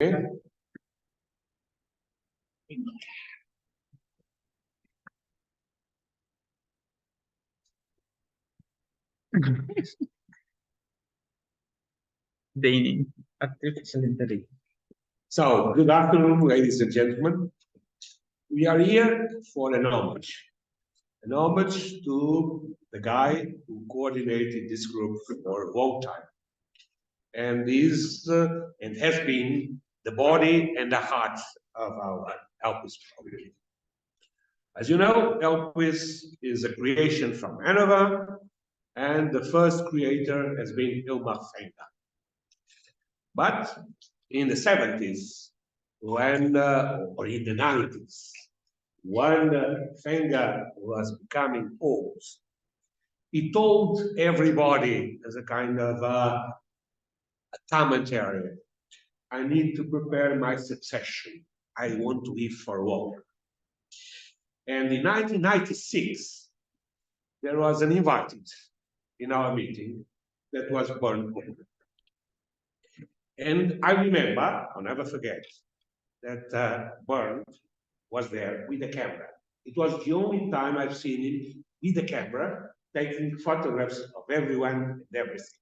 Okay. Dating artificial intelligence. So, good afternoon, ladies and gentlemen. We are here for an homage to the guy who coordinated this group for a long time, and is and has been the body and the heart of our Elpis program. As you know, Elpis is a creation from Hannover, and the first creator has been Ilmar Fenga. But in the 70s, when, or in the 90s, when Fenga was becoming old, he told everybody as a kind of a commentary, I need to prepare my succession. I want to live for long. And in 1996, there was an invited in our meeting that was Bernd Oppermann. And I remember, I'll never forget, that Bernd was there with the camera. It was the only time I've seen him with the camera taking photographs of everyone and everything.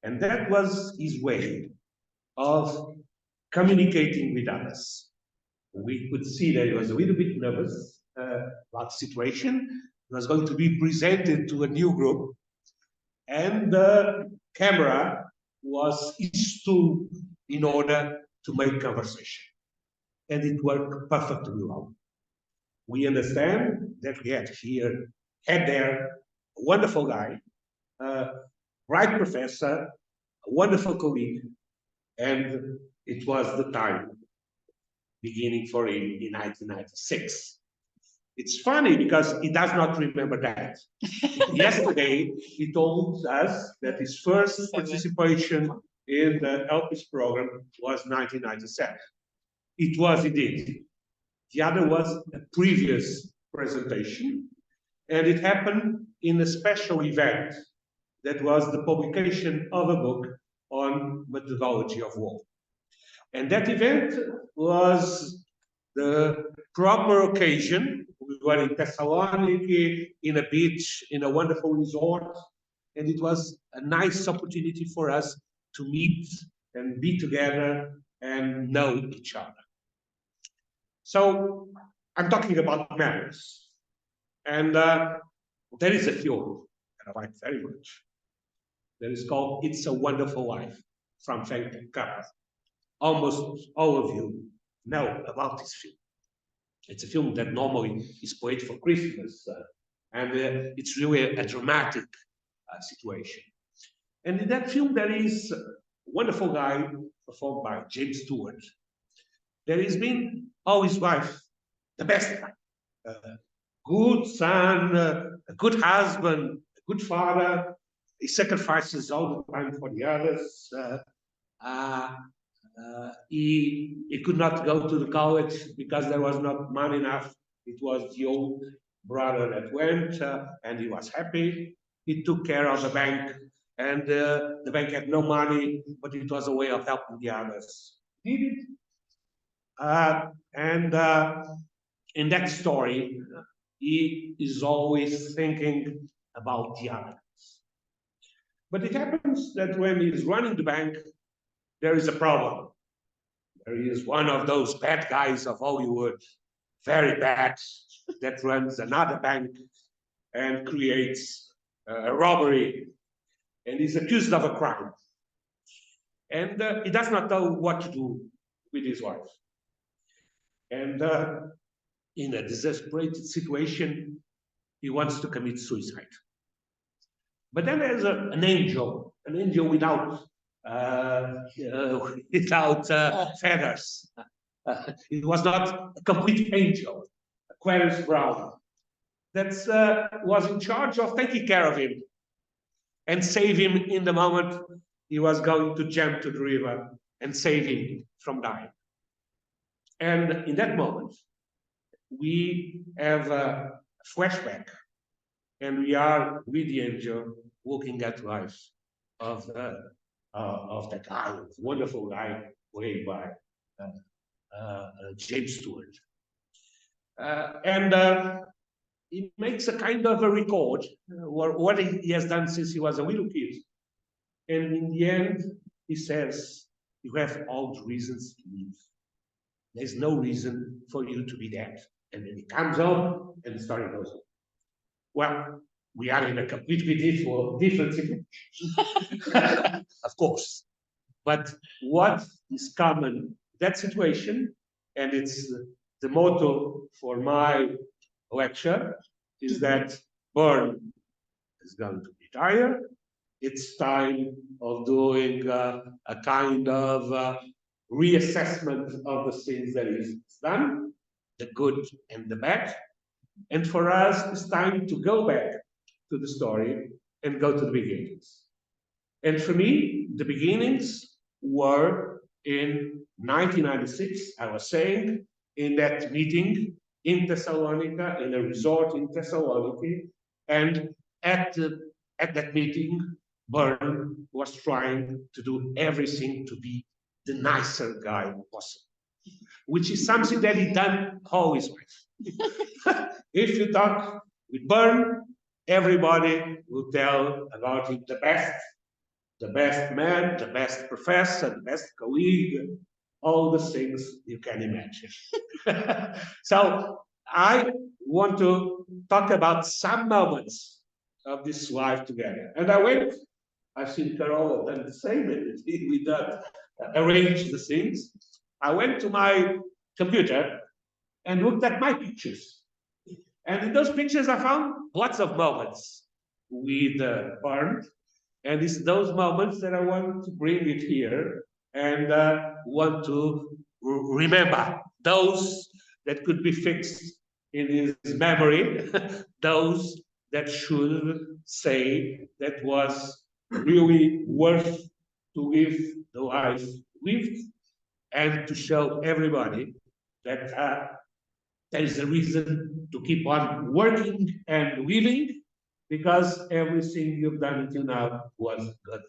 And that was his way of communicating with others. We could see that he was a little bit nervous about the situation. He was going to be presented to a new group, and the camera was his tool in order to make conversation. And it worked perfectly well. We understand that we had there a wonderful guy, a bright professor, a wonderful colleague, and it was the time beginning for him in 1996. It's funny because he does not remember that. Yesterday, he told us that his first participation in the Elpis program was 1997. It was indeed. The other was a previous presentation, and it happened in a special event that was the publication of a book on methodology of war. And that event was the proper occasion. We were in Thessaloniki, in a beach, in a wonderful resort, and it was a nice opportunity for us to meet and be together and know each other. So I'm talking about memories. And there is a film that I like very much that is called It's a Wonderful Life from Facultad. Almost all of you know about this film. It's a film that normally is played for Christmas, and it's really a dramatic situation. And in that film, there is a wonderful guy performed by James Stewart. There has been all his life the best guy, good son, a good husband, a good father. He sacrifices all the time for the others. He could not go to the college because there was not money enough. It was the old brother that went, and he was happy. He took care of the bank, and the bank had no money, but it was a way of helping the others. Did it? And in that story, he is always thinking about the others. But it happens that when he's running the bank, there is a problem. There is one of those bad guys of Hollywood, very bad, that runs another bank and creates a robbery, and is accused of a crime. And he does not know what to do with his wife. And in a desperate situation, he wants to commit suicide. But then there's an angel without feathers. It was not a complete angel, Aquarius Brown, that was in charge of taking care of him and save him in the moment he was going to jump to the river and save him from dying. And in that moment, we have a flashback, and we are with the angel looking at life of the guy, wonderful guy, way by James Stewart. And he makes a kind of a record what he has done since he was a little kid. And in the end, he says, you have all the reasons to live. There's no reason for you to be dead. And then he comes home and the story goes on. Well, we are in a completely different situation, of course. But what is common in that situation, and it's the motto for my lecture, is that Bernd is going to retire. It's time of doing a kind of reassessment of the things that is done, the good and the bad. And for us, it's time to go back to the story and go to the beginnings. And for me, the beginnings were in 1996, I was saying, in that meeting in Thessalonica, in a resort in Thessaloniki. And at that meeting, Bernd was trying to do everything to be the nicer guy possible, which is something that he done all his life. If you talk with Bernd, everybody will tell about him the best man, the best professor, the best colleague, all the things you can imagine. So I want to talk about some moments of this life together. And I've seen Carol done the same, and we arranged the things. I went to my computer and looked at my pictures. And in those pictures, I found lots of moments with Bernd. And it's those moments that I want to bring it here and want to remember those that could be fixed in his memory, those that should say that was really worth to live the life lived, and to show everybody that there is a reason to keep on working and living, because everything you've done until now was good.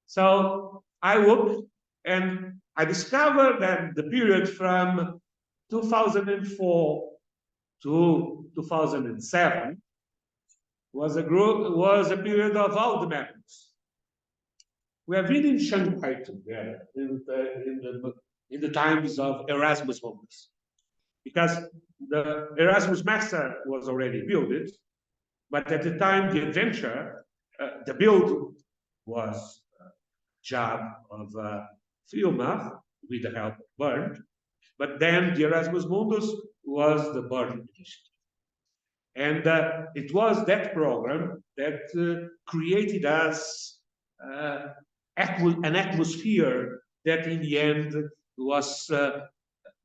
So I looked and I discovered that the period from 2004 to 2007 was a period of all the memories. We have been in Shanghai together in the times of Erasmus Mundus, because the Erasmus Master was already built, but at the time the adventure, the build was a job of Filma with the help of Bernd, but then the Erasmus Mundus was the Bernd initiative. And it was that program that created us an atmosphere that in the end was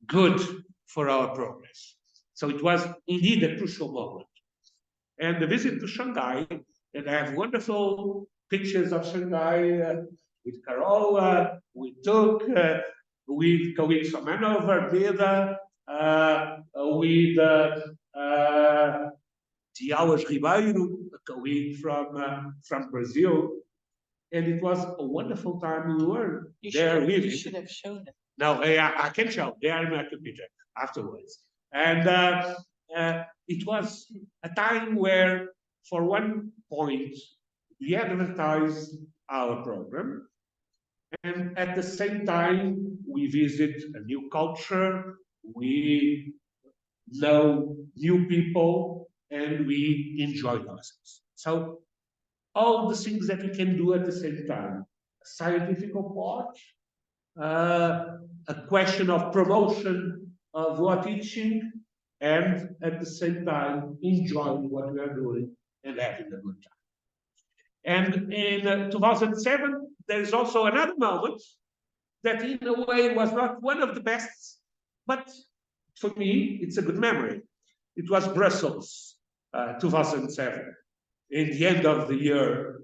good for our progress. So it was indeed a crucial moment. And the visit to Shanghai, and I have wonderful pictures of Shanghai with Carola, we took with colleagues from Hanover, Beda, with Tiawas Ribeiro, a colleague from Brazil. And it was a wonderful time. We were there living. You should have shown it. No, I can show. They are in my computer afterwards. And it was a time where, for one point, we advertised our program. And at the same time, we visit a new culture, we know new people, and we enjoy ourselves. So all the things that we can do at the same time: a scientific part, a question of promotion of law teaching, and at the same time enjoying what we are doing and having a good time. And in 2007, there is also another moment that in a way was not one of the best, but for me, it's a good memory. It was Brussels, 2007. In the end of the year,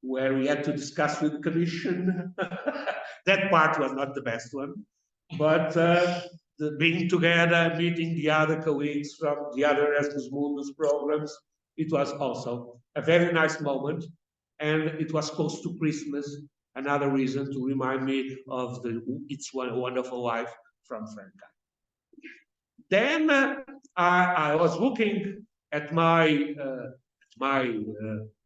where we had to discuss with the Commission. That part was not the best one, but the being together, meeting the other colleagues from the other Erasmus Mundus programs, it was also a very nice moment. And it was close to Christmas, another reason to remind me of It's a Wonderful Life from Franca. Then I was looking at my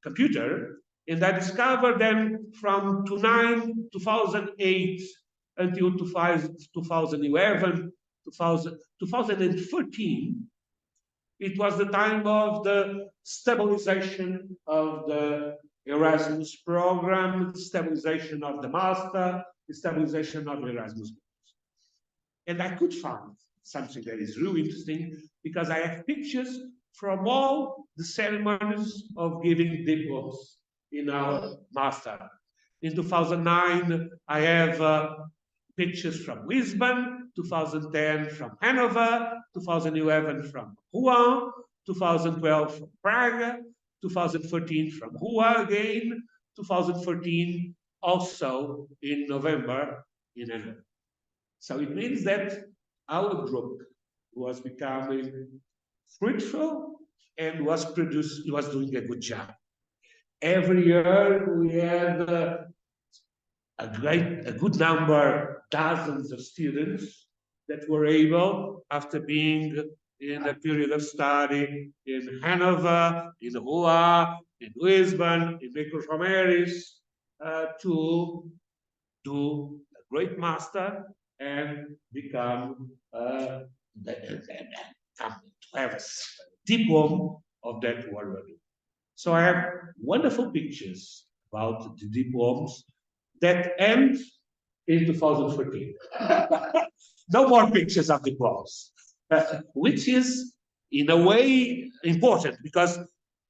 computer, and I discovered then from 2008 until 2011, 2013, it was the time of the stabilization of the Erasmus program, stabilization of the master, the stabilization of Erasmus. And I could find something that is really interesting, because I have pictures from all the ceremonies of giving diplomas in our master. In 2009, I have pictures from Lisbon, 2010 from Hanover, 2011 from Rouen, 2012 from Prague, 2014 from Rouen again, 2014 also in November in Hanover. So it means that our group was becoming fruitful and was doing a good job. Every year we had a good number, dozens of students that were able, after being in a period of study in Hanover, in Rouen, in Lisbon, in Homage, to do a great master and become to have a diploma of that work. So I have wonderful pictures about the diplomas that end in 2014. No more pictures of diplomas, which is in a way important, because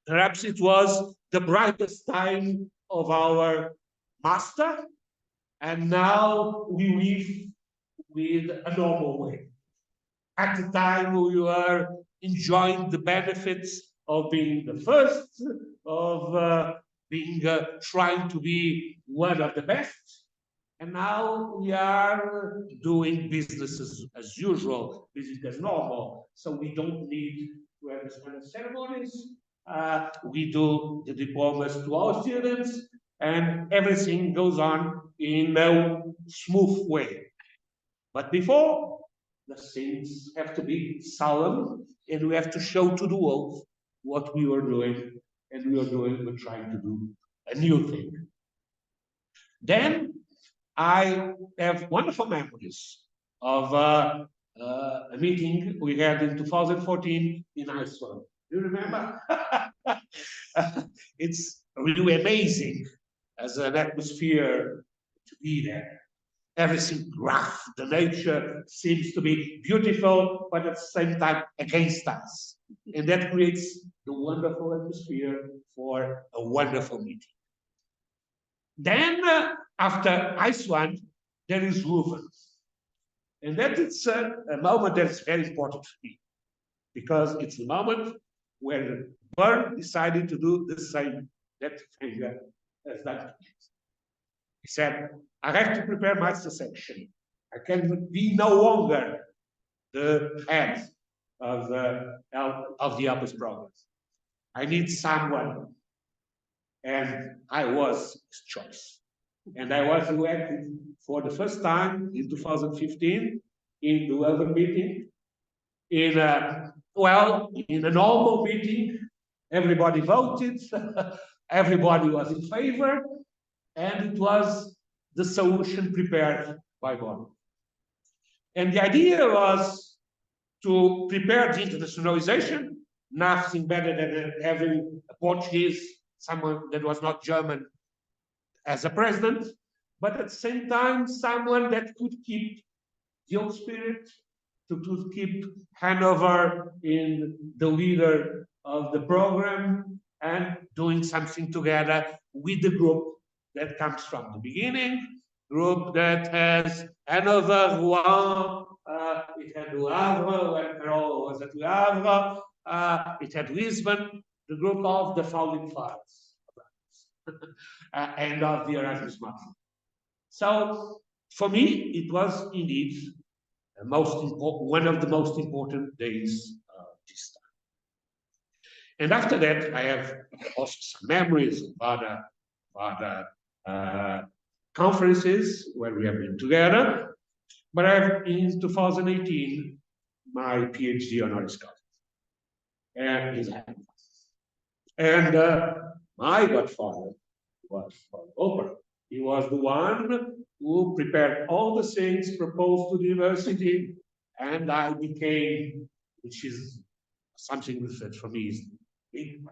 perhaps it was the brightest time of our master, and now we live with a normal way. At the time we were enjoying the benefits of being the first, of trying to be one of the best, and now we are doing business as usual, business as normal. So we don't need to have this kind of ceremonies. We do the diplomas to our students, and everything goes on in a smooth way. But before, the things have to be solemn, and we have to show to the world what we were doing, and we're trying to do a new thing. Then I have wonderful memories of a meeting we had in 2014 in Iceland. Do you remember? It's really amazing as an atmosphere to be there. Everything rough, the nature seems to be beautiful, but at the same time against us. And that creates the wonderful atmosphere for a wonderful meeting. Then, after Iceland, there is Leuven. And that is a moment that's very important for me, because it's the moment where Bernd decided to do the same that Fenger has done. He said, I have to prepare my succession. I can be no longer the head of the Opus programs. I need someone. And I was his choice. And I was elected for the first time in 2015 in the Leuven meeting. In a normal meeting, everybody voted, everybody was in favor, and it was the solution prepared by Bernd. And the idea was to prepare the internationalization, nothing better than having a Portuguese, someone that was not German, as a president, but at the same time, someone that could keep the old spirit, to keep Hanover in the leader of the program, and doing something together with the group that comes from the beginning, group that has Hanover, Rouen, it had Le Havre, when Carol was at Le Havre, it had Lisbon, the group of the founding fathers, and of the Erasmus Master. So for me, it was indeed one of the most important days this time. And after that, I have also some memories of other conferences where we have been together, but in 2018, my PhD honoris causa. And he's happy. And my godfather was Bernd Oppermann. He was the one who prepared all the things proposed to the university, and I became, which is something that for me is big,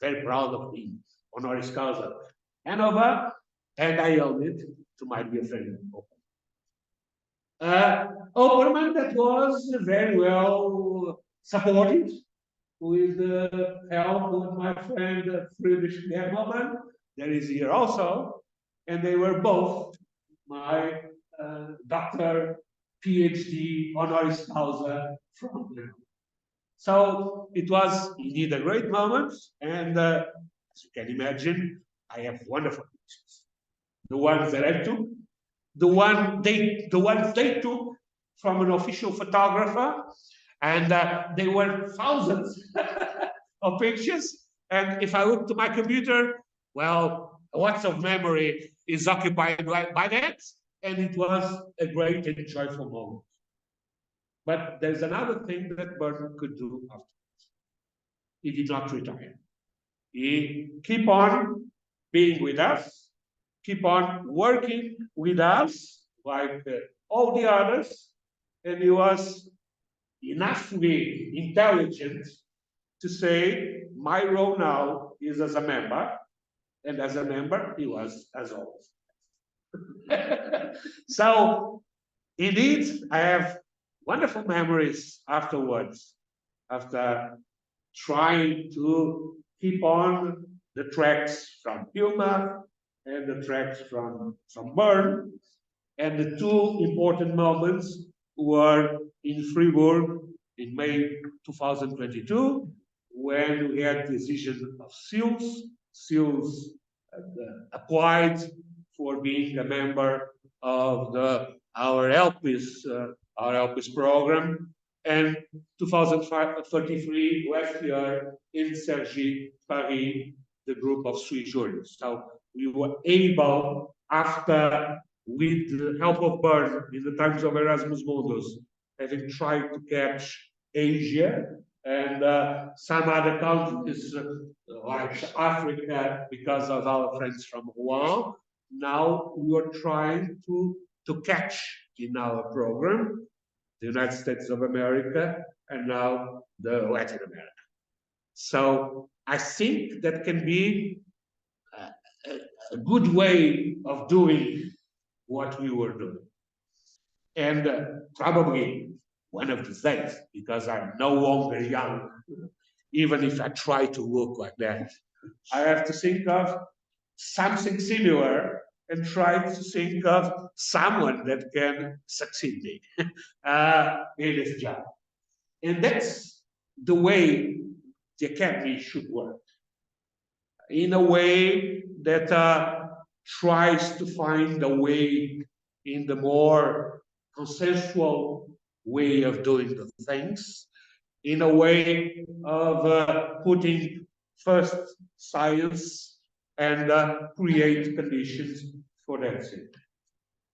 very proud of being honoris causa Hanover, and I owe it to my dear friend Oppermann. Oppermann that was very well supported with the help of my friend Friedrich Germann. There is here also, and they were both my doctor, PhD, honoris causa from them. So it was indeed a great moment, and as you can imagine, I have wonderful pictures. The ones that I took, the ones they took from an official photographer, and they were thousands of pictures. And if I look to my computer, well, lots of memory is occupied by that, and it was a great and joyful moment. But there's another thing that Bernd could do afterwards. He did not retire. He keep on being with us, keep on working with us, like all the others, and he was enough to be intelligent to say, my role now is as a member, and as a member, he was as always. So, indeed, I have wonderful memories afterwards, after trying to keep on the tracks from Hilma and the tracks from Bernd. And the two important moments were in Fribourg in May 2022, when we had the decision of SILS. SILS applied for being a member of our LPIS program, and 2033 last year in Cergy, Paris, the group of sui juris. So we were able, after, with the help of Bernd in the times of Erasmus Mundus, having tried to catch Asia and some other countries like Africa because of our friends from Rouen. Now we are trying to catch in our program the United States of America and now the Latin America. So I think that can be a good way of doing what we were doing. And probably one of these days, because I'm no longer young, even if I try to look like that, I have to think of something similar and try to think of someone that can succeed me in this job. And that's the way the academy should work, in a way that tries to find a way in the more consensual way of doing the things, in a way of putting first science and create conditions for that thing.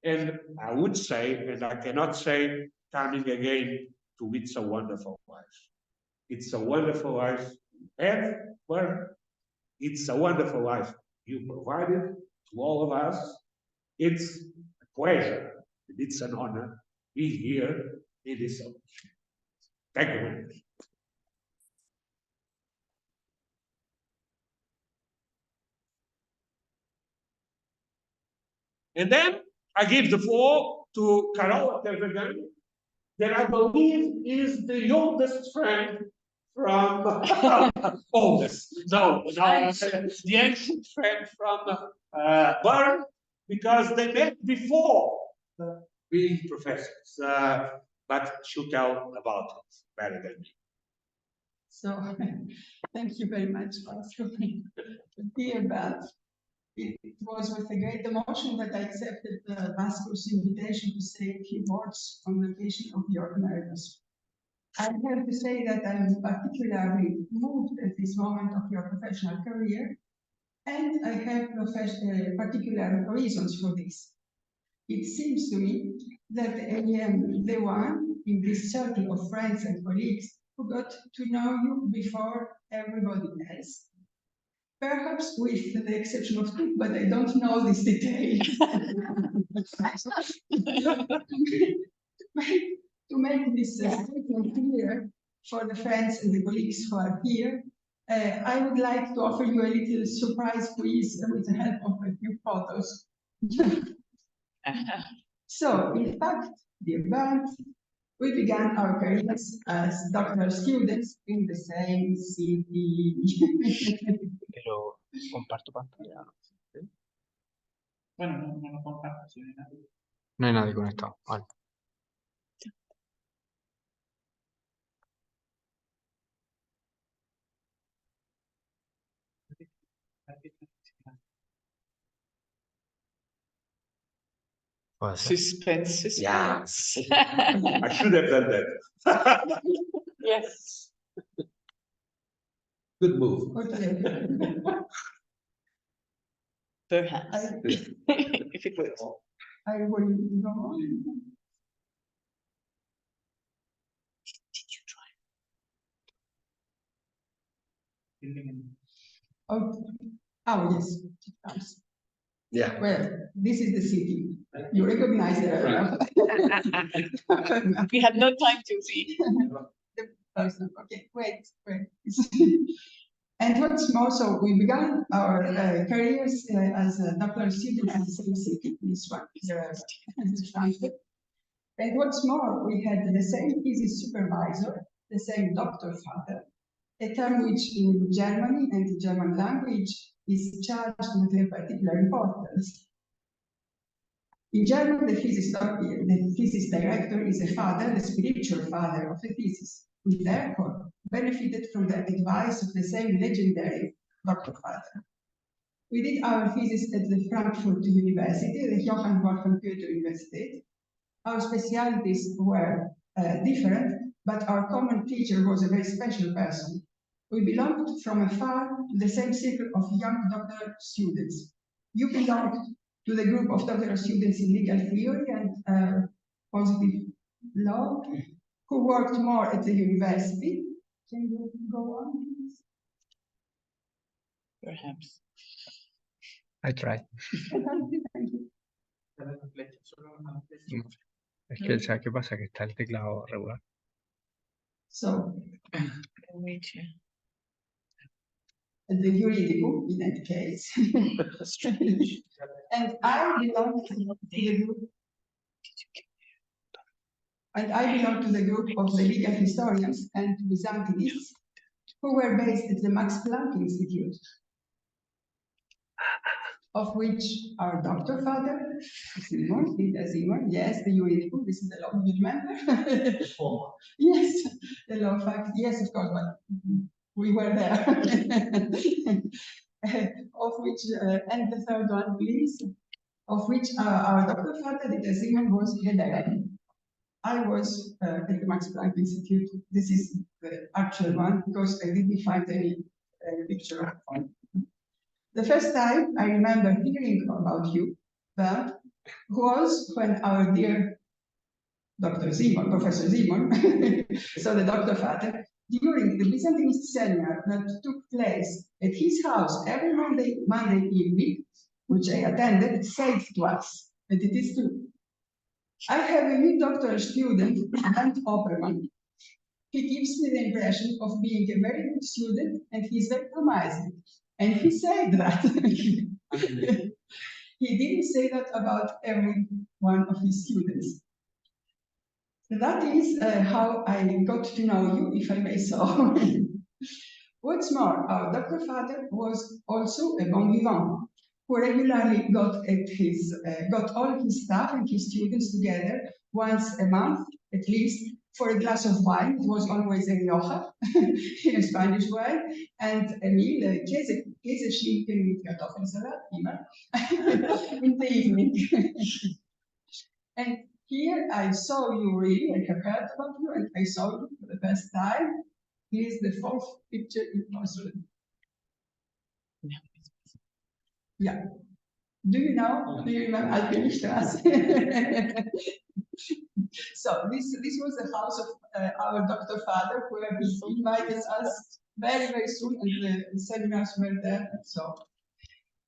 And I would say, and I cannot say, coming again to It's a Wonderful Life. It's a wonderful life you have, but it's a wonderful life you provided to all of us. It's a pleasure, and it's an honor being here in this occasion. Thank you very much. And then I give the floor to Carola Tervegan, that I believe is the oldest friend from oldest. No, the ancient friend from Bernd, because they met before being professors. But she'll tell about it better than me. So, thank you very much for asking dear Bernd. It was with a great emotion that I accepted Vasco's invitation to say a few words on the occasion of your emeritus. I have to say that I'm particularly moved at this moment of your professional career, And I have particular reasons for this. It seems to me that I am the one in this circle of friends and colleagues who got to know you before everybody else. Perhaps with the exception of two, but I don't know this detail. To make this statement clear for the friends and the colleagues who are here, I would like to offer you a little surprise quiz with the help of a few photos. So, in fact, dear Bernd, we began our careers as doctoral students in the same city. Pero comparto pantalla. Bueno, no lo comparto, si no hay nadie. No hay nadie conectado. Vale. Puede ser. Suspense, suspense. I should have done that. Yes. Good move. Okay. Perhaps. If it works. I will go on. Oh, yes. Yeah. Well, this is the city. You recognize it. We had no time to see. The person. Okay, wait. And what's more, so we began our careers as a doctoral student at the same city, this one. And what's more, we had the same thesis supervisor, the same doctor father, a term which in Germany and the German language is charged with a particular importance. In German, the thesis director is a father, the spiritual father of the thesis, who therefore benefited from the advice of the same legendary doctor father. We did our thesis at the Frankfurt University, the Johann Wolfgang Goethe Universität. Our specialities were different, but our common teacher was a very special person. We belonged from afar to the same circle of young doctoral students. You belonged to the group of doctoral students in legal theory and positive law, who worked more at the university. Can you go on, please? Perhaps. I tried. Thank you. Es que, ¿sabes qué pasa? Que está el teclado regular. So, Wait here. the juridical in that case. And I belong to the group. And I belong to the group of the legal historians and Byzantinists who were based at the Max Planck Institute, of which our doctor father, Simon, Peter Simon, yes, the juridical, this is the law, you remember? Yes, the law fact, yes, of course, but we were there. Of which, and the third one, please, of which our doctor father, Peter Simon, was the director. I was at the Max Planck Institute. This is the actual one, because I didn't find any picture of it. The first time I remember hearing about you, Bernd, was when our dear Dr. Simon, Professor Simon, so the doctor father, during the Byzantinist seminar that took place at his house every Monday evening, which I attended, said to us, and it is true, I have a new doctoral student, Bernd Oppermann. He gives me the impression of being a very good student, and he's very promising. And he said that. He didn't say that about every one of his students. That is how I got to know you, if I may so. What's more, our doctor father was also a bon vivant, who regularly got all his staff and his students together once a month, at least, for a glass of wine. It was always a Rioja, a Spanish wine, and a meal, Käseschinken with Kartoffelsalat, in the evening. And here I saw you really, I have heard about you, and I saw you for the first time. Here's the fourth picture in porcelain. Yeah. Do you know? Do you remember Alpenstraße? So this was the house of our Dr. Father, who invited us very soon, and the seminars were there.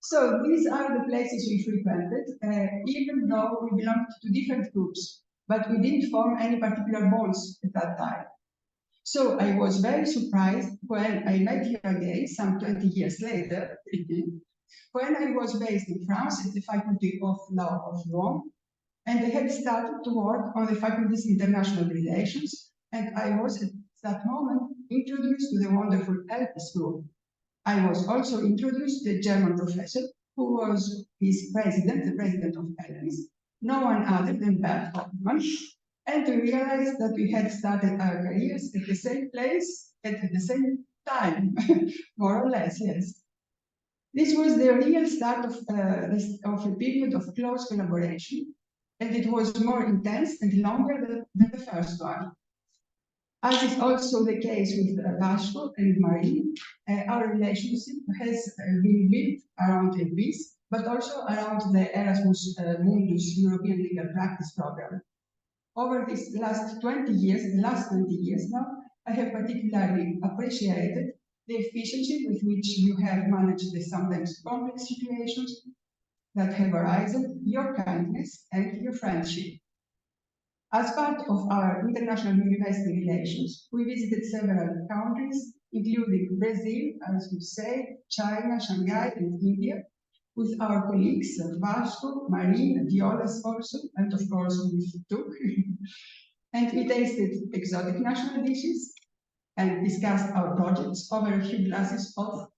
So these are the places we frequented, even though we belonged to different groups, but we didn't form any particular bonds at that time. So I was very surprised when I met you again, some 20 years later, when I was based in France at the Faculty of Law of Rome, and I had started to work on the faculty's international relations, and I was at that moment introduced to the wonderful Elpis group. I was also introduced to a German professor who was his president, the president of Elpis, no one other than Bernd Oppermann, and we realized that we had started our careers at the same place at the same time, more or less, yes. This was the real start of a period of close collaboration, and it was more intense and longer than the first one. As is also the case with Vasco and Marie, our relationship has been built around EBIS, but also around the Erasmus Mundus European Legal Practice Program. Over these last 20 years, now, I have particularly appreciated the efficiency with which you have managed the sometimes complex situations that have arisen, your kindness and your friendship. As part of our international university relations, we visited several countries, including Brazil, as you say, China, Shanghai, and India, with our colleagues Vasco, Marine, Violas also, and of course with Tuk. And we tasted exotic national dishes and discussed our projects over a few glasses of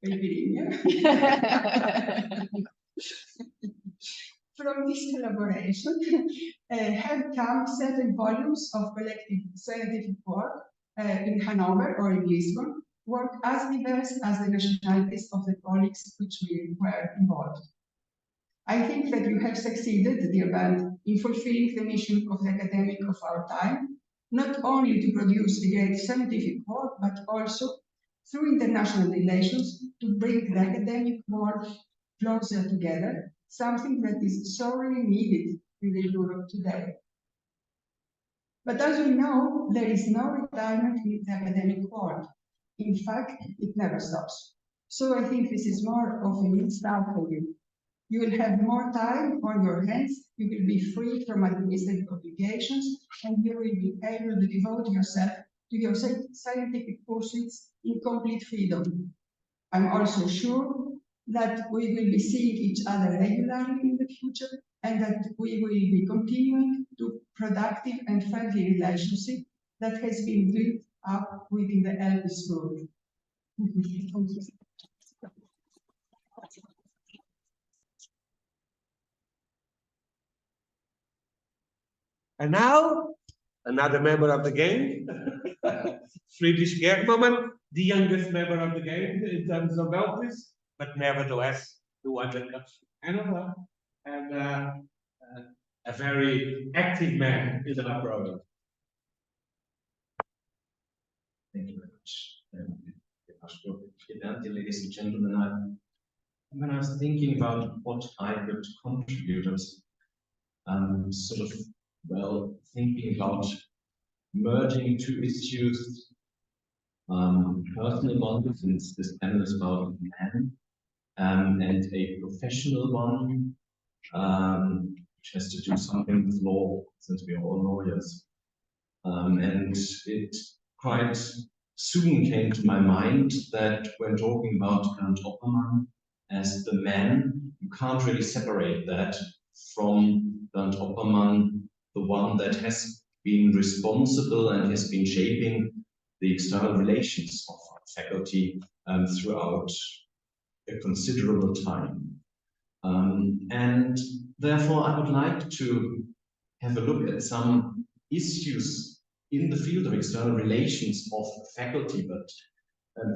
caipirinha. From this collaboration have come certain volumes of collective scientific work in Hanover or in Lisbon, work as diverse as the nationalities of the colleagues which we were involved. I think that you have succeeded, dear Bernd, in fulfilling the mission of the academic of our time, not only to produce a great scientific work, but also through international relations to bring the academic world closer together, something that is sorely needed in the Europe today. But as we know, there is no retirement in the academic world. In fact, it never stops. So I think this is more of a new start for you. You will have more time on your hands, you will be free from administrative obligations, and you will be able to devote yourself to your scientific pursuits in complete freedom. I'm also sure that we will be seeing each other regularly in the future, and that we will be continuing to productive and friendly relationship that has been built up within the Elpis group. And now, another member of the game, Friedrich Gergmann, the youngest member of the game in terms of Elpis, but nevertheless, the one that comes from Hanover, and a very active man in our program. Thank you very much. Dear ladies and gentlemen, when I was thinking about what I could contribute, I was sort of, well, thinking about merging two issues, personal one, since this panel is about man, and a professional one, which has to do something with law, since we are all lawyers. And it quite soon came to my mind that when talking about Bernd Oppermann as the man, you can't really separate that from Bernd Oppermann, the one that has been responsible and has been shaping the external relations of our faculty throughout a considerable time. And therefore, I would like to have a look at some issues in the field of external relations of faculty, but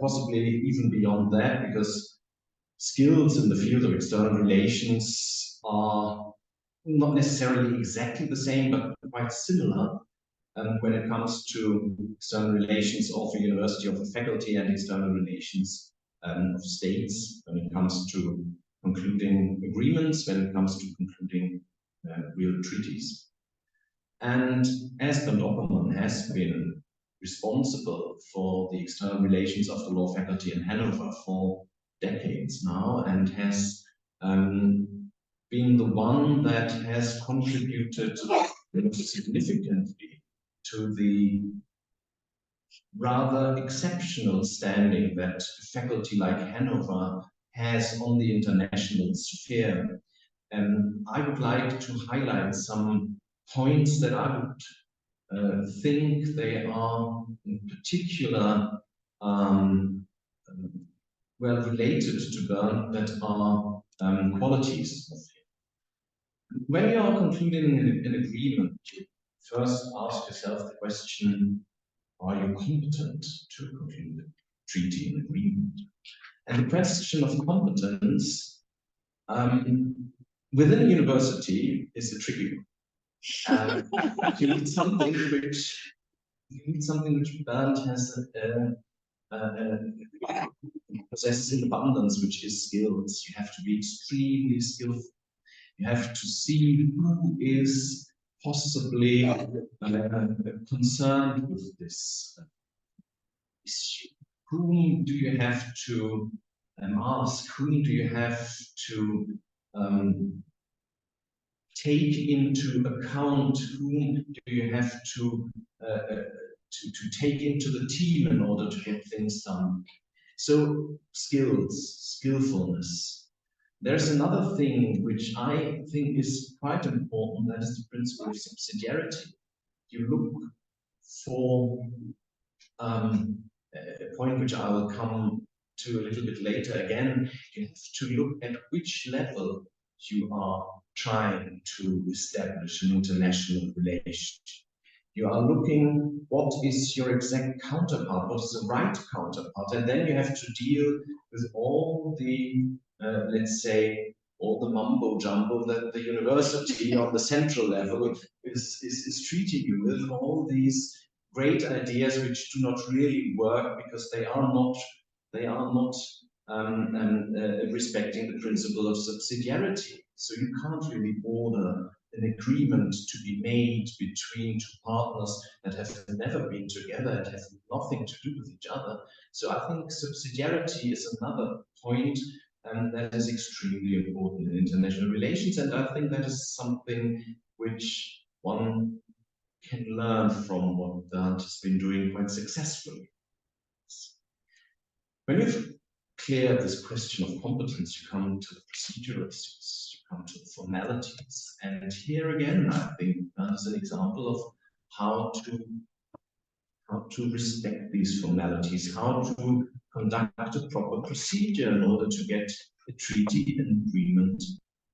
possibly even beyond that, because skills in the field of external relations are not necessarily exactly the same, but quite similar when it comes to external relations of a university, of a faculty, and external relations of states when it comes to concluding agreements, when it comes to concluding real treaties. And as Bernd Oppermann has been responsible for the external relations of the law faculty in Hannover for decades now, and has been the one that has contributed significantly to the rather exceptional standing that a faculty like Hannover has on the international sphere. I would like to highlight some points that I would think they are in particular well related to Bernd, that are qualities of him. When you are concluding an agreement, you first ask yourself the question, are you competent to conclude a treaty and agreement? And the question of competence within a university is a tricky one. You need something which Bernd has possesses in abundance, which is skills. You have to be extremely skillful. You have to see who is possibly concerned with this issue. Whom do you have to ask? Whom do you have to take into account? Whom do you have to take into the team in order to get things done? So skills, skillfulness. There's another thing which I think is quite important, that is the principle of subsidiarity. You look for a point which I will come to a little bit later again. You have to look at which level you are trying to establish an international relation. You are looking what is your exact counterpart, what is the right counterpart, and then you have to deal with all the let's say, all the mumbo jumbo that the university on the central level is treating you with, all these great ideas which do not really work because they are not respecting the principle of subsidiarity. So you can't really order an agreement to be made between two partners that have never been together and have nothing to do with each other. So I think subsidiarity is another point that is extremely important in international relations, and I think that is something which one can learn from what Bernd has been doing quite successfully. When you've cleared this question of competence, you come to the procedural issues, you come to the formalities, and here again, I think Bernd is an example of how to respect these formalities, how to conduct a proper procedure in order to get a treaty, an agreement,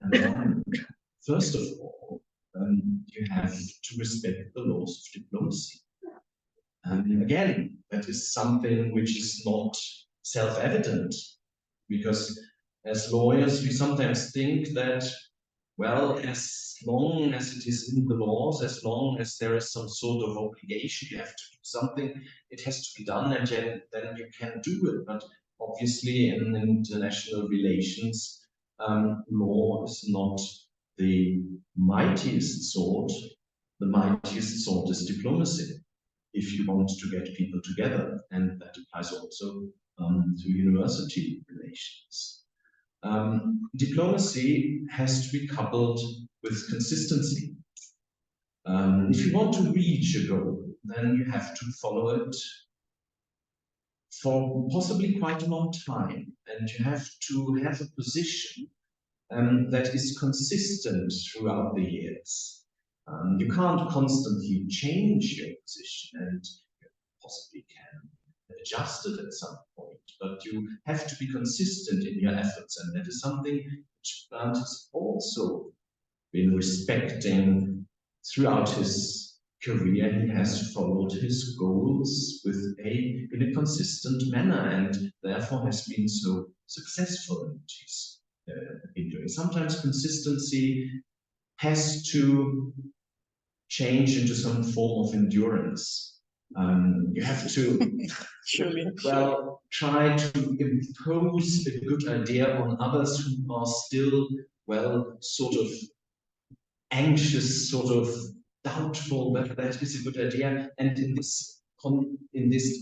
and then, first of all, you have to respect the laws of diplomacy. And again, that is something which is not self-evident, because as lawyers, we sometimes think that, well, as long as it is in the laws, as long as there is some sort of obligation, you have to do something, it has to be done, and then you can do it. But obviously, in international relations, law is not the mightiest sword. The mightiest sword is diplomacy, if you want to get people together, and that applies also to university relations. Diplomacy has to be coupled with consistency. If you want to reach a goal, then you have to follow it for possibly quite a long time, and you have to have a position that is consistent throughout the years. You can't constantly change your position, and you possibly can adjust it at some point, but you have to be consistent in your efforts, and that is something which Bernd has also been respecting throughout his career. He has followed his goals in a consistent manner, and therefore has been so successful in what he's been doing. Sometimes consistency has to change into some form of endurance. You have to, Surely. well, try to impose a good idea on others who are still, well, sort of anxious, sort of doubtful whether that is a good idea. And in this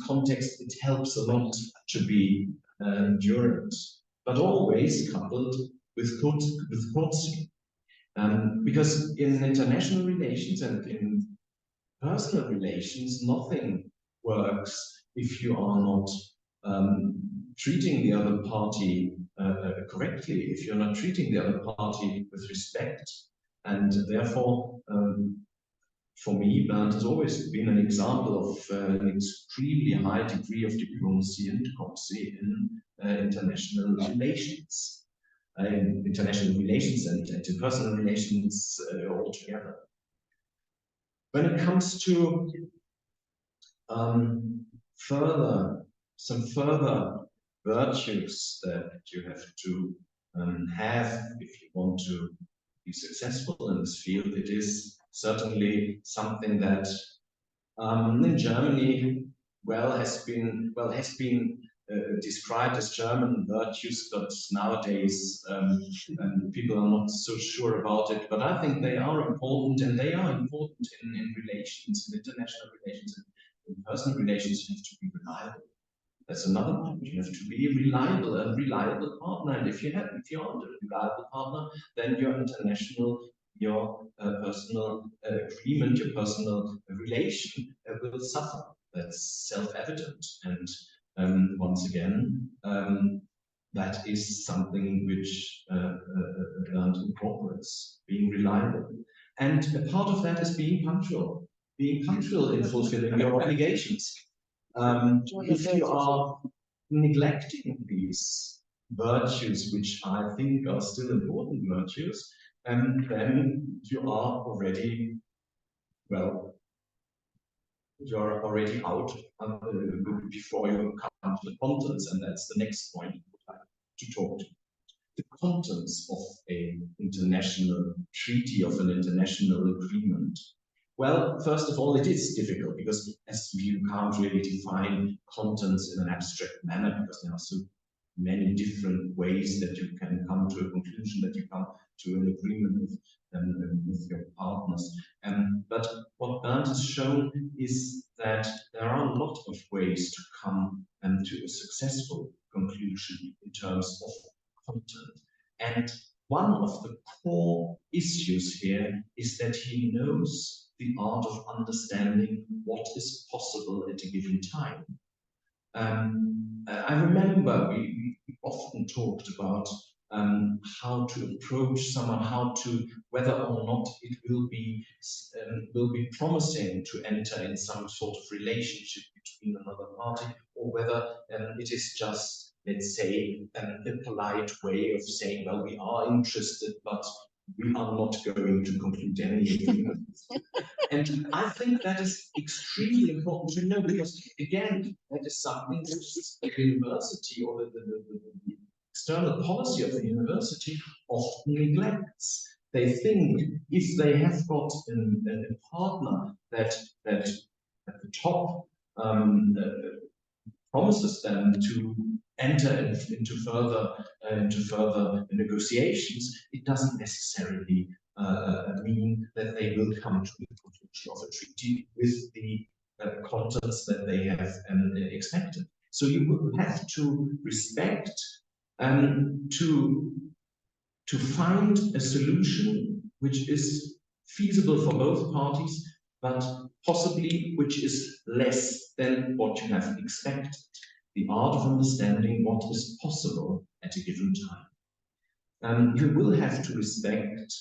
context, it helps a lot to be endurant, but always coupled with courtesy. Because in international relations and in personal relations, nothing works if you are not treating the other party correctly, if you're not treating the other party with respect. And therefore, for me, Bernd has always been an example of an extremely high degree of diplomacy and diplomacy in international relations. In international relations and interpersonal relations altogether. When it comes to some further virtues that you have to have if you want to be successful in this field, it is certainly something that in Germany has been described as German virtues, but nowadays people are not so sure about it. But I think they are important, and they are important in relations, in international relations, in personal relations. You have to be reliable. That's another point. You have to be reliable, a reliable partner. And if you aren't a reliable partner, then your international, your personal agreement, your personal relation will suffer. That's self-evident. And once again, that is something which Bernd incorporates, being reliable. And a part of that is being punctual in fulfilling your obligations. If you are neglecting these virtues, which I think are still important virtues, then you are already, well, you're already out before you come to the contents, and that's the next point I would like to talk to. The contents of an international treaty, of an international agreement. Well, first of all, it is difficult because as you can't really define contents in an abstract manner, because there are so many different ways that you can come to a conclusion, that you come to an agreement with your partners. But what Bernd has shown is that there are a lot of ways to come to a successful conclusion in terms of content. And one of the core issues here is that he knows the art of understanding what is possible at a given time. I remember we often talked about how to approach someone, whether or not it will be promising to enter in some sort of relationship between another party, or whether it is just, let's say, a polite way of saying, well, we are interested, but we are not going to conclude any agreement. And I think that is extremely important to know, because again, that is something which the university or the external policy of the university often neglects. They think if they have got a partner that at the top promises them to enter into further negotiations, it doesn't necessarily mean that they will come to the conclusion of a treaty with the contents that they have expected. So you will have to respect to find a solution which is feasible for both parties, but possibly which is less than what you have expected. The art of understanding what is possible at a given time. You will have to respect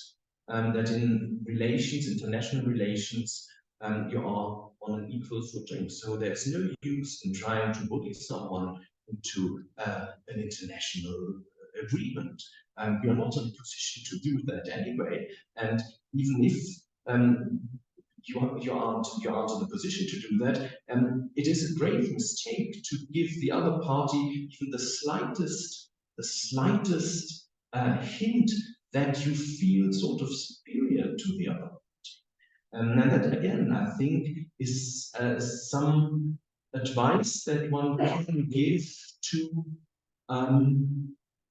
that in relations, international relations, you are on an equal footing. So there's no use in trying to bully someone into an international agreement. You're not in a position to do that anyway. And even if you aren't in a position to do that, it is a grave mistake to give the other party even the slightest hint that you feel sort of superior to the other party. And that again, I think, is some advice that one can give to,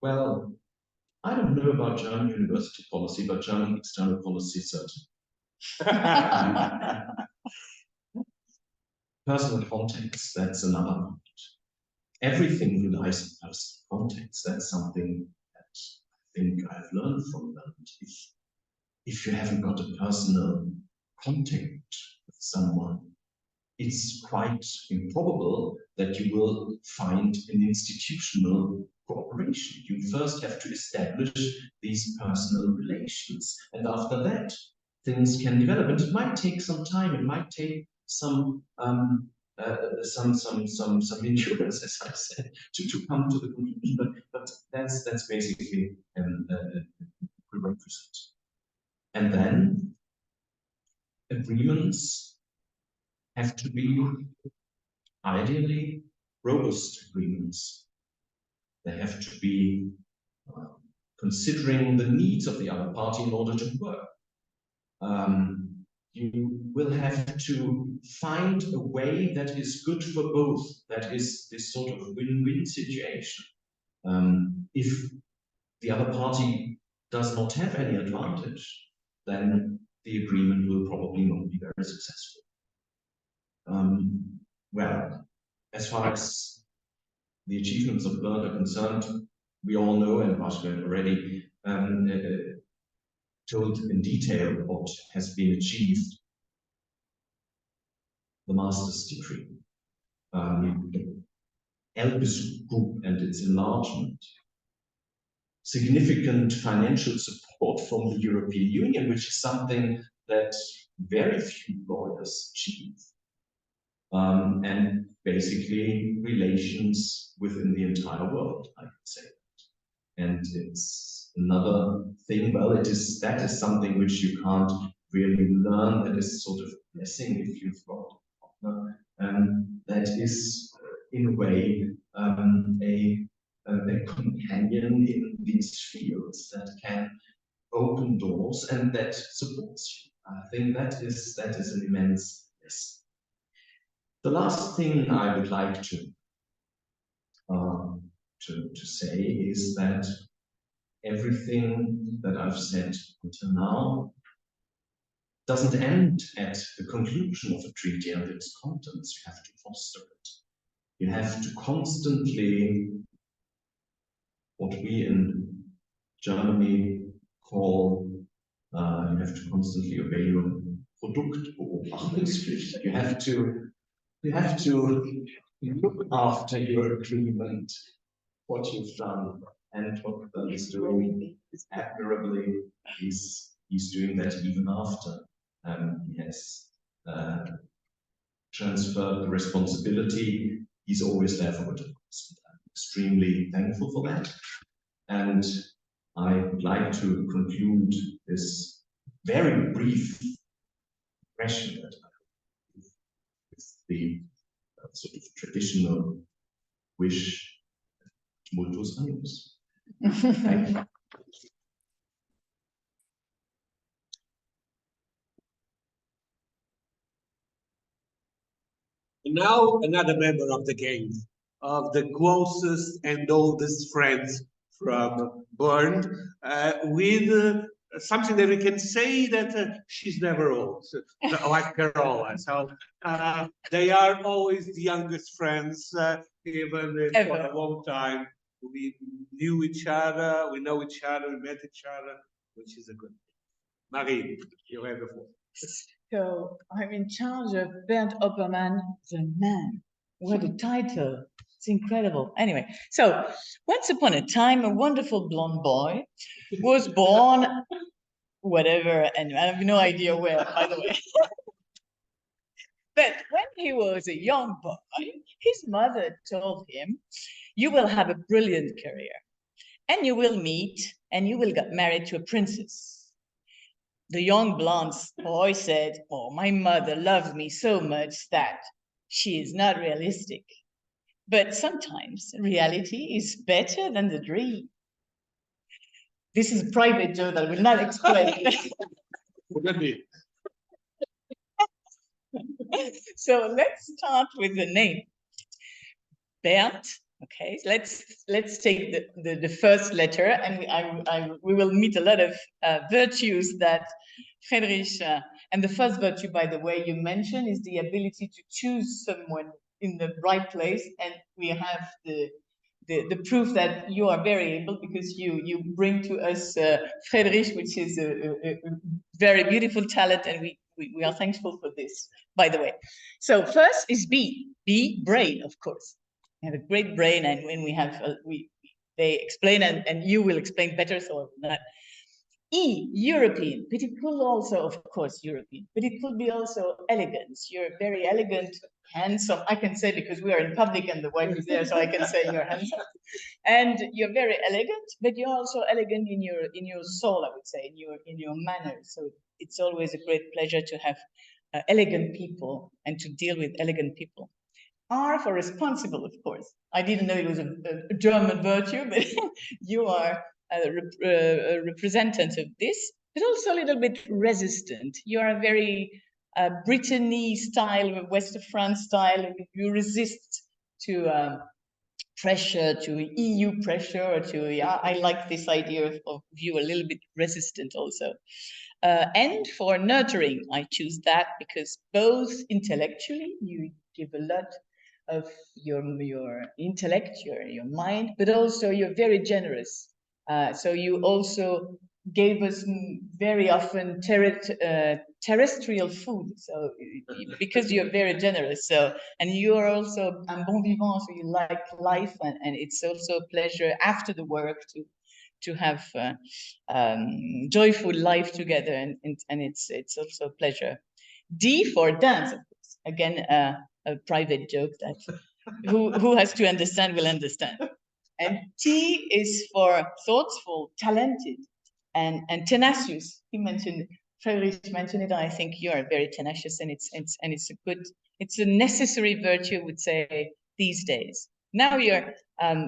well, I don't know about German university policy, but German external policy certainly. Personal context, that's another point. Everything relies on personal context. That's something that I think I've learned from them. If you haven't got a personal contact with someone, it's quite improbable that you will find an institutional cooperation. You first have to establish these personal relations, and after that, things can develop. And it might take some time. It might take some endurance, as I said, to come to the conclusion. But that's basically a prerequisite. And then agreements have to be ideally robust agreements. They have to be considering the needs of the other party in order to work. You will have to find a way that is good for both, that is this sort of win-win situation. If the other party does not have any advantage, then the agreement will probably not be very successful. Well, as far as the achievements of Bernd are concerned, we all know, and Bashir already told in detail what has been achieved. The master's degree, Elpis Group and its enlargement, significant financial support from the European Union, which is something that very few lawyers achieve. And basically relations within the entire world, I would say. And it's another thing, well, that is something which you can't really learn, that is sort of a blessing if you've got a partner. That is, in a way, a companion in these fields that can open doors and that supports you. I think that is an immense lesson. The last thing I would like to say is that everything that I've said until now doesn't end at the conclusion of a treaty and its contents. You have to foster it. You have to constantly, what we in Germany call, you have to constantly obey your Produktbeobachtungspflicht. You have to look after your agreement, what you've done, and what Bernd is doing admirably. He's doing that even after he has transferred the responsibility. He's always there for it. I'm extremely thankful for that. And I would like to conclude this very brief impression that I have with the sort of traditional wish, multus annus. Thank you. Now another member of the gang, of the closest and oldest friends from Bernd, with something that we can say that she's never old, like Carola. So they are always the youngest friends, even for a long time. We knew each other, we know each other, we met each other, which is a good thing. Marie, you have the floor. So I'm in charge of Bernd Oppermann, the man. What a title. It's incredible. Anyway, so once upon a time, a wonderful blonde boy was born, whatever, and I have no idea where, by the way. But when he was a young boy, his mother told him, you will have a brilliant career, and you will meet, and you will get married to a princess. The young blonde boy said, oh, my mother loves me so much that she is not realistic. But sometimes reality is better than the dream. This is a private joke that I will not explain. So let's start with the name. Bernd. Okay, let's take the first letter, and we will meet a lot of virtues that Friedrich, and the first virtue, by the way, you mentioned is the ability to choose someone in the right place, and we have the proof that you are very able, because you bring to us Friedrich, which is a very beautiful talent, and we are thankful for this, by the way. So first is B, brain, of course. We have a great brain, and when we have they explain, and you will explain better, so that. E, European, but it could also, of course, European, but it could be also elegance. You're very elegant, handsome. I can say, because we are in public and the wife is there, so I can say you're handsome. And you're very elegant, but you're also elegant in your soul, I would say, in your manners. So it's always a great pleasure to have elegant people and to deal with elegant people. R for responsible, of course. I didn't know it was a German virtue, but you are a representative of this, but also a little bit resistant. You are a very Brittany style, West of France style. You resist to pressure, to EU pressure, or to, yeah, I like this idea of you a little bit resistant also. And for nurturing, I choose that because both intellectually, you give a lot of your intellect, your mind, but also you're very generous. So you also gave us very often terrestrial food. So because you're very generous, so, and you are also un bon vivant, so you like life, and it's also a pleasure after the work to have joyful life together, and it's also a pleasure. D for dance, of course. Again, a private joke that who has to understand will understand. And T is for thoughtful, talented, and tenacious. He mentioned, Friedrich mentioned it. I think you are very tenacious, and it's a necessary virtue, I would say, these days. Now your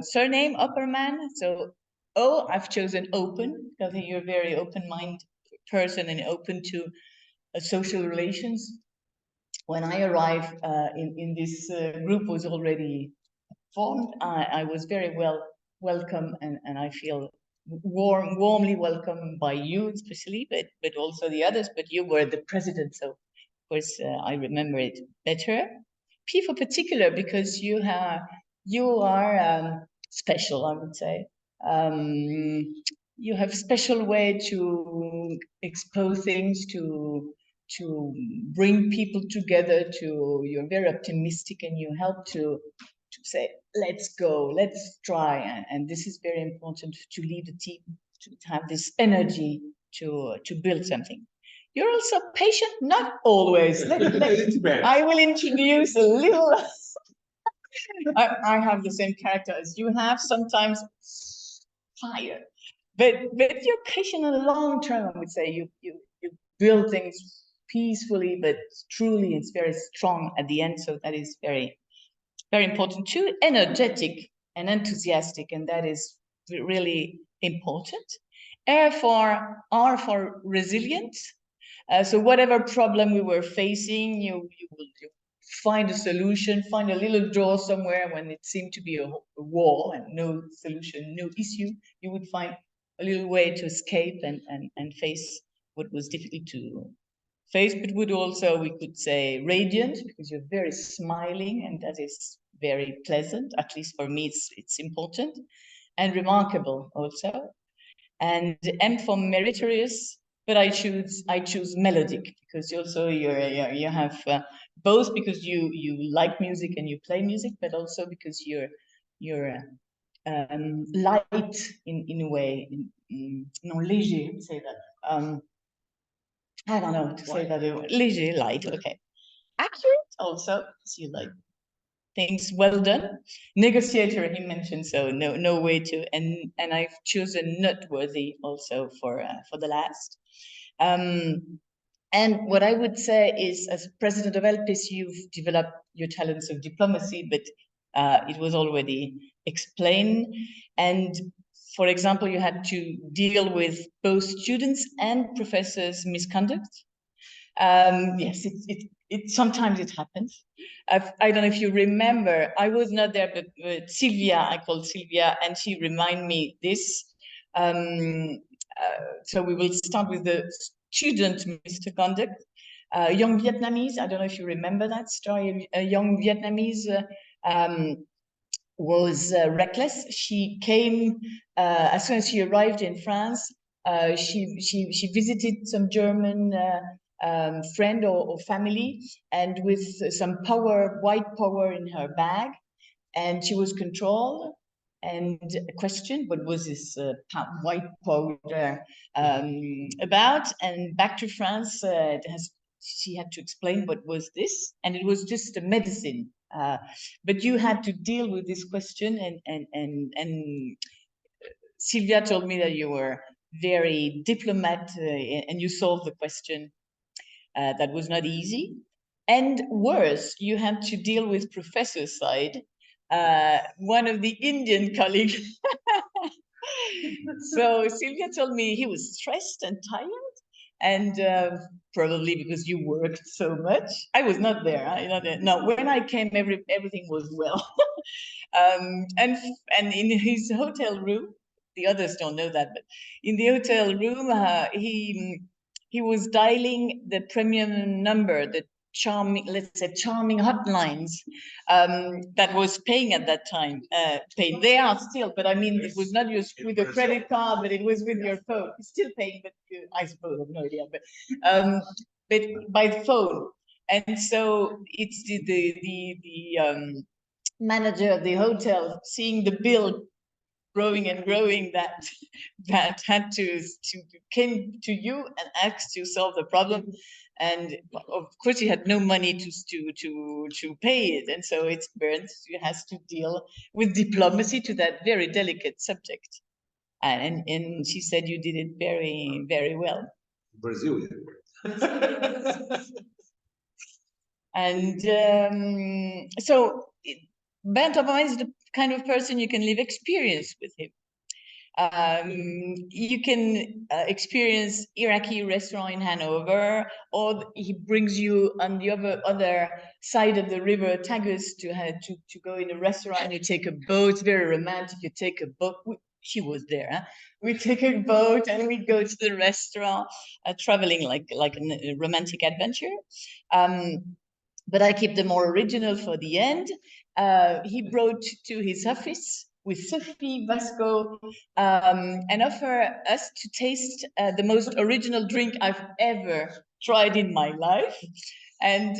surname, Oppermann. So O, I've chosen open, because I think you're a very open-minded person and open to social relations. When I arrived in this group was already formed, I was very welcome, and I feel warmly welcomed by you especially, but also the others, but you were the president, so of course I remember it better. P for particular, because you are special, I would say. You have special way to expose things, to bring people together, you're very optimistic, and you help to say, let's go, let's try. And this is very important to lead a team, to have this energy to build something. You're also patient, not always. I will introduce a little. I have the same character as you have, sometimes fire. But you're patient in the long term, I would say. You build things peacefully, but truly it's very strong at the end. So that is very, very important too. Energetic and enthusiastic, and that is really important. R for resilient. So whatever problem we were facing, you will find a solution, find a little door somewhere when it seemed to be a wall and no solution, no issue. You would find a little way to escape and face what was difficult to face, but would also, we could say, radiant, because you're very smiling, and that is very pleasant. At least for me, it's important, and remarkable also. And M for meritorious, but I choose melodic, because also you have both, because you like music and you play music, but also because you're light in a way, no, léger, say that. I don't know to say that. Léger, light, okay. Accurate also, because you like things well done. Negotiator, he mentioned, so no way to, and I've chosen noteworthy also for the last. And what I would say is, as president of ELPIS, you've developed your talents of diplomacy, but it was already explained. And for example, you had to deal with both students and professors' misconduct. Yes, Sometimes it happens. I don't know if you remember, I was not there, but Sylvia, I called Sylvia, and she reminded me this. So we will start with the student misconduct. Young Vietnamese, I don't know if you remember that story. A young Vietnamese was reckless. She came as soon as she arrived in France. She visited some German friend or family, and with some power, white power in her bag, and she was controlled and questioned what was this white powder about, and back to France. She had to explain what was this, and it was just a medicine. But you had to deal with this question, and Sylvia told me that you were very diplomat and you solved the question. That was not easy. And worse, you had to deal with professor side, one of the Indian colleagues. So Sylvia told me he was stressed and tired, and probably because you worked so much. I was not there. No, when I came, everything was well. And in his hotel room, the others don't know that, but in the hotel room, he was dialing the premium number, the charming, let's say charming hotlines that was paying at that time. Paying. They are still, but I mean, it was not just with a credit card, but it was with your phone. It's still paying, but I suppose I have no idea. But by phone, and so it's the manager of the hotel seeing the bill growing and growing that had to came to you and asked to solve the problem, and of course he had no money to pay it, and so it's Bernd who has to deal with diplomacy to that very delicate subject, and she said you did it very, very well. Brazilian. And so Bernd Oppermann is the kind of person you can live experience with him. You can experience Iraqi restaurant in Hanover, or he brings you on the other side of the river Tagus to go in a restaurant, and you take a boat, very romantic. You take a boat. She was there. Huh? We take a boat and we go to the restaurant, traveling like a romantic adventure. But I keep the more original for the end. He brought to his office with Sophie Vasco and offer us to taste the most original drink I've ever tried in my life. And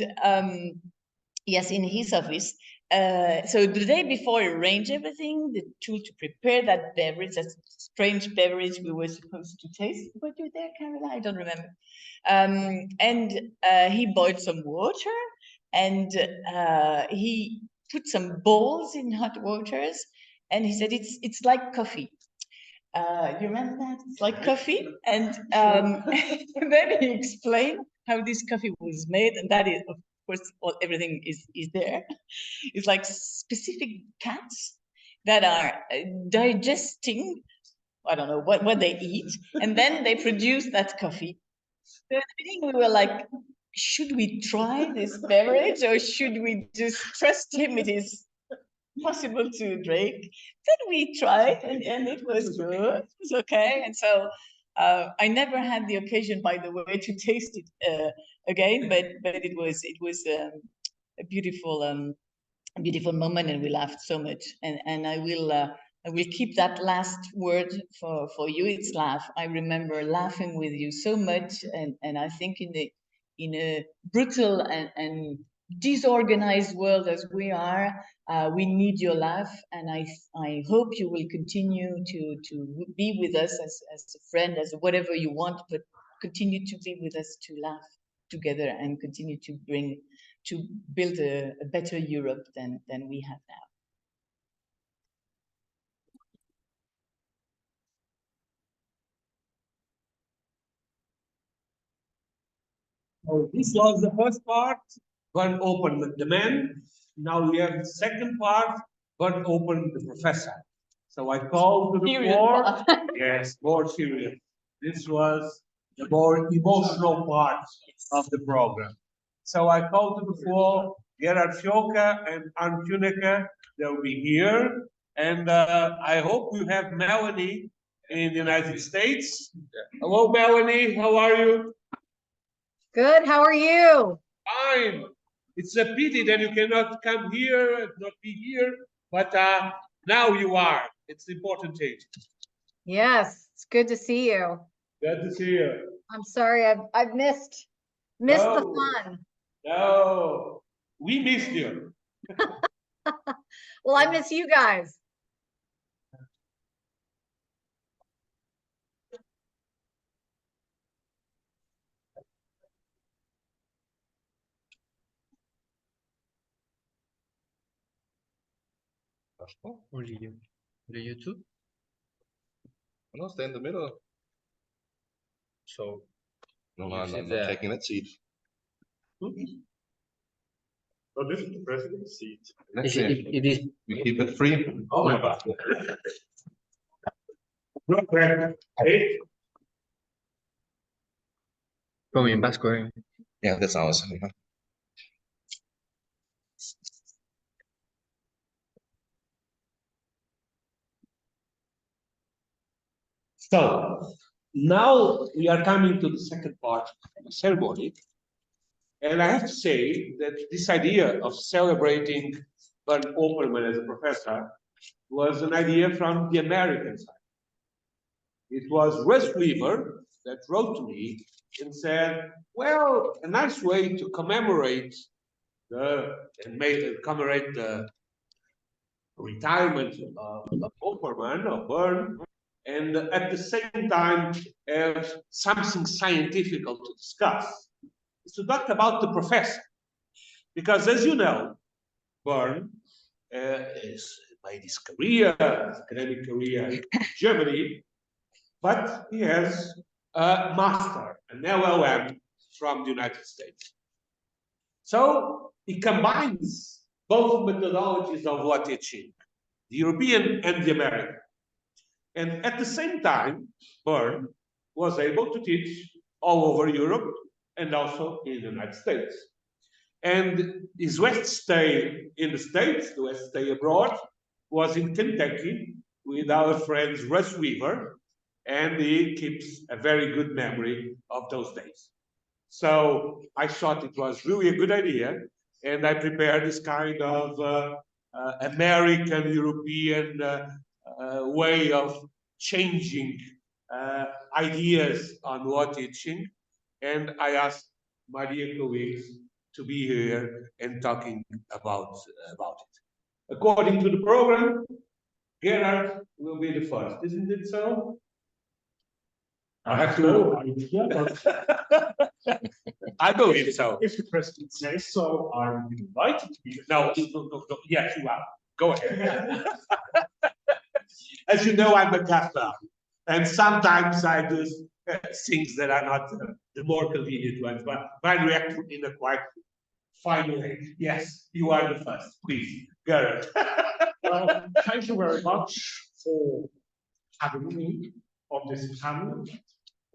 yes, in his office. So the day before, I arranged everything, the tool to prepare that beverage, that strange beverage we were supposed to taste. Were you there, Carola? I don't remember. And he boiled some water, and he put some balls in hot waters, and he said it's like coffee. You remember that? It's like coffee, and then he explained how this coffee was made, and that is, of course, everything is there. It's like specific cats that are digesting, I don't know what they eat, and then they produce that coffee. So at the beginning we were like, should we try this beverage, or should we just trust him? It is possible to drink. Then we tried, and it was good. It was okay. And so I never had the occasion, by the way, to taste it again. But it was a beautiful moment, and we laughed so much. And I will keep that last word for you. It's laugh. I remember laughing with you so much, and I think in a brutal and disorganized world as we are, we need your laugh, and I hope you will continue to be with us as a friend, as whatever you want, but continue to be with us, to laugh together and continue to build a better Europe than we have now. So this was the first part. Bernd Oppermann, the man. Now we have the second part. Bernd Oppermann, the professor. So I call to the floor. Yes, more serious. This was the more emotional part of the program. So I call to the floor Gerhard Fjoka and Arne Kuneke. They'll be here. And I hope you have Melanie in the United States. Hello, Melanie. How are you? Good. How are you? Fine. It's a pity that you cannot come here, not be here, but now you are. It's the important thing. Yes, it's good to see you. Good to see you. I'm sorry, I've missed the No. fun. No, we missed you. Well, I miss you guys. Only you. Do you too? No, stay in the middle. So No, You I'm sit not there. taking that seat. Oh, this is the president's seat. That's it, it. it is We keep it free. Oh my God. como en vasco, eh. Yeah, that's ours. So now we are coming to the second part of the ceremony. And I have to say that this idea of celebrating Bernd Oppermann as a professor was an idea from the American side. It was Russ Weaver that wrote to me and said, well, a nice way to commemorate the retirement of Oppermann, of Bernd, and at the same time have something scientific to discuss, is to talk about the professor. Because as you know, Bernd is made his career, his academic career in Germany, but he has a master, an LLM from the United States. So he combines both methodologies of law teaching, the European and the American. And at the same time, Bernd was able to teach all over Europe and also in the United States. And his West stay in the States, the West stay abroad, was in Kentucky with our friend Russ Weaver, and he keeps a very good memory of those days. So I thought it was really a good idea, and I prepared this kind of American, European way of changing ideas on law teaching, and I asked my dear colleagues to be here and talking about it. According to the program, Gerhard will be the first, isn't it so? I have no idea, but I believe so. if the president says so, I'm invited to be. No, yes, you are. Go ahead. As you know, I'm a Catholic, and sometimes I do things that are not the more convenient ones, but I react in a quite fine way. Yes, you are the first. Please, Gerhard. Well, thank you very much for having me on this panel.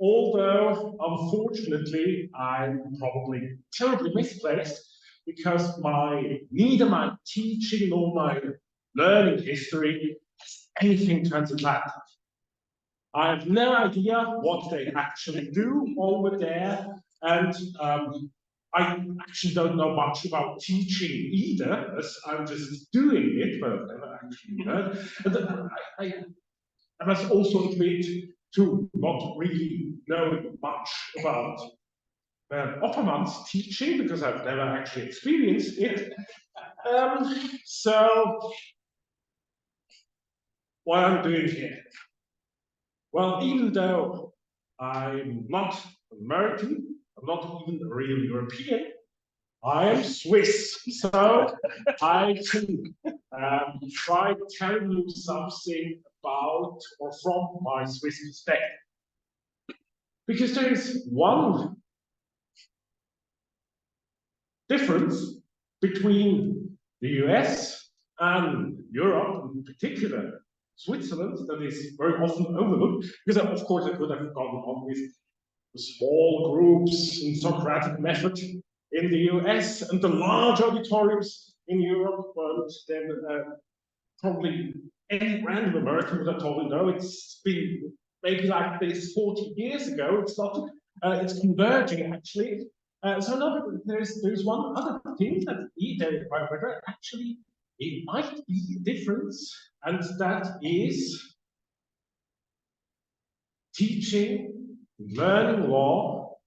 Although, unfortunately, I'm probably terribly misplaced because neither my teaching nor my learning history has anything transatlantic. I have no idea what they actually do over there, and I actually don't know much about teaching either, as I'm just doing it, but I've never actually learned. And I must also admit to not really knowing much about Oppermann's teaching, because I've never actually experienced it. So, what I'm doing here? Well, even though I'm not American, I'm not even a real European, I am Swiss. So I can try telling you something about or from my Swiss perspective. Because there is one difference between the US and Europe, in particular Switzerland, that is very often overlooked, because of course I could have gone on with small groups and Socratic method, in the US and the large auditoriums in Europe, but then probably any random American would have told me, no, it's been maybe like this 40 years ago. It's not, it's converging actually. So no, there's one other thing that whether actually it might be a difference, and that is teaching, learning law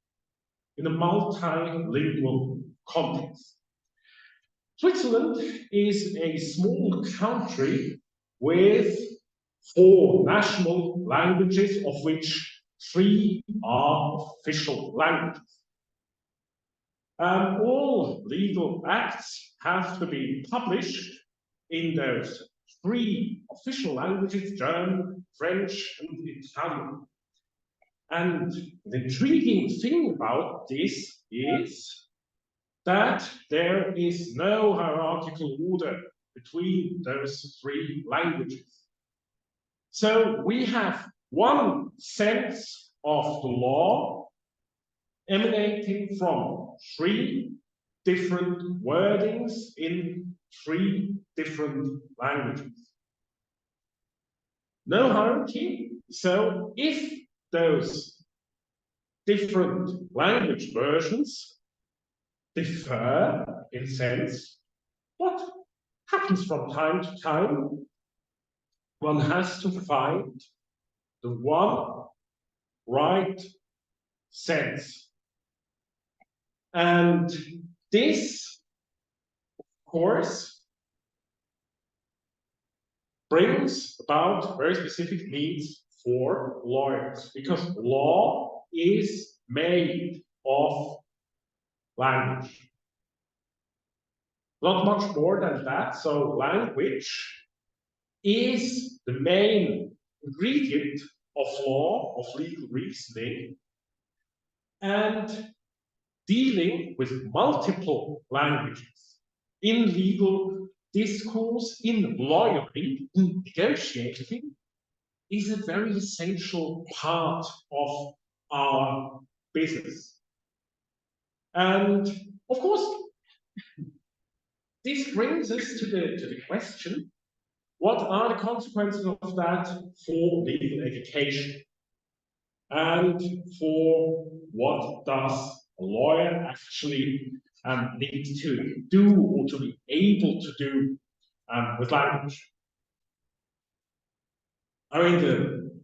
in a multilingual context. Switzerland is a small country with 4 national languages, of which 3 are official languages. All legal acts have to be published in those 3 official languages: German, French, and Italian. And the intriguing thing about this is that there is no hierarchical order between those 3 languages. So we have one sense of the law emanating from 3 different wordings in 3 different languages. No hierarchy. So if those different language versions differ in sense, what happens from time to time? One has to find the one right sense. And this, of course, brings about very specific needs for lawyers, because law is made of language. Not much more than that. So language is the main ingredient of law, of legal reasoning, and dealing with multiple languages in legal discourse, in lawyering, in negotiating, is a very essential part of our business. And of course, this brings us to the question, what are the consequences of that for legal education? And for what does a lawyer actually need to do or to be able to do with language? I mean, the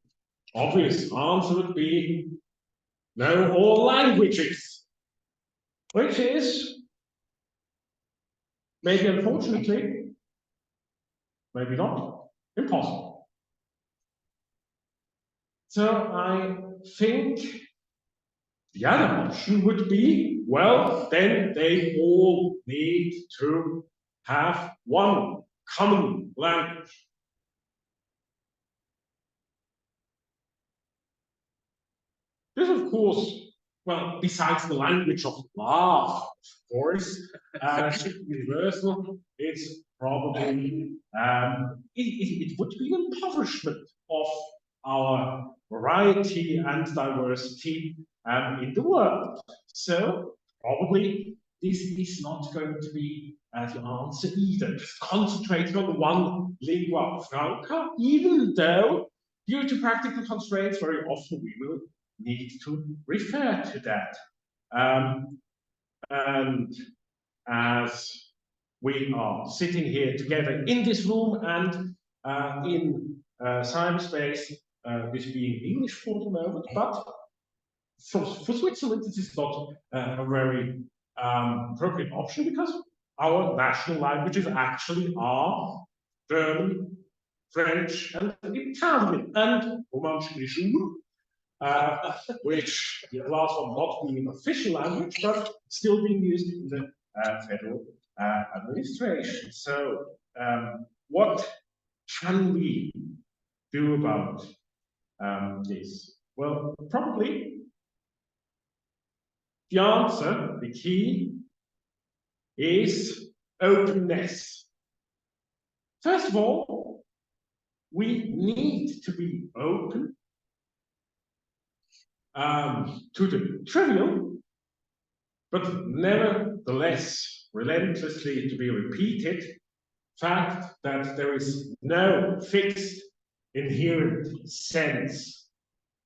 obvious answer would be know all languages, which is maybe unfortunately, maybe not, impossible. So I think the other option would be, well, then they all need to have one common language. This, of course, well, besides the language of love, of course, universal, it's probably, it would be an impoverishment of our variety and diversity in the world. So probably this is not going to be the answer either. Just concentrating on one lingua franca, even though due to practical constraints, very often we will need to refer to that. And as we are sitting here together in this room and in cyberspace, this being English for the moment, but for Switzerland, this is not a very appropriate option, because our national languages actually are German, French, and Italian, and Homage, which the last one not being an official language, but still being used in the federal administration. So what can we do about this? Well, probably the answer, the key, is openness. First of all, we need to be open to the trivial, but never nevertheless relentlessly to be repeated fact that there is no fixed inherent sense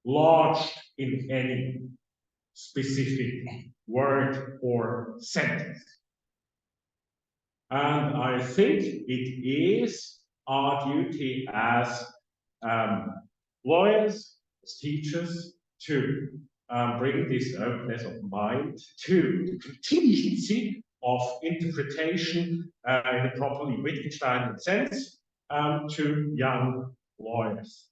lodged in any specific word or sentence. And I think it is our duty as lawyers, as teachers, to bring this openness of mind to the contingency of interpretation in a properly Wittgensteinian sense to young lawyers.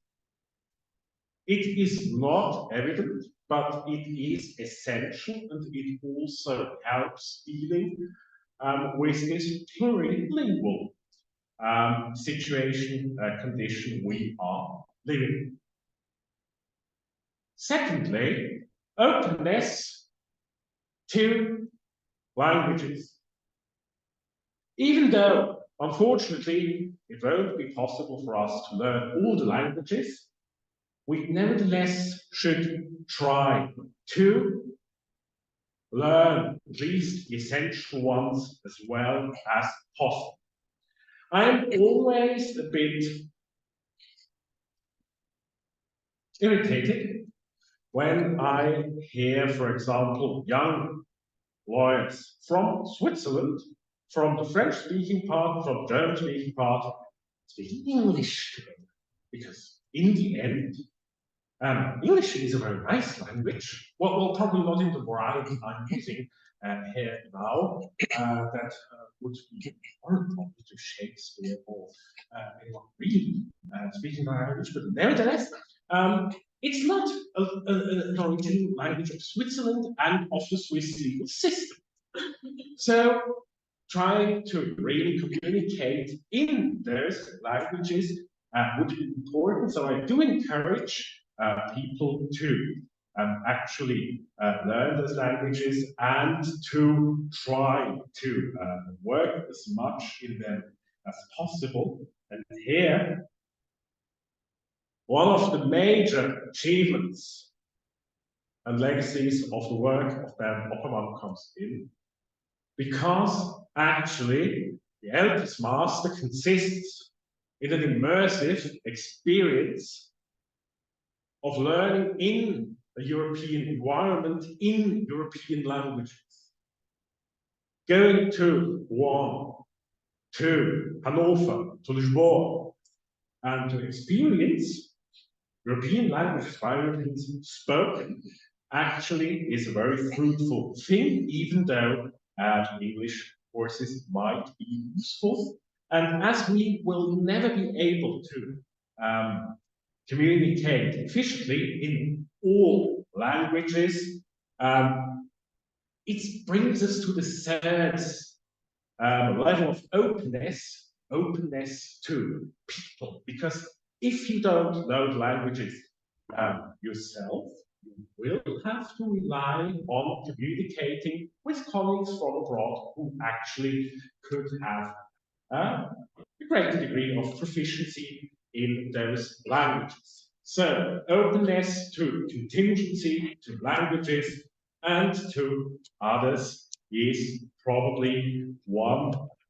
It is not evident, but it is essential, and it also helps dealing with this plurilingual situation, condition we are living in. Secondly, openness to languages. Even though, unfortunately, it won't be possible for us to learn all the languages, we nevertheless should try to learn at least the essential ones as well as possible. I'm always a bit irritated when I hear, for example, young lawyers from Switzerland, from the French-speaking part, from the German-speaking part, speaking English together. Because in the end, English is a very nice language. Well, probably not in the variety I'm using here now. That would be horrible to Shakespeare or anyone really speaking my language. But nevertheless, it's not an original language of Switzerland and of the Swiss legal system. So trying to really communicate in those languages would be important. So I do encourage people to actually learn those languages and to try to work as much in them as possible. And here, one of the major achievements and legacies of the work of Bernd Oppermann comes in, because actually the LPS Master consists in an immersive experience of learning in a European environment, in European languages. Going to Rouen, to Hannover, to Lisbon, and to experience European languages by Europeans spoken actually is a very fruitful thing, even though English courses might be useful. And as we will never be able to communicate efficiently in all languages, it brings us to the third level of openness to people. Because if you don't know the languages yourself, you will have to rely on communicating with colleagues from abroad who actually could have a greater degree of proficiency in those languages. So openness to contingency, to languages, and to others is probably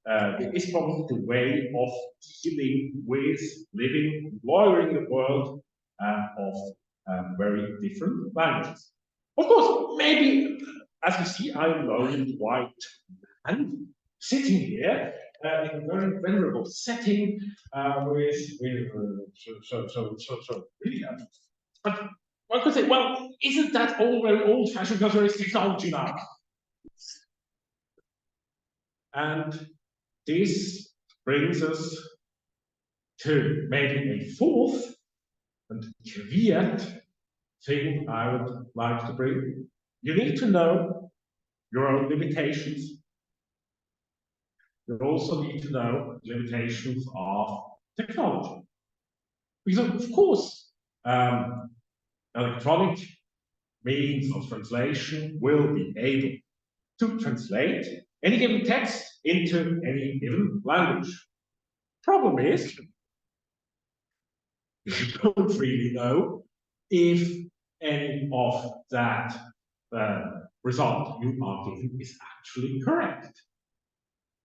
the way of dealing with living, lawyering the world of very different languages. Of course, maybe, as you see, I'm a lonely white man sitting here in a very venerable setting with really. But one could say, well, isn't that all very old-fashioned because there is technology now? And this brings us to maybe a fourth and caveat thing I would like to bring. You need to know your own limitations. You also need to know limitations of technology. Because of course, electronic means of translation will be able to translate any given text into any given language. Problem is, you don't really know if any of that result you are giving is actually correct.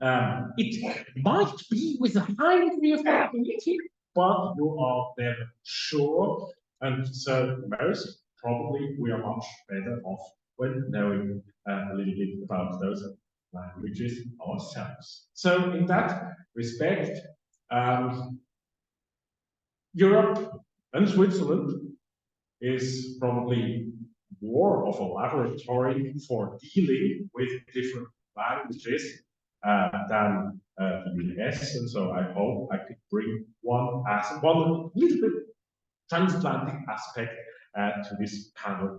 It might be with a high degree of probability, but you are never sure. And so most probably we are much better off when knowing a little bit about those languages ourselves. So in that respect, Europe and Switzerland is probably more of a laboratory for dealing with different languages than the US, and so I hope I could bring one little bit transatlantic aspect to this panel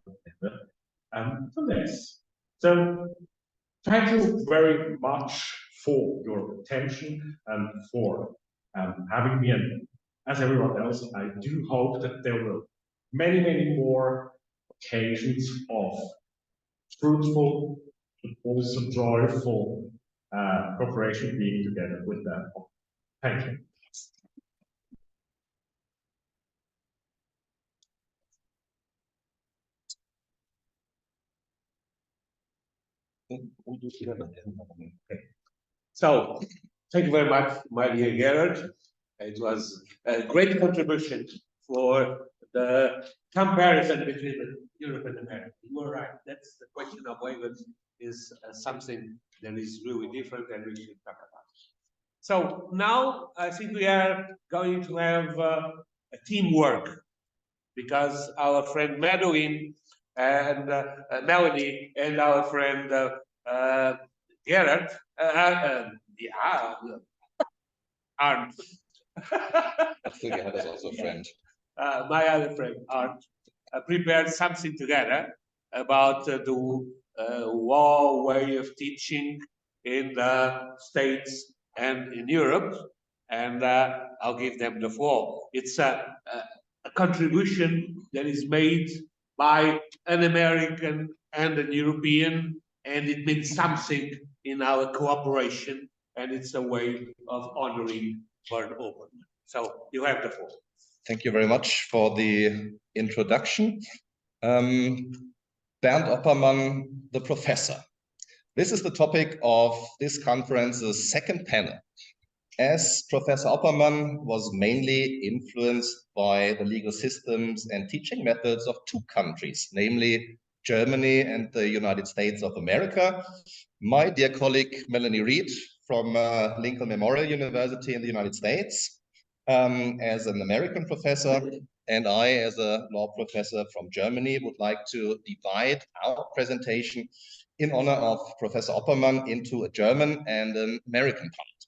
nonetheless. So thank you very much for your attention and for having me. And as everyone else, I do hope that there will many, many more occasions of fruitful, but also joyful cooperation being together with them. Thank you. Okay. So, thank you very much, my dear Gerard. It was a great contribution for the comparison between Europe and America. You are right. That's the question of waivers is something that is really different and we should talk about. So now I think we are going to have a teamwork because our friend Madeline and Melanie and our friend Gerard, Arndt. I think I had as also a friend. My other friend Arndt prepared something together about the war way of teaching in the States and in Europe, and I'll give them the floor. It's a contribution that is made by an American and an European, and it means something in our cooperation, and it's a way of honoring Bernd Oppermann. So you have the floor. Thank you very much for the introduction. Bernd Oppermann, the professor. This is the topic of this conference's second panel. As Professor Oppermann was mainly influenced by the legal systems and teaching methods of two countries, namely Germany and the United States of America, my dear colleague Melanie Reed from Lincoln Memorial University in the United States as an American professor, and I as a law professor from Germany would like to divide our presentation in honor of Professor Oppermann into a German and an American part.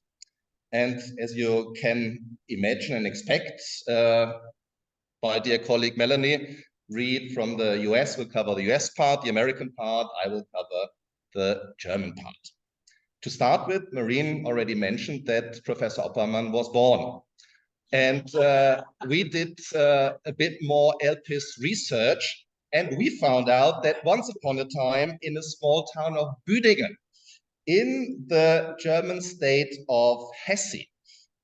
And as you can imagine and expect, my dear colleague Melanie Reed from the US will cover the US part, the American part, I will cover the German part. To start with, Marine already mentioned that Professor Oppermann was born. And we did a bit more ELPIS research, and we found out that once upon a time in a small town of Büdingen, in the German state of Hesse,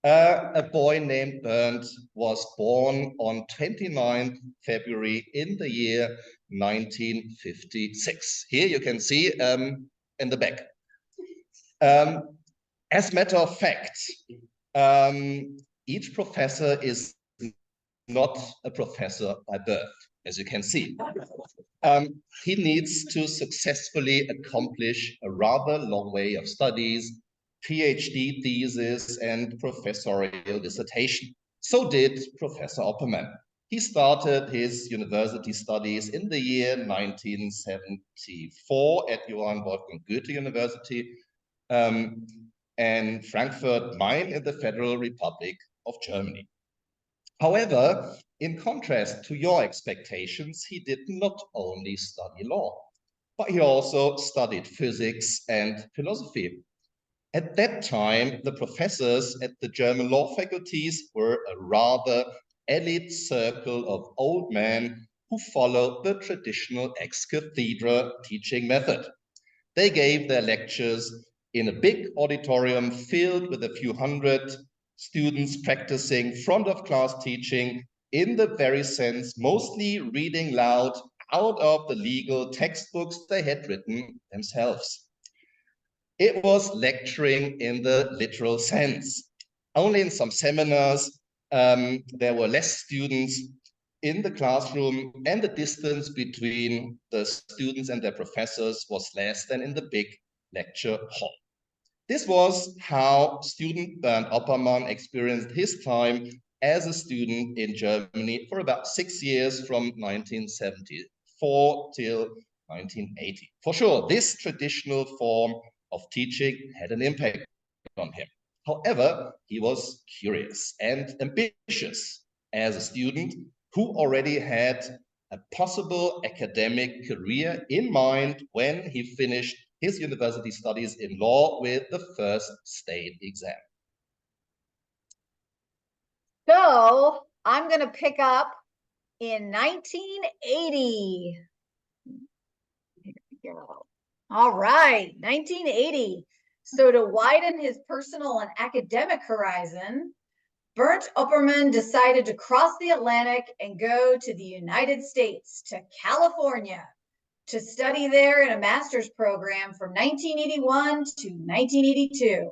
a boy named Bernd was born on 29th February in the year 1956. Here you can see in the back. As a matter of fact, each professor is not a professor by birth, as you can see. He needs to successfully accomplish a rather long way of studies, PhD thesis, and professorial dissertation. So did Professor Oppermann. He started his university studies in the year 1974 at Johann Wolfgang Goethe University and Frankfurt Main in the Federal Republic of Germany. However, in contrast to your expectations, he did not only study law, but he also studied physics and philosophy. At that time, the professors at the German law faculties were a rather elite circle of old men who followed the traditional ex-cathedra teaching method. They gave their lectures in a big auditorium filled with a few hundred students practicing front of class teaching in the very sense, mostly reading loud out of the legal textbooks they had written themselves. It was lecturing in the literal sense. Only in some seminars, there were less students in the classroom, and the distance between the students and their professors was less than in the big lecture hall. This was how student Bernd Oppermann experienced his time as a student in Germany for about 6 years, from 1974 till 1980. For sure, this traditional form of teaching had an impact on him. However, he was curious and ambitious as a student who already had a possible academic career in mind when he finished his university studies in law with the first state exam. So I'm going to pick up in 1980. Here we go. All right, 1980. So to widen his personal and academic horizon, Bernd Oppermann decided to cross the Atlantic and go to the United States, to California, to study there in a master's program from 1981 to 1982.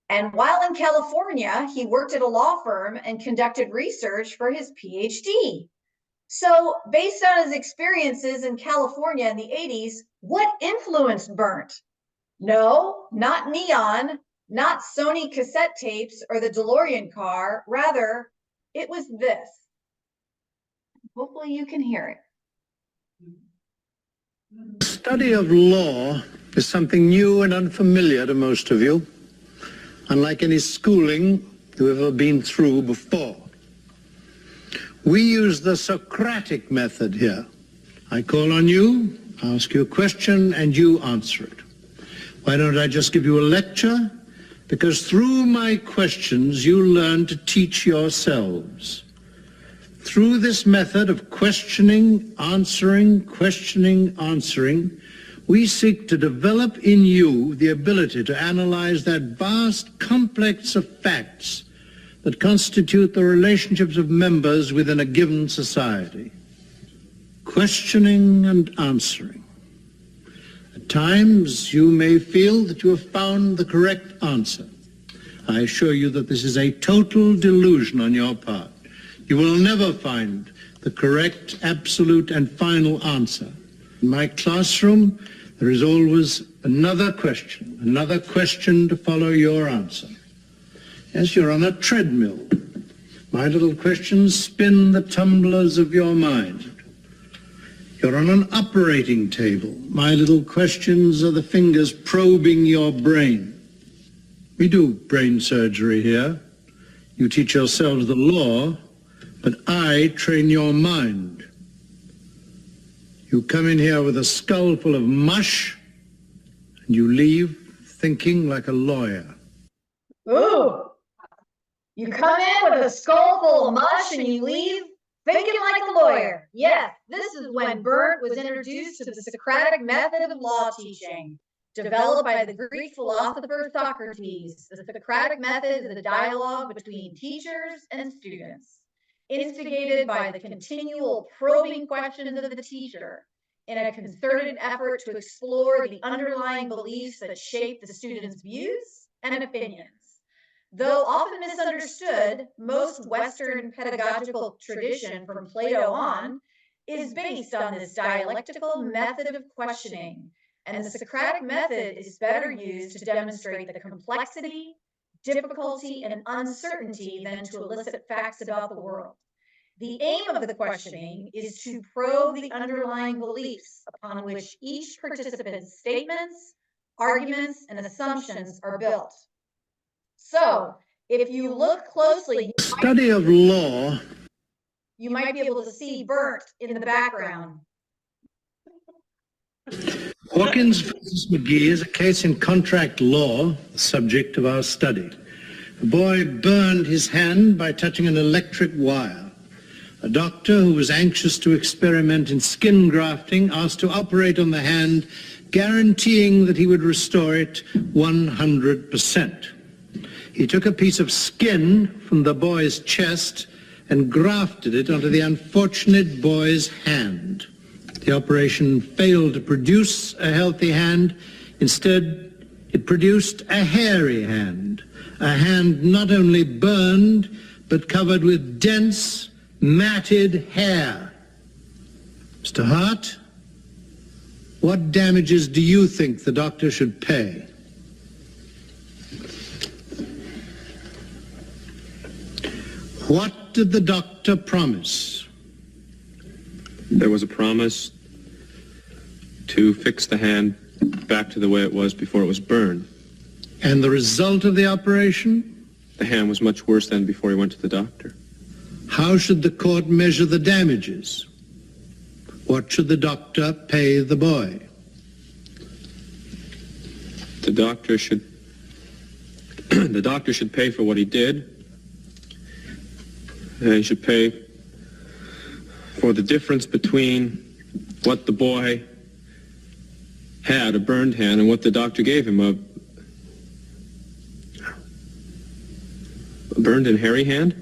And while in California, he worked at a law firm and conducted research for his PhD. So based on his experiences in California in the 80s, what influenced Bernd? No, not neon, not Sony cassette tapes or the DeLorean car. Rather, it was this. Hopefully you can hear it. The study of law is something new and unfamiliar to most of you, unlike any schooling you've ever been through before. We use the Socratic method here. I call on you, ask you a question, and you answer it. Why don't I just give you a lecture? Because through my questions, you learn to teach yourselves. Through this method of questioning, answering, we seek to develop in you the ability to analyze that vast complex of facts that constitute the relationships of members within a given society. Questioning and answering. At times, you may feel that you have found the correct answer. I assure you that this is a total delusion on your part. You will never find the correct, absolute, and final answer. In my classroom, there is always another question to follow your answer. Yes, you're on a treadmill. My little questions spin the tumblers of your mind. You're on an operating table. My little questions are the fingers probing your brain. We do brain surgery here. You teach yourselves the law, but I train your mind. You come in here with a skull full of mush, and you leave thinking like a lawyer. Ooh, you come in with a skull full of mush and you leave thinking like a lawyer. Yes, this is when Bernd was introduced to the Socratic method of law teaching, developed by the Greek philosopher Socrates. The Socratic method is the dialogue between teachers and students, instigated by the continual probing questions of the teacher in a concerted effort to explore the underlying beliefs that shape the students' views and opinions. Though often misunderstood, most Western pedagogical tradition from Plato on is based on this dialectical method of questioning, and the Socratic method is better used to demonstrate the complexity, difficulty, and uncertainty than to elicit facts about the world. The aim of the questioning is to probe the underlying beliefs upon which each participant's statements, arguments, and assumptions are built. So, if you look closely, Study of law. You might be able to see Bernd in the background. Hawkins versus McGee is a case in contract law, the subject of our study. A boy burned his hand by touching an electric wire. A doctor who was anxious to experiment in skin grafting asked to operate on the hand, guaranteeing that he would restore it 100%. He took a piece of skin from the boy's chest and grafted it onto the unfortunate boy's hand. The operation failed to produce a healthy hand. Instead, it produced a hairy hand, a hand not only burned, but covered with dense, matted hair. Mr. Hart, what damages do you think the doctor should pay? What did the doctor promise? There was a promise to fix the hand back to the way it was before it was burned. And the result of the operation? The hand was much worse than before he went to the doctor. How should the court measure the damages? What should the doctor pay the boy? The doctor should pay for what he did. And he should pay for the difference between what the boy had, a burned hand, and what the doctor gave him, a burned and hairy hand.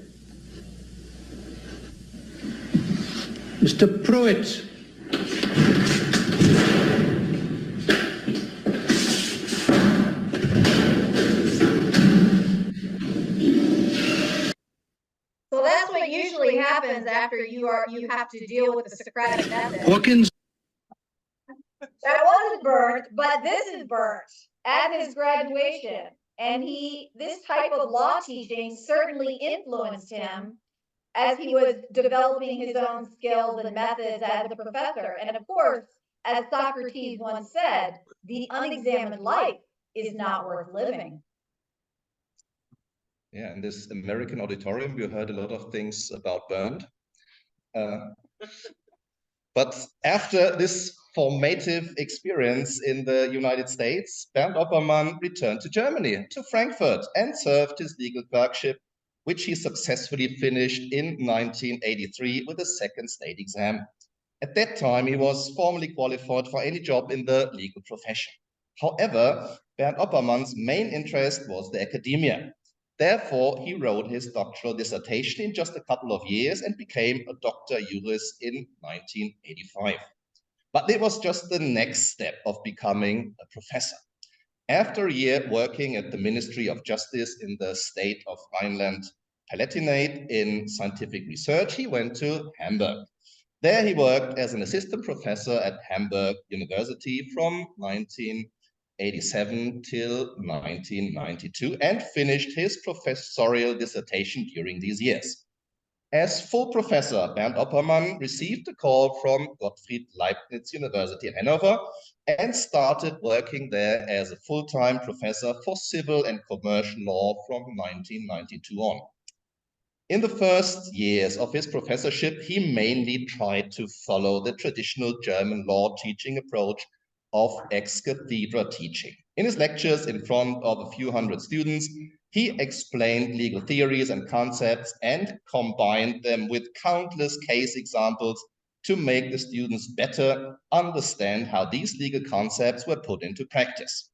Mr. Pruitt. So that's what usually happens after you have to deal with the Socratic method. Hawkins. That wasn't burnt, but this is burnt at his graduation. And this type of law teaching certainly influenced him as he was developing his own skills and methods as a professor. And of course, as Socrates once said, the unexamined life is not worth living. Yeah, in this American auditorium, you heard a lot of things about Bernd. But after this formative experience in the United States, Bernd Oppermann returned to Germany, to Frankfurt, and served his legal clerkship, which he successfully finished in 1983 with a second state exam. At that time, he was formally qualified for any job in the legal profession. However, Bernd Oppermann's main interest was the academia. Therefore, he wrote his doctoral dissertation in just a couple of years and became a doctor juris in 1985. But it was just the next step of becoming a professor. After a year working at the Ministry of Justice in the state of Rhineland-Palatinate in scientific research, he went to Hamburg. There he worked as an assistant professor at Hamburg University from 1987 till 1992 and finished his professorial dissertation during these years. As full professor, Bernd Oppermann received a call from Gottfried Leibniz University in Hannover and started working there as a full-time professor for civil and commercial law from 1992 on. In the first years of his professorship, he mainly tried to follow the traditional German law teaching approach of ex cathedra teaching. In his lectures in front of a few hundred students, he explained legal theories and concepts and combined them with countless case examples to make the students better understand how these legal concepts were put into practice.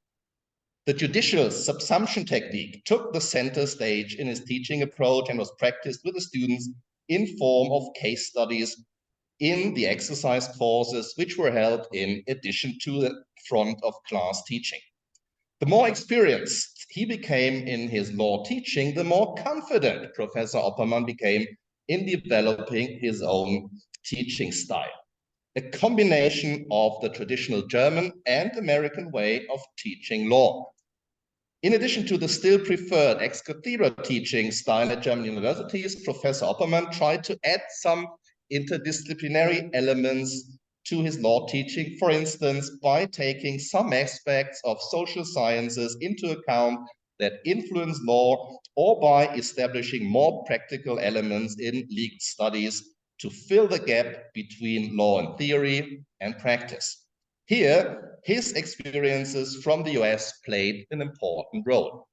The judicial subsumption technique took the center stage in his teaching approach and was practiced with the students in form of case studies in the exercise courses, which were held in addition to the front of class teaching. The more experienced he became in his law teaching, the more confident Professor Oppermann became in developing his own teaching style, a combination of the traditional German and American way of teaching law. In addition to the still preferred ex cathedra teaching style at German universities, Professor Oppermann tried to add some interdisciplinary elements to his law teaching, for instance, by taking some aspects of social sciences into account that influence law, or by establishing more practical elements in legal studies to fill the gap between law and theory and practice. Here, his experiences from the US played an important role.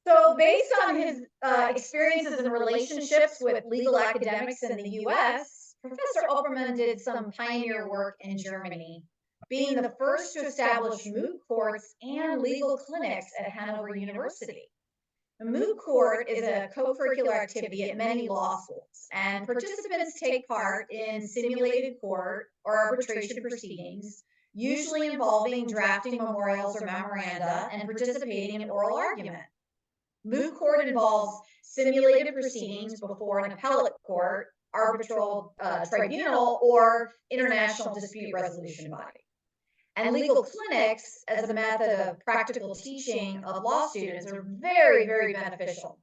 So based on his experiences and relationships with legal academics in the US, Professor Oppermann did some pioneer work in Germany, being the first to establish moot courts and legal clinics at Hanover University. The moot court is a co-curricular activity at many law schools, and participants take part in simulated court or arbitration proceedings, usually involving drafting memorials or memoranda and participating in oral argument. Moot court involves simulated proceedings before an appellate court, arbitral tribunal, or international dispute resolution body. And legal clinics, as a method of practical teaching of law students, are very, very beneficial.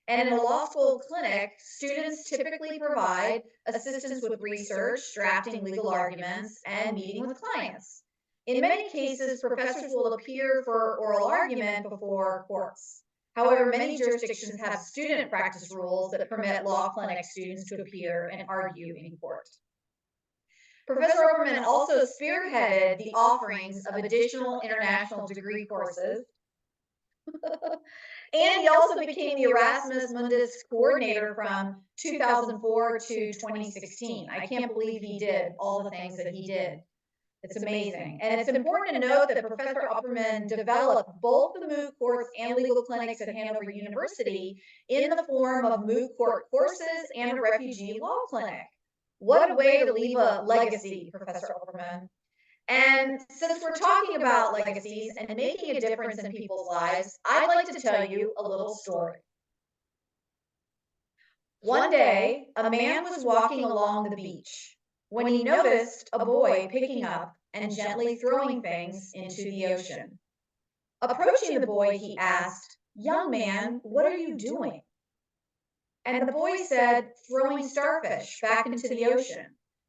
And in a law school clinic, students typically provide assistance with research, drafting legal arguments, and meeting with clients. In many cases, professors will appear for oral argument before courts. However, many jurisdictions have student practice rules that permit law clinic students to appear and argue in court. Professor Oppermann also spearheaded the offerings of additional international degree courses. And he also became the Erasmus Mundus coordinator from 2004 to 2016. I can't believe he did all the things that he did. It's amazing. And it's important to note that Professor Oppermann developed both the moot courts and legal clinics at Hannover University in the form of moot court courses and a refugee law clinic. What a way to leave a legacy, Professor Oppermann. And since we're talking about legacies and making a difference in people's lives, I'd like to tell you a little story. One day, a man was walking along the beach when he noticed a boy picking up and gently throwing things into the ocean. Approaching the boy, he asked, "Young man, what are you doing?" And the boy said, "Throwing starfish back into the ocean.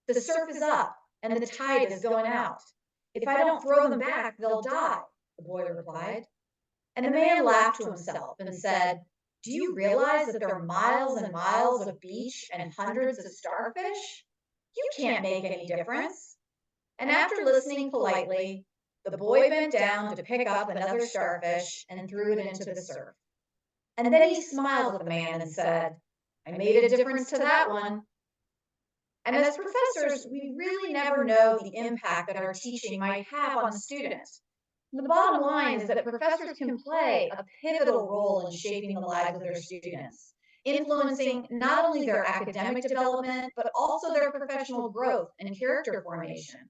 The surf is up and the tide is going out. If I don't throw them back, they'll die," the boy replied. And the man laughed to himself and said, "Do you realize that there are miles and miles of beach and hundreds of starfish? You can't make any difference." And after listening politely, the boy bent down to pick up another starfish and threw it into the surf. And then he smiled at the man and said, "I made a difference to that one." And as professors, we really never know the impact that our teaching might have on students. The bottom line is that professors can play a pivotal role in shaping the lives of their students, influencing not only their academic development, but also their professional growth and character formation.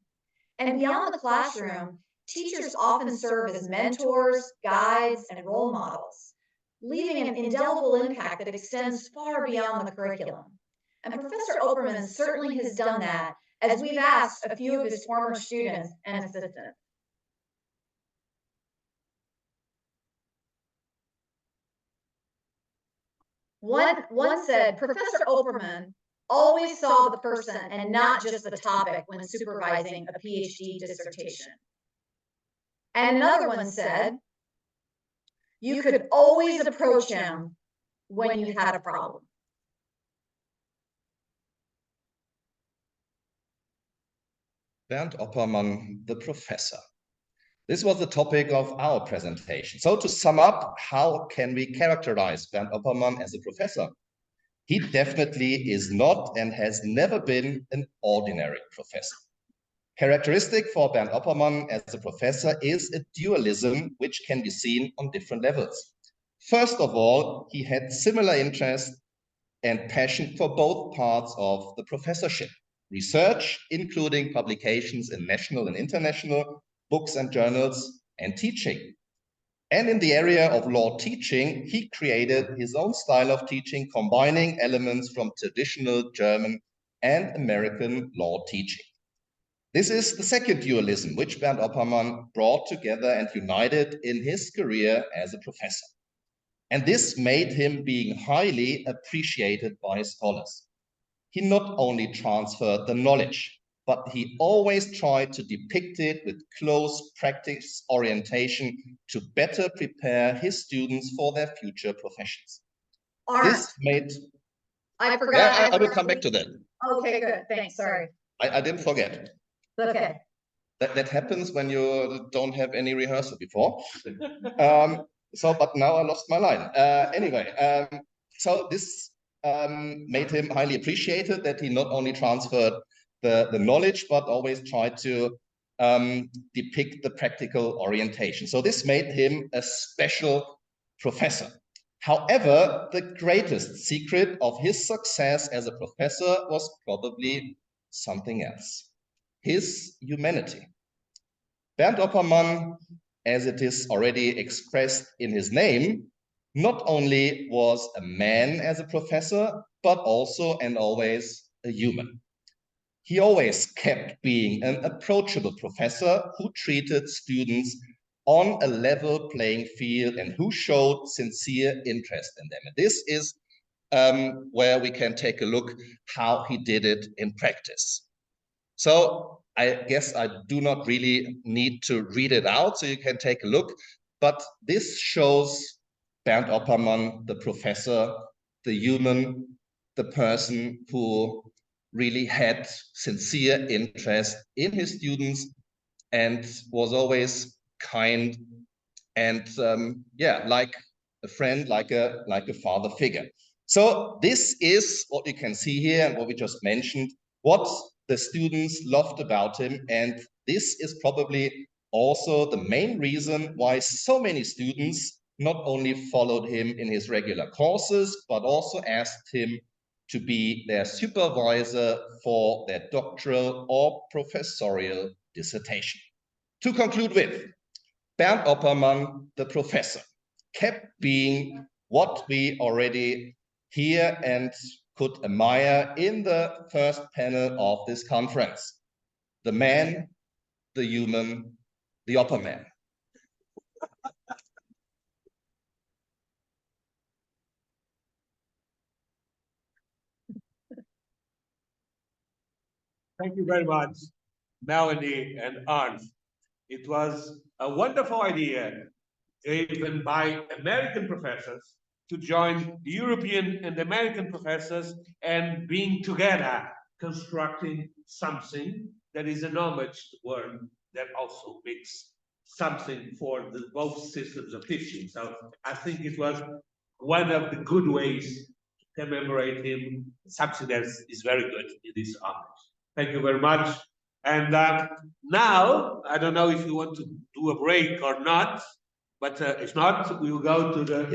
And beyond the classroom, teachers often serve as mentors, guides, and role models, leaving an indelible impact that extends far beyond the curriculum. And Professor Oppermann certainly has done that, as we've asked a few of his former students and assistants. One said, "Professor Oppermann always saw the person and not just the topic when supervising a PhD dissertation." And another one said, "You could always approach him when you had a problem." Bernd Oppermann, the professor. This was the topic of our presentation. So to sum up, how can we characterize Bernd Oppermann as a professor? He definitely is not and has never been an ordinary professor. Characteristic for Bernd Oppermann as a professor is a dualism which can be seen on different levels. First of all, he had similar interest and passion for both parts of the professorship. Research, including publications in national and international books and journals, and teaching. And in the area of law teaching, he created his own style of teaching, combining elements from traditional German and American law teaching. This is the second dualism which Bernd Oppermann brought together and united in his career as a professor. And this made him being highly appreciated by scholars. He not only transferred the knowledge, but he always tried to depict it with close practice orientation to better prepare his students for their future professions. This made... I forgot. Yeah, I will come back to that. Okay, good. Thanks. Sorry. I didn't forget. Okay. That happens when you don't have any rehearsal before. But now I lost my line. So this made him highly appreciated, that he not only transferred the knowledge, but always tried to depict the practical orientation. So this made him a special professor. However, the greatest secret of his success as a professor was probably something else: his humanity. Bernd Oppermann, as it is already expressed in his name, not only was a man as a professor, but also and always a human. He always kept being an approachable professor who treated students on a level playing field and who showed sincere interest in them. And this is where we can take a look how he did it in practice. So I guess I do not really need to read it out, so you can take a look. But this shows Bernd Oppermann, the professor, the human, the person who really had sincere interest in his students and was always kind and yeah, like a friend, like a father figure. So this is what you can see here and what we just mentioned, what the students loved about him. And this is probably also the main reason why so many students not only followed him in his regular courses, but also asked him to be their supervisor for their doctoral or professorial dissertation. To conclude with, Bernd Oppermann, the professor, kept being what we already hear and could admire in the first panel of this conference: the man, the human, the Opperman. Thank you very much, Melanie and Arndt. It was a wonderful idea driven by American professors to join the European and American professors and being together, constructing something that is an homage work that also makes something for the both systems of teaching. So I think it was one of the good ways to commemorate him, something that is very good in this homage. Thank you very much. And now, I don't know if you want to do a break or not, but if not, we will go to the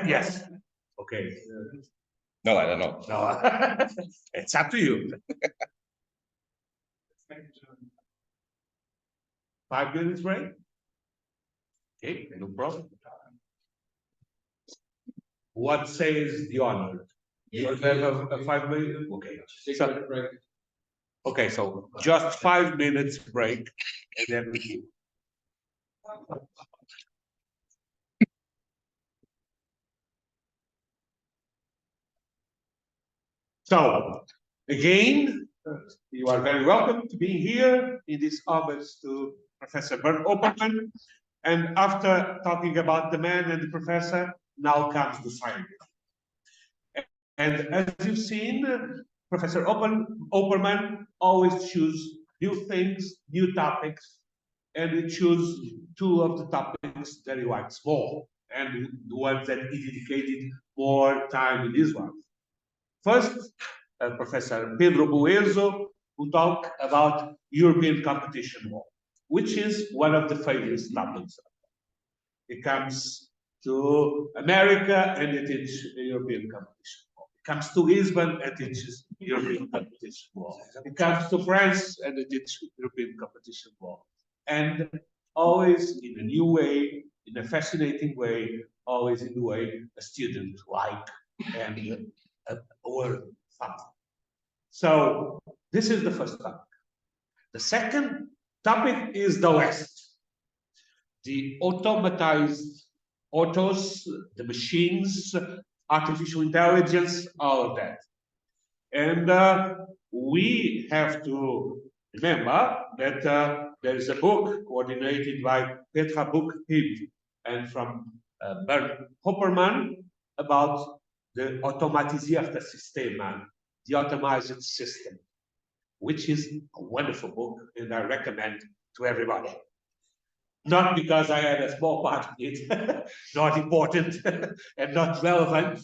yes. Okay. No, I don't know. No, it's up to you. 5 minutes break. Okay, no problem. What says the honor? You have a 5 minute. Okay. So, okay, so just 5 minutes break, and then we keep. So, again, you are very welcome to being here in this homage to Professor Bernd Oppermann. And after talking about the man and the professor, now comes the scientist. And as you've seen, Professor Oppermann always chooses new things, new topics, and he chose 2 of the topics that he likes more, and the ones that he dedicated more time in this one. First, Professor Pedro Buerzo, who talked about European competition law, which is one of the favorite topics. It comes to America and it teaches European competition law. It comes to Lisbon and teaches European competition law. It comes to France and it teaches European competition law. And always in a new way, in a fascinating way, always in the way a student like and or something. So this is the first topic. The second topic is the West. The automatized autos, the machines, artificial intelligence, all of that. And we have to remember that there is a book coordinated by Petra Buch-Hibb and from Bernd Oppermann about the automatisierte Systeme, the automated system, which is a wonderful book and I recommend to everybody. Not because I had a small part in it, not important and not relevant,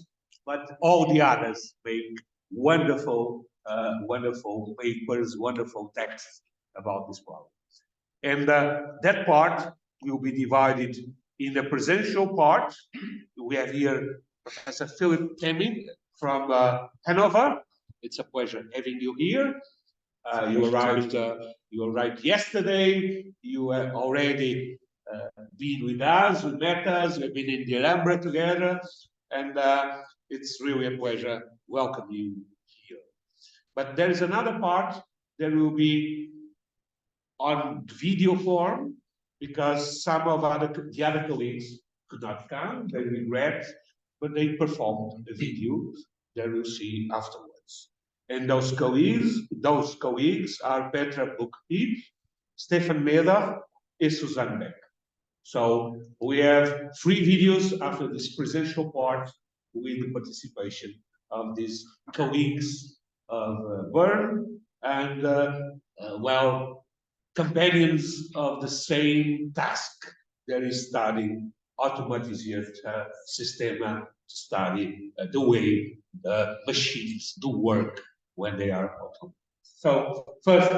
but all the others make wonderful, wonderful papers, wonderful texts about this problem. And that part will be divided In the presential part, we have here Professor Philip Temming from Hannover. It's a pleasure having you here. You arrived yesterday. You have already been with us, we met us, we've been in the Alhambra together, and it's really a pleasure welcoming you here. But there is another part that will be on video form, because some of the other colleagues could not come, they regret, but they performed a video that we'll see afterwards. And those colleagues are Petra Bukpiep, Stefan Meder, and Susanne Beck. So we have 3 videos after this presential part with the participation of these colleagues of Bernd and well, companions of the same task, that is studying automatized systems, to study the way the machines do work when they are automated. So first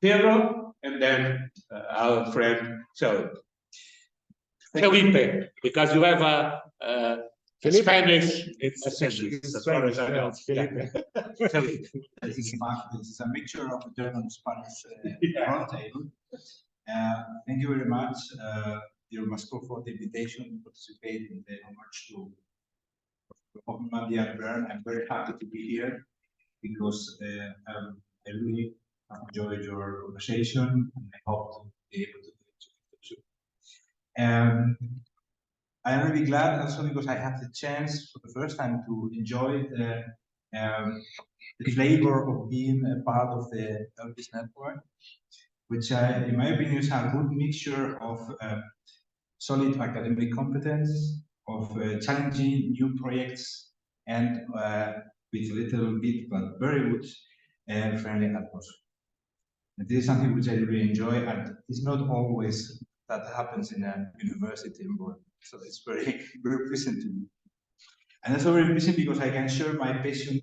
Pedro, and then our friend Felipe, because you have a Spanish, it's as far as I know. Felipe. This is a mixture of German and Spanish roundtable. Thank you very much, dear Vasco, for the invitation to participate in the homage to Oppermann and Bernd. I'm very happy to be here because I really enjoyed your conversation, and I hope to be able to do it too. I'm really glad also because I have the chance for the first time to enjoy the flavor of being a part of the LBIS network, which in my opinion is a good mixture of solid academic competence, of challenging new projects, and with a little bit but very good friendly atmosphere. And this is something which I really enjoy, and it's not always that happens in a university environment. So it's very, very pleasant to me. And also very pleasant because I can share my passion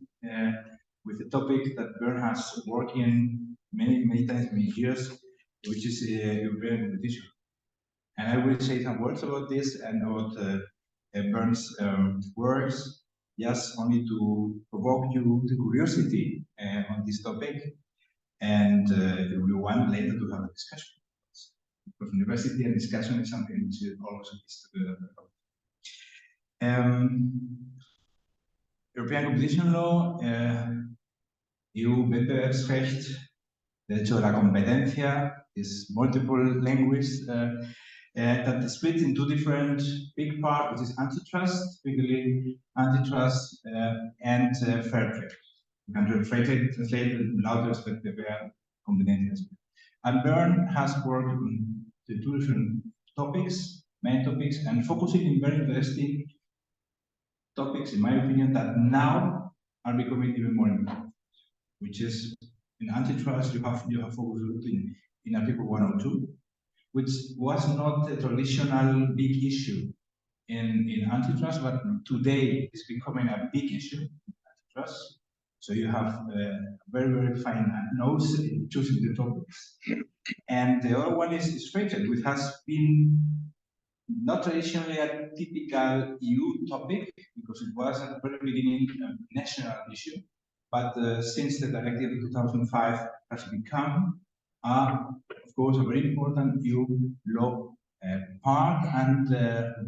with the topic that Bernd has worked in many times, many years, which is European competition. And I will say some words about this and about Bernd's works, just only to provoke you the curiosity on this topic. And if you want later to have a discussion. Because university and discussion is something which always is European competition law, EU Wettbewerbsrecht, Derecho de la Competencia, is multiple languages that is split in 2 different big parts, which is antitrust, typically antitrust and fair trade. You can translate it lauter Wettbewerb, Kompetenz. And Bernd has worked on the 2 different topics, main topics, and focusing in very interesting topics, in my opinion, that now are becoming even more important, which is in antitrust, you have focused in Article 102, which was not a traditional big issue in antitrust, but today is becoming a big issue in antitrust. So you have a very, very fine nose in choosing the topics. And the other one is trade, which has been not traditionally a typical EU topic, because it was at the very beginning a national issue. But since the directive of 2005 has become, of course, a very important EU law part, and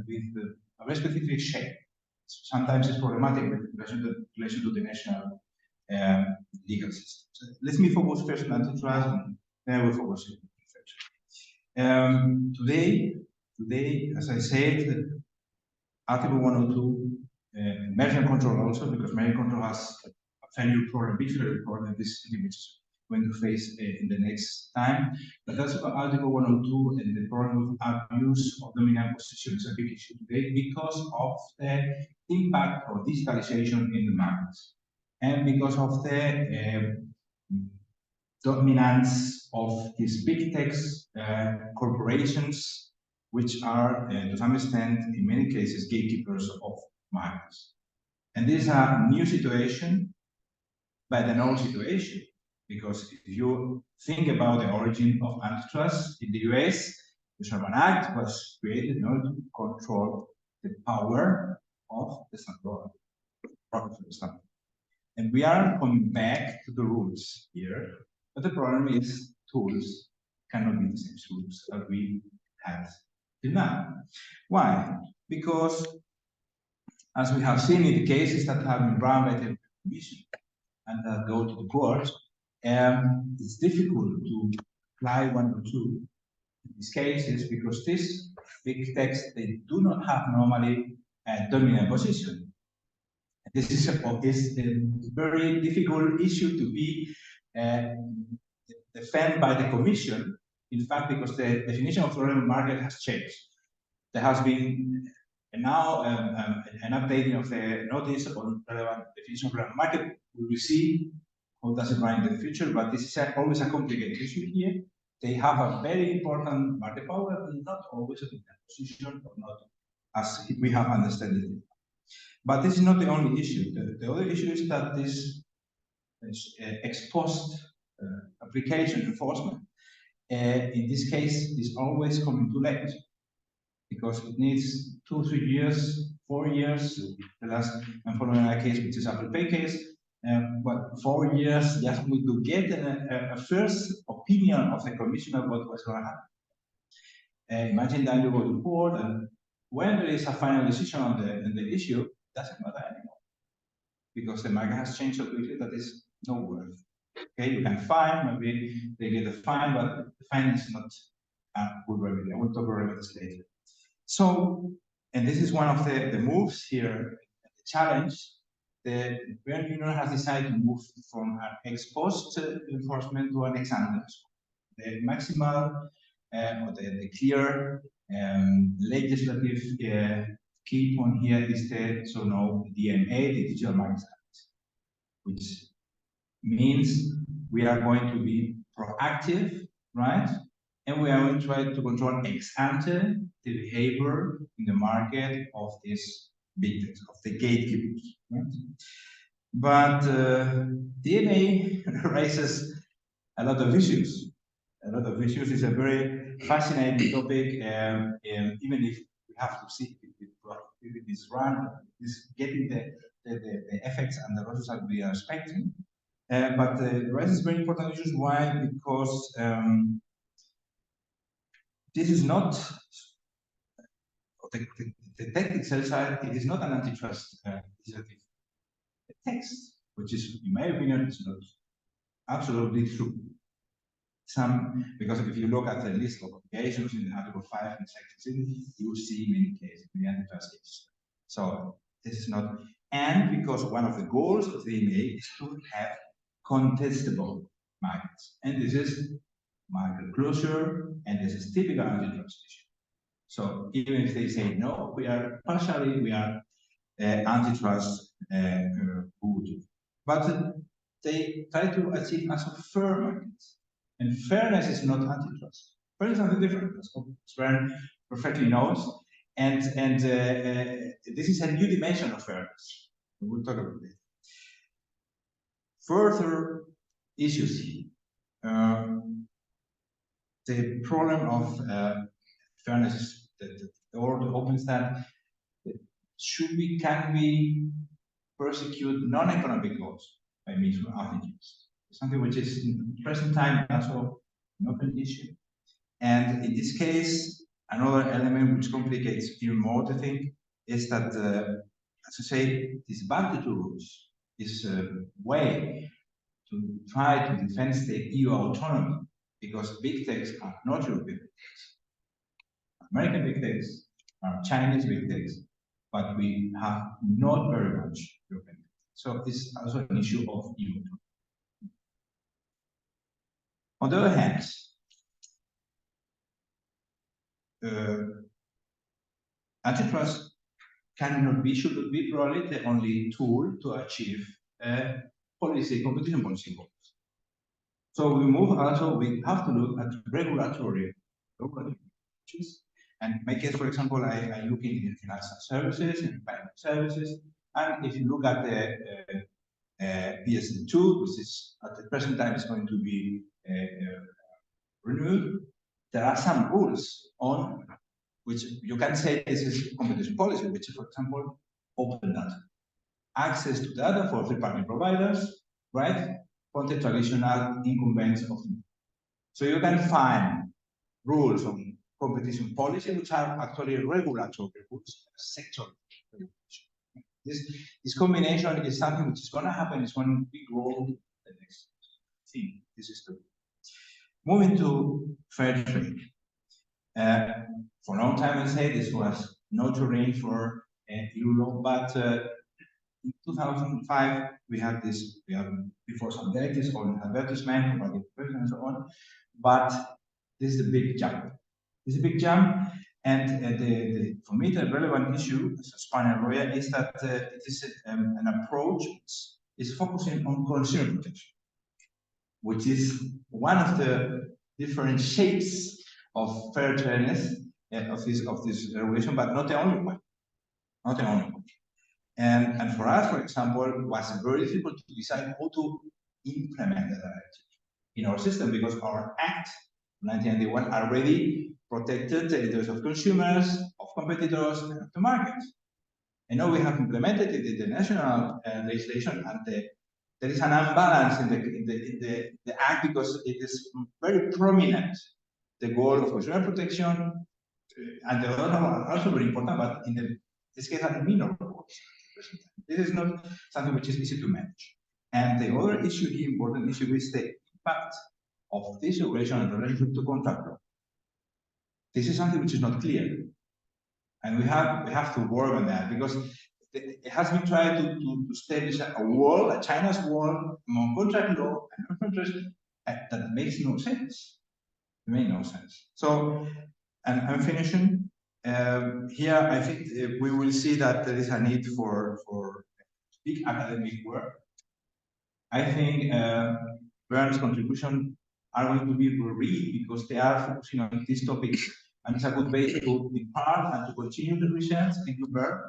with a very specific shape. Sometimes it's problematic with relation to the national legal system. So let me focus first on antitrust, and then I will focus on Today, as I said, Article 102, merger control also, because merger control has a failure problem, big failure problem, this is going to face in the next time. But that's about Article 102 and the problem of abuse of dominant position is a big issue today because of the impact of digitalization in the markets and because of the dominance of these big tech corporations, which are, to some extent, in many cases, gatekeepers of markets. And this is a new situation, but an old situation, because if you think about the origin of antitrust in the US, The Sherman Act was created in order to control the power of the central government. And we are coming back to the roots here, but the problem is tools cannot be the same tools that we had till now. Why? Because, as we have seen in the cases that have been run by the Commission and that go to the court, it's difficult to apply one or two in these cases because these big texts, they do not have normally a dominant position. This is a very difficult issue to be defended by the Commission, in fact, because the definition of the relevant market has changed. There has been now an updating of the notice on relevant definition of relevant market. We will see how does it run in the future, but this is always a complicated issue here. They have a very important market power, but not always a position, or not as we have understood it. But this is not the only issue. The other issue is that this ex post application enforcement, in this case, is always coming too late because it needs 2, 3 years, 4 years. The last I'm following a case which is Apple Pay case, but 4 years just to get a first opinion of the Commission of what was going to happen. Imagine that you go to court, and when there is a final decision on the issue, doesn't matter anymore because the market has changed so quickly that it's no worth. Okay, you can fine, maybe they get a fine, but the fine is not a good remedy. I will talk about remedies later. So, and this is one of the moves here, the challenge. The Bernd Union has decided to move from an ex post enforcement to an ex ante. The maximal or the clear legislative key point here is the so-known DMA, the Digital Markets Act, which means we are going to be proactive, right? And we are going to try to control ex ante the behavior in the market of these big techs, of the gatekeepers, right? But DMA raises a lot of issues. A lot of issues. Is a very fascinating topic, even if we have to see if it is run, is getting the effects and the results that we are expecting. But it raises very important issues. Why? Because this is not the technical side. It is not an antitrust legislative text, which is, in my opinion, is not absolutely true. Because if you look at the list of obligations in Article 5 and Section 6, you will see many cases, many antitrust cases. So this is not, and because one of the goals of the EMA is to have contestable markets, and this is market closure, and this is typical antitrust issue. So even if they say no, we are antitrust good, but they try to achieve as a fair market. And fairness is not antitrust. Fairness is something different, as Bernd perfectly knows. And this is a new dimension of fairness. We'll talk about it. Further issues here. The problem of fairness is the world opens that can we persecute non-economic laws by means of antitrust? Something which is in the present time also an open issue. And in this case, another element which complicates even more the thing is that, as I say, this back to rules is a way to try to defend the EU autonomy, because big techs are not European big techs. American big techs are Chinese big techs, but we have not very much European big techs. So this is also an issue of EU autonomy. On the other hand, antitrust should be probably the only tool to achieve competition policy goals. So we have to look at regulatory issues. And in my case, for example, I look in financial services, in banking services, and if you look at the PSD2, which is at the present time is going to be renewed, there are some rules on which you can say this is competition policy, which is, for example, open data. Access to data for third-party providers, right? For the traditional incumbents of. So you can find rules on competition policy, which are actually regulatory rules, sector regulation. This combination is something which is going to happen, is going to be growing the next thing. This is true. Moving to fair trade. For a long time, I say this was no terrain for EU, but in 2005, we had before some directives on advertisement, about the and so on, but this is a big jump. This is a big jump, and for me, the relevant issue as a Spanish lawyer is that it is an approach which is focusing on consumer protection, which is one of the different shapes of fair tradeness of this regulation, but not the only one. Not the only one. And for us, for example, it was very difficult to decide how to implement the directive in our system because our Act 1991 already protected the interests of consumers, of competitors, and of the market. And now we have implemented it in the national legislation, and there is an imbalance in the Act because it is very prominent, the goal of consumer protection, and the other one are also very important, but in this case, are minor goals. This is not something which is easy to manage. And the other issue, the important issue, is the impact of this regulation in relation to contract law. This is something which is not clear. And we have to work on that because it has been tried to establish a wall, a China's wall among contract law and non-contract that makes no sense. It makes no sense. So, and I'm finishing. Here, I think we will see that there is a need for big academic work. I think Bernd's contribution are going to be read because they are focusing on these topics, and it's a good base to impart and to continue the research. Thank you, Bernd,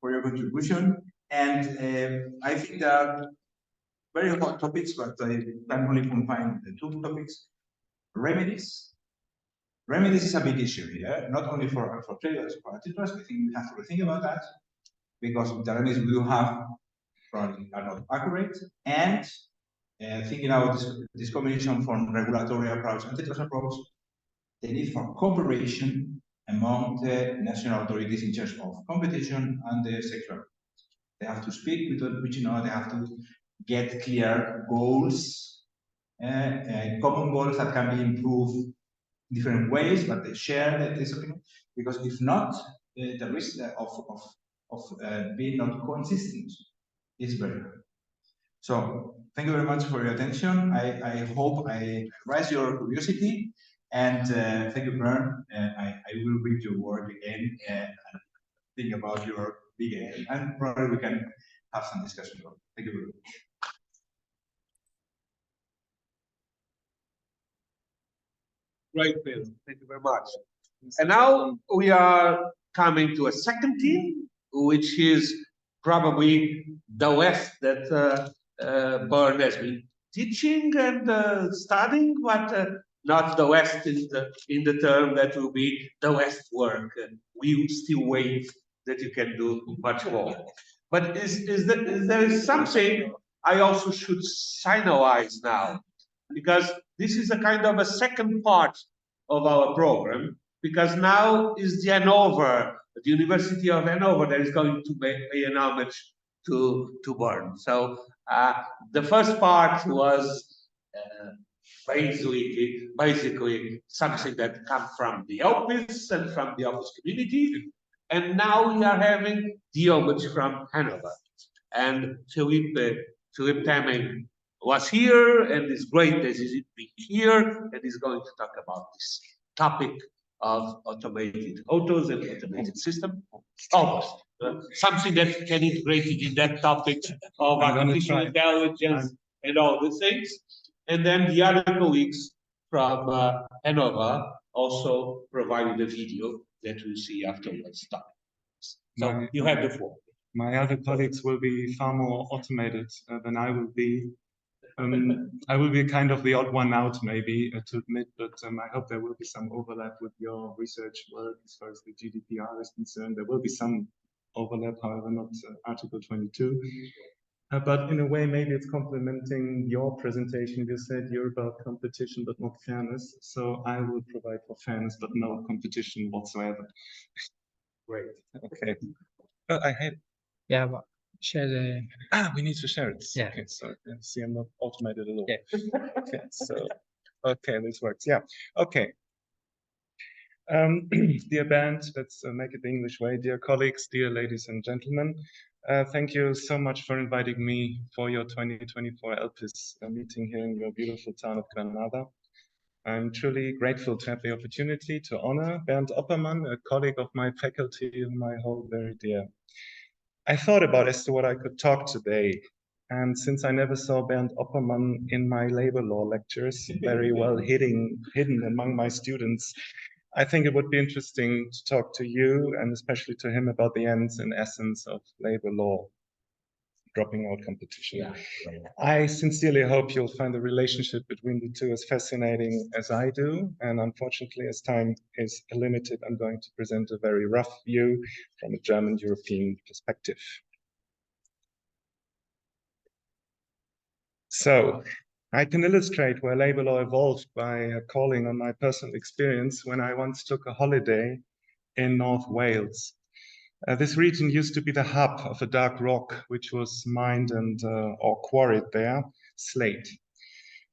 for your contribution. And I think there are very hot topics, but I can only confine the two topics. Remedies. Remedies is a big issue here, not only for traders, for antitrust. I think we have to rethink about that because the remedies we do have probably are not accurate. And thinking about this combination from regulatory approach and antitrust approach, the need for cooperation among the national authorities in charge of competition and the sector. They have to speak with each other. They have to get clear goals, common goals that can be improved different ways, but they share this opinion, because if not, the risk of being not consistent is very high. So thank you very much for your attention. I hope I raised your curiosity, and thank you, Bernd. I will read your work again and think about your big aim, and probably we can have some discussion about it. Thank you very much. Great, Bill. Thank you very much. And now we are coming to a second team, which is probably the West that Bernd has been teaching and studying, but not the West in the term that will be the West work. We still wait that you can do much more. But there is something I also should signalize now, because this is a kind of a second part of our program, because now is the Hannover, the University of Hannover, that is going to pay an homage to Bernd. So the first part was basically something that comes from the office and from the office community, and now we are having the homage from Hannover. And Philippe Temming was here, and it's great that he's being here, and he's going to talk about this topic of automated autos and automated system. Almost something that can integrate it in that topic of artificial intelligence and all the things. And then the other colleagues from Hannover also provided a video that we'll see afterwards. So you have the floor. My other colleagues will be far more automated than I will be. I will be kind of the odd one out, maybe, to admit, but I hope there will be some overlap with your research work as far as the GDPR is concerned. There will be some overlap, however, not Article 22. But in a way, maybe it's complementing your presentation. You said you're about competition, but not fairness. So I will provide for fairness, but no competition whatsoever. Great. Okay. I had. Yeah, but share the. We need to share it. Yeah. Okay, so see, I'm not automated at all. Yeah. Okay, so, okay, this works. Yeah. Okay. Dear Bernd, let's make it the English way. Dear colleagues, dear ladies and gentlemen, thank you so much for inviting me for your 2024 ELPIS meeting here in your beautiful town of Granada. I'm truly grateful to have the opportunity to honor Bernd Oppermann, a colleague of my faculty whom I hold very dear. I thought about as to what I could talk today. And since I never saw Bernd Oppermann in my labor law lectures, very well hidden among my students, I think it would be interesting to talk to you and especially to him about the ends and essence of labor law, dropping out competition. Yeah. I sincerely hope you'll find the relationship between the two as fascinating as I do. And unfortunately, as time is limited, I'm going to present a very rough view from a German European perspective. So, I can illustrate where labor law evolved by calling on my personal experience when I once took a holiday in North Wales. This region used to be the hub of a dark rock which was mined and or quarried there, slate.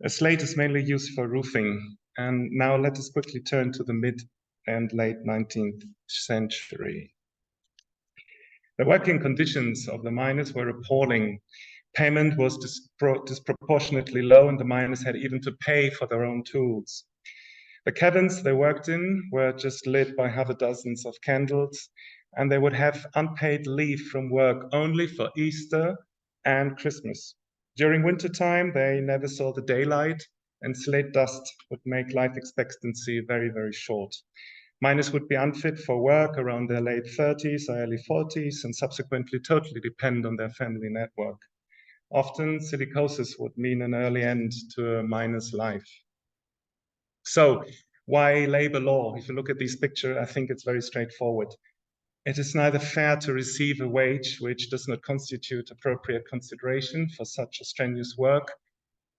Slate is mainly used for roofing. And now let us quickly turn to the mid and late 19th century. The working conditions of the miners were appalling. Payment was disproportionately low, and the miners had even to pay for their own tools. The cabins they worked in were just lit by half a dozens of candles, and they would have unpaid leave from work only for Easter and Christmas. During wintertime, they never saw the daylight, and slate dust would make life expectancy very, very short. Miners would be unfit for work around their late 30s or early 40s, and subsequently totally depend on their family network. Often, silicosis would mean an early end to a miner's life. So, why labor law? If you look at this picture, I think it's very straightforward. It is neither fair to receive a wage which does not constitute appropriate consideration for such a strenuous work,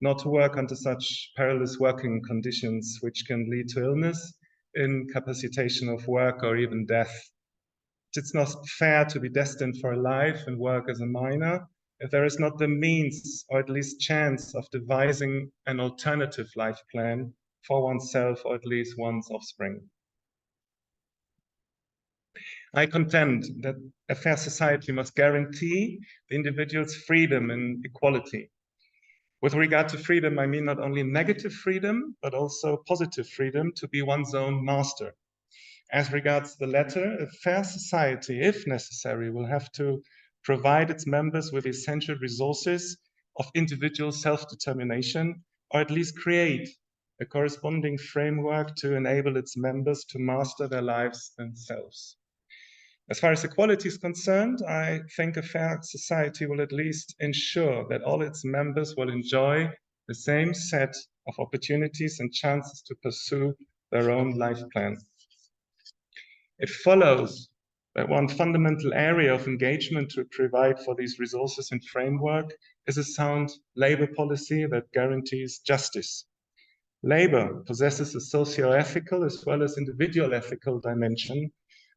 nor to work under such perilous working conditions which can lead to illness, incapacitation of work, or even death. It's not fair to be destined for a life and work as a miner if there is not the means, or at least chance, of devising an alternative life plan for oneself or at least one's offspring. I contend that a fair society must guarantee the individual's freedom and equality. With regard to freedom, I mean not only negative freedom, but also positive freedom to be one's own master. As regards the latter, a fair society, if necessary, will have to provide its members with essential resources of individual self-determination, or at least create a corresponding framework to enable its members to master their lives themselves. As far as equality is concerned, I think a fair society will at least ensure that all its members will enjoy the same set of opportunities and chances to pursue their own life plan. It follows that one fundamental area of engagement to provide for these resources and framework is a sound labor policy that guarantees justice. Labor possesses a socio-ethical as well as individual ethical dimension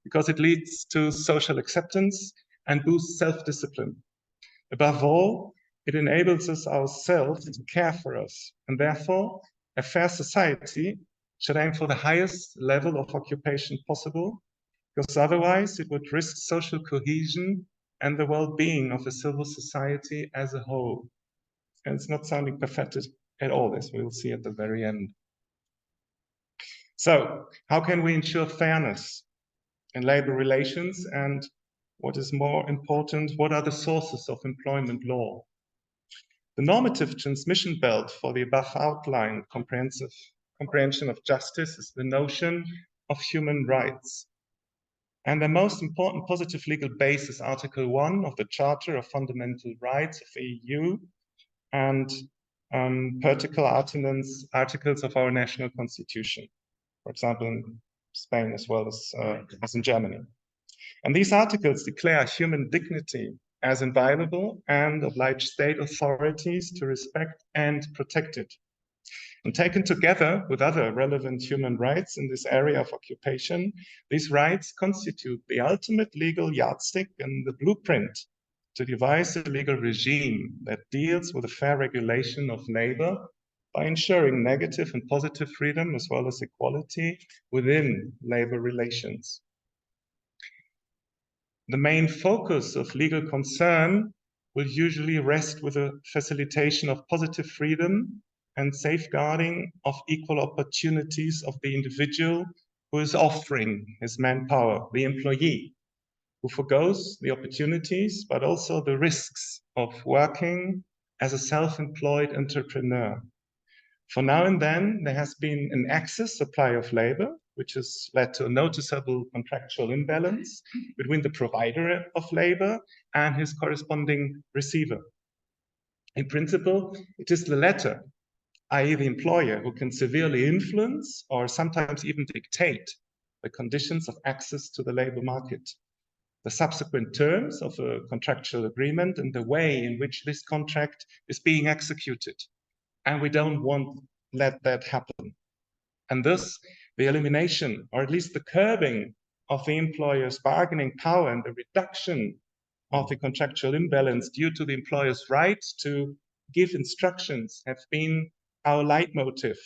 because it leads to social acceptance and boosts self-discipline. Above all, it enables us ourselves to care for us, and therefore, a fair society should aim for the highest level of occupation possible, because otherwise it would risk social cohesion and the well-being of a civil society as a whole. And it's not sounding pathetic at all, as we will see at the very end. So, how can we ensure fairness in labor relations? And what is more important, what are the sources of employment law? The normative transmission belt for the above outlined comprehension of justice is the notion of human rights. And the most important positive legal base is Article 1 of the Charter of Fundamental Rights of the EU. And particular articles of our national constitution, for example, in Spain as well as in Germany. And these articles declare human dignity as inviolable and oblige state authorities to respect and protect it. And taken together with other relevant human rights in this area of occupation, these rights constitute the ultimate legal yardstick and the blueprint to devise a legal regime that deals with a fair regulation of labor by ensuring negative and positive freedom as well as equality within labor relations. The main focus of legal concern will usually rest with the facilitation of positive freedom and safeguarding of equal opportunities of the individual who is offering his manpower, the employee, who forgoes the opportunities, but also the risks of working as a self-employed entrepreneur. For now and then, there has been an excess supply of labor, which has led to a noticeable contractual imbalance between the provider of labor and his corresponding receiver. In principle, it is the latter, i.e. the employer, who can severely influence or sometimes even dictate the conditions of access to the labor market, the subsequent terms of a contractual agreement, and the way in which this contract is being executed. And we don't want to let that happen. And thus, the elimination, or at least the curbing of the employer's bargaining power and the reduction of the contractual imbalance due to the employer's right to give instructions have been our leitmotif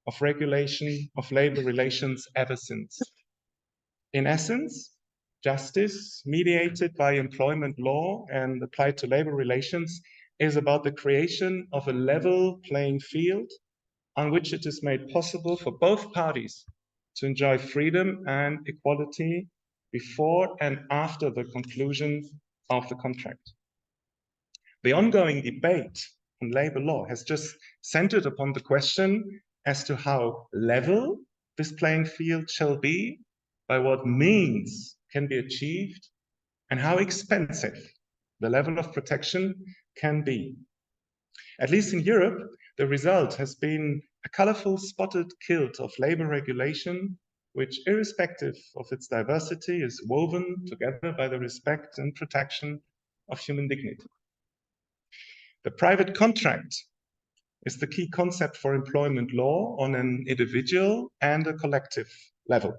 of regulation of labor relations ever since. In essence, justice mediated by employment law and applied to labor relations is about the creation of a level playing field on which it is made possible for both parties to enjoy freedom and equality before and after the conclusion of the contract. The ongoing debate on labor law has just centered upon the question as to how level this playing field shall be, by what means can be achieved, and how expensive the level of protection can be. At least in Europe, the result has been a colorful spotted kilt of labor regulation, which, irrespective of its diversity, is woven together by the respect and protection of human dignity. The private contract is the key concept for employment law on an individual and a collective level.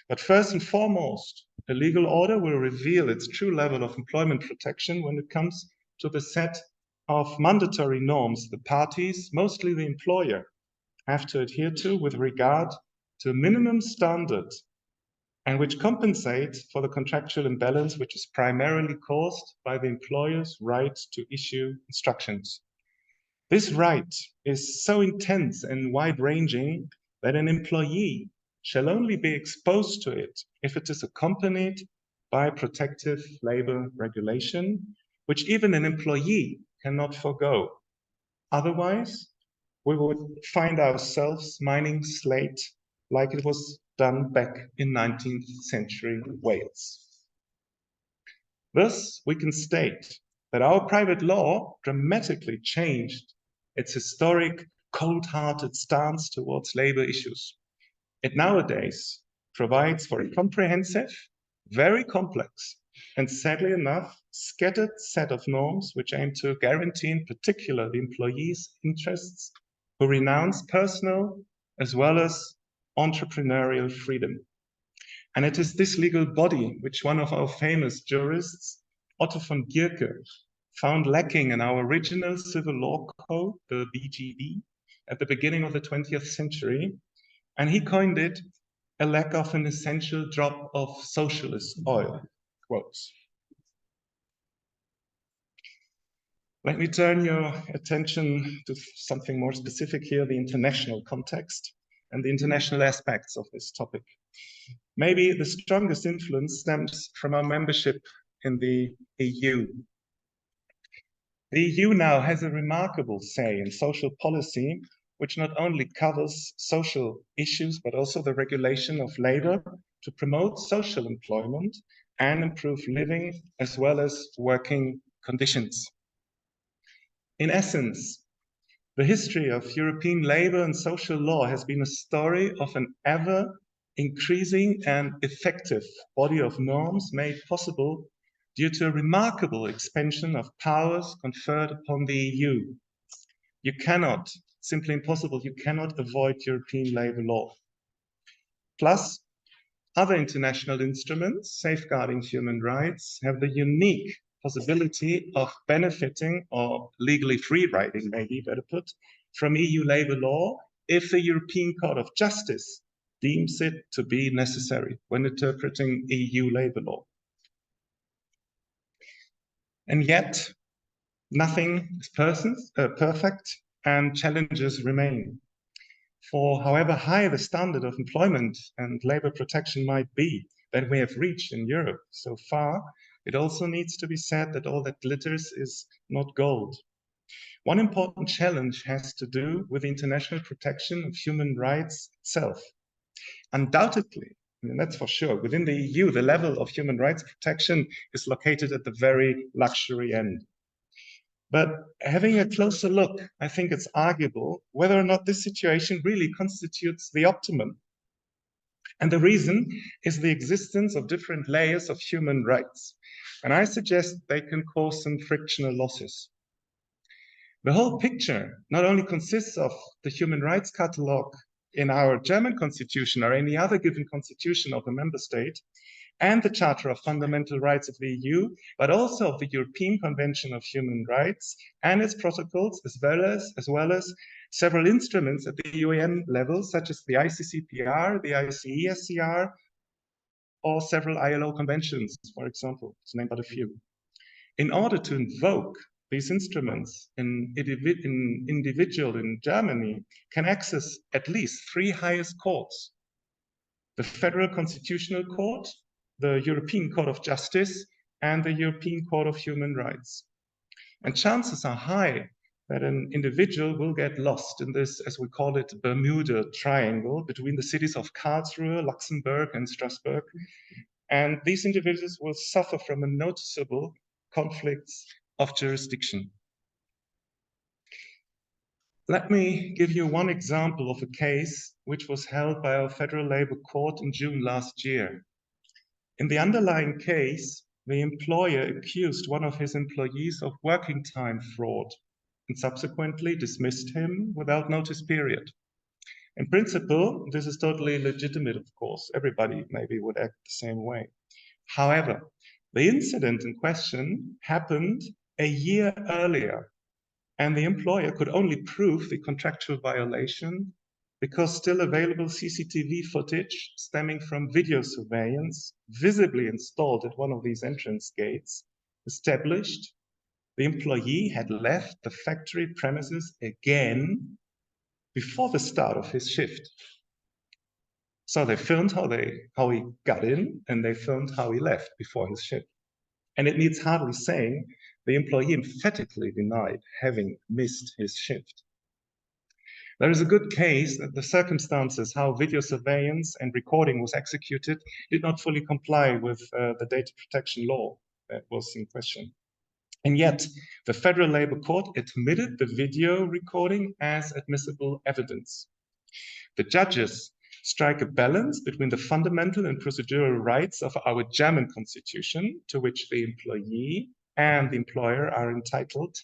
But first and foremost, a legal order will reveal its true level of employment protection when it comes to the set of mandatory norms the parties, mostly the employer, have to adhere to with regard to a minimum standard, and which compensate for the contractual imbalance which is primarily caused by the employer's right to issue instructions. This right is so intense and wide-ranging that an employee shall only be exposed to it if it is accompanied by protective labor regulation, which even an employee cannot forego. Otherwise, we would find ourselves mining slate like it was done back in 19th century Wales. Thus, we can state that our private law dramatically changed its historic cold-hearted stance towards labor issues. It nowadays provides for a comprehensive, very complex, and sadly enough, scattered set of norms which aim to guarantee in particular the employees' interests who renounce personal as well as entrepreneurial freedom. And it is this legal body which one of our famous jurists, Otto von Gierke, found lacking in our original civil law code, the BGB, at the beginning of the 20th century. And he coined it a lack of an essential drop of socialist oil, quotes. Let me turn your attention to something more specific here, the international context and the international aspects of this topic. Maybe the strongest influence stems from our membership in the EU. The EU now has a remarkable say in social policy, which not only covers social issues, but also the regulation of labor to promote social employment and improve living as well as working conditions. In essence, The history of European labor and social law has been a story of an ever increasing and effective body of norms made possible due to a remarkable expansion of powers conferred upon the EU. You cannot, simply impossible, you cannot avoid European labor law. Plus, other international instruments safeguarding human rights have the unique possibility of benefiting, or legally free riding, maybe better put, from EU labor law if the European Court of Justice deems it to be necessary when interpreting EU labor law. And yet, nothing is perfect, and challenges remain. For however high the standard of employment and labor protection might be that we have reached in Europe so far, it also needs to be said that all that glitters is not gold. One important challenge has to do with the international protection of human rights itself. Undoubtedly, and that's for sure, within the EU, the level of human rights protection is located at the very luxury end. But having a closer look, I think it's arguable whether or not this situation really constitutes the optimum. And the reason is the existence of different layers of human rights. And I suggest they can cause some frictional losses. The whole picture not only consists of the human rights catalog in our German constitution or any other given constitution of a member state, and the Charter of Fundamental Rights of the EU, but also of the European Convention of Human Rights and its protocols, as well as several instruments at the UN level, such as the ICCPR, the ICESCR, or several ILO conventions, for example, to name but a few. In order to invoke these instruments, an individual in Germany can access at least three highest courts: the Federal Constitutional Court, the European Court of Justice, and the European Court of Human Rights. And chances are high that an individual will get lost in this, as we call it, Bermuda Triangle between the cities of Karlsruhe, Luxembourg, and Strasbourg. And these individuals will suffer from a noticeable conflicts of jurisdiction. Let me give you one example of a case which was held by our Federal Labor Court in June last year. In the underlying case, the employer accused one of his employees of working time fraud and subsequently dismissed him without notice period. In principle, this is totally legitimate, of course. Everybody maybe would act the same way. However, the incident in question happened a year earlier, and the employer could only prove the contractual violation because still available CCTV footage stemming from video surveillance visibly installed at one of these entrance gates established the employee had left the factory premises again before the start of his shift. So they filmed how he got in, and they filmed how he left before his shift. And it needs hardly saying the employee emphatically denied having missed his shift. There is a good case that the circumstances how video surveillance and recording was executed did not fully comply with the data protection law that was in question. And yet, the Federal Labor Court admitted the video recording as admissible evidence. The judges strike a balance between the fundamental and procedural rights of our German constitution, to which the employee and the employer are entitled,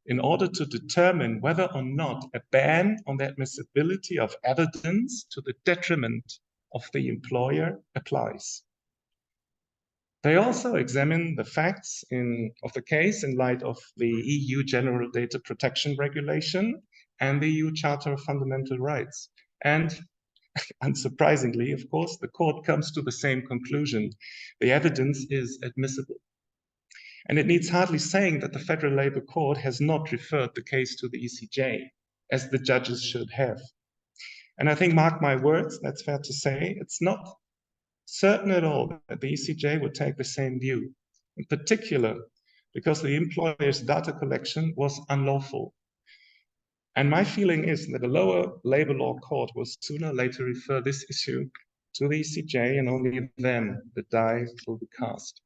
in order to determine whether or not a ban on the admissibility of evidence to the detriment of the employer applies. They also examine the facts of the case in light of the EU General Data Protection Regulation and the EU Charter of Fundamental Rights. And unsurprisingly, of course, the court comes to the same conclusion. The evidence is admissible. And it needs hardly saying that the Federal Labor Court has not referred the case to the ECJ, as the judges should have. And I think, mark my words, that's fair to say, it's not certain at all that the ECJ would take the same view, in particular because the employer's data collection was unlawful. And my feeling is that the lower labor law court will sooner or later refer this issue to the ECJ, and only then the die will be cast.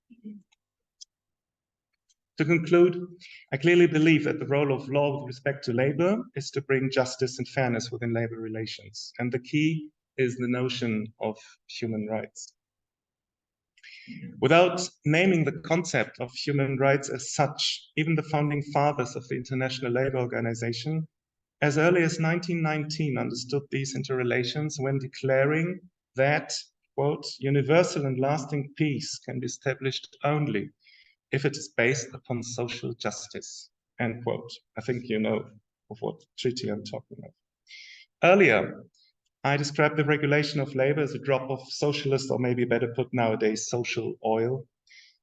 To conclude, I clearly believe that the role of law with respect to labor is to bring justice and fairness within labor relations. And the key is the notion of human rights. Without naming the concept of human rights as such, even the founding fathers of the International Labour Organization, as early as 1919, understood these interrelations when declaring that, quote, universal and lasting peace can be established only if it is based upon social justice, end quote. I think you know of what treaty I'm talking about. Earlier, I described the regulation of labor as a drop of socialist, or maybe better put nowadays, social oil.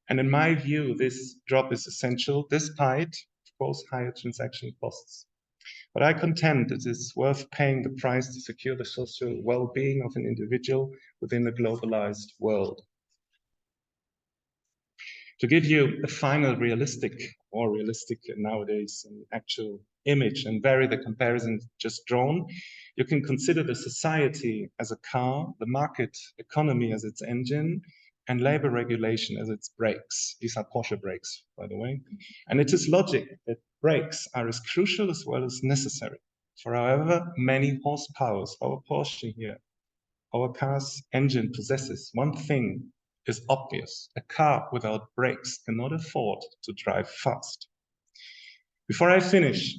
And in my view, this drop is essential, despite, of course, higher transaction costs. But I contend it is worth paying the price to secure the social well-being of an individual within a globalized world. To give you a final realistic nowadays, an actual image and vary the comparison just drawn, you can consider the society as a car, the market economy as its engine, and labor regulation as its brakes. These are Porsche brakes, by the way. And it is logic that brakes are as crucial as well as necessary. For however many horsepowers our Porsche here, our car's engine possesses, one thing is obvious. A car without brakes cannot afford to drive fast. Before I finish,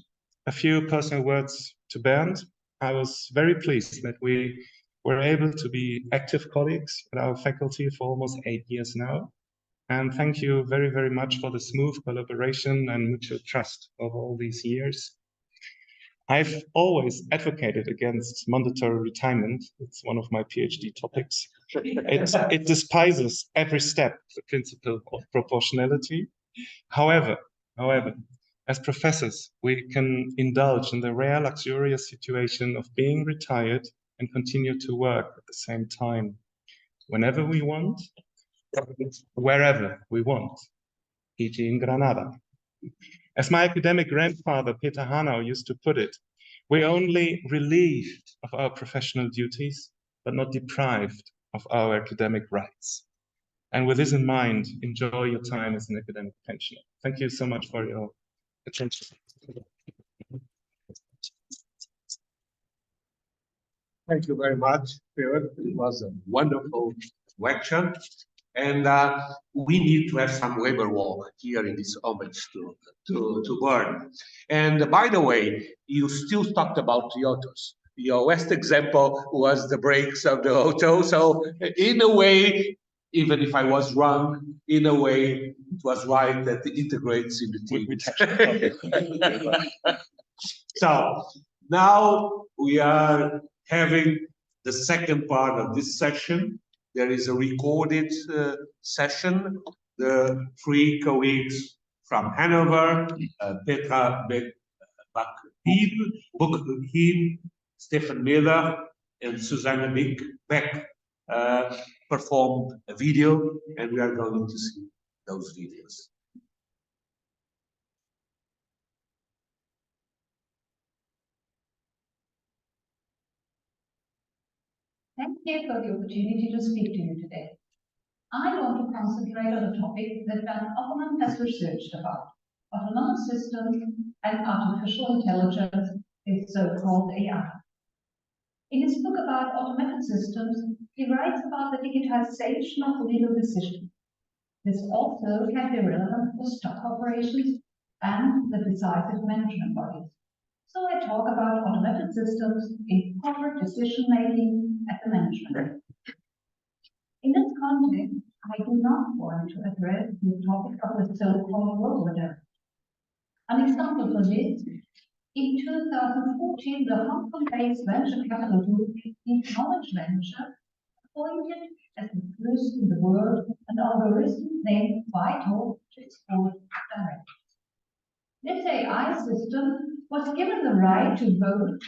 a few personal words to Bernd. I was very pleased that we were able to be active colleagues at our faculty for almost 8 years now. And thank you very, very much for the smooth collaboration and mutual trust over all these years. I've always advocated against mandatory retirement. It's one of my PhD topics. It despises every step the principle of proportionality. However, as professors, we can indulge in the rare luxurious situation of being retired and continue to work at the same time, whenever we want, wherever we want, e.g. in Granada. As my academic grandfather, Peter Hanau, used to put it, we're only relieved of our professional duties, but not deprived of our academic rights. And with this in mind, enjoy your time as an academic pensioner. Thank you so much for your attention. Thank you very much, Philip. It was a wonderful lecture. And we need to have some labor law here in this homage to Bernd. And by the way, you still talked about the autos. Your last example was the brakes of the auto. So in a way, even if I was wrong, in a way, it was right that it integrates in the team. So now we are having the second part of this session. There is a recorded session. The 3 colleagues from Hanover, Petra Buchhiel, Stefan Miller, and Susanne Beck performed a video, and we are going to see those videos. Thank you for the opportunity to speak to you today. I want to concentrate on a topic that Bernd Oppermann has researched about, autonomous systems and artificial intelligence, its so-called AI. In his book about automated systems, he writes about the digitization of legal decisions. This also can be relevant for stock corporations and the decisive management bodies. So I talk about automated systems in corporate decision-making at the management. In this context, I do not want to address the topic of the so-called robot. An example for this, in 2014, the Hong Kong-based venture capital group Homage Venture appointed as the first in the world an algorithm named Vital to its board of directors. This AI system was given the right to vote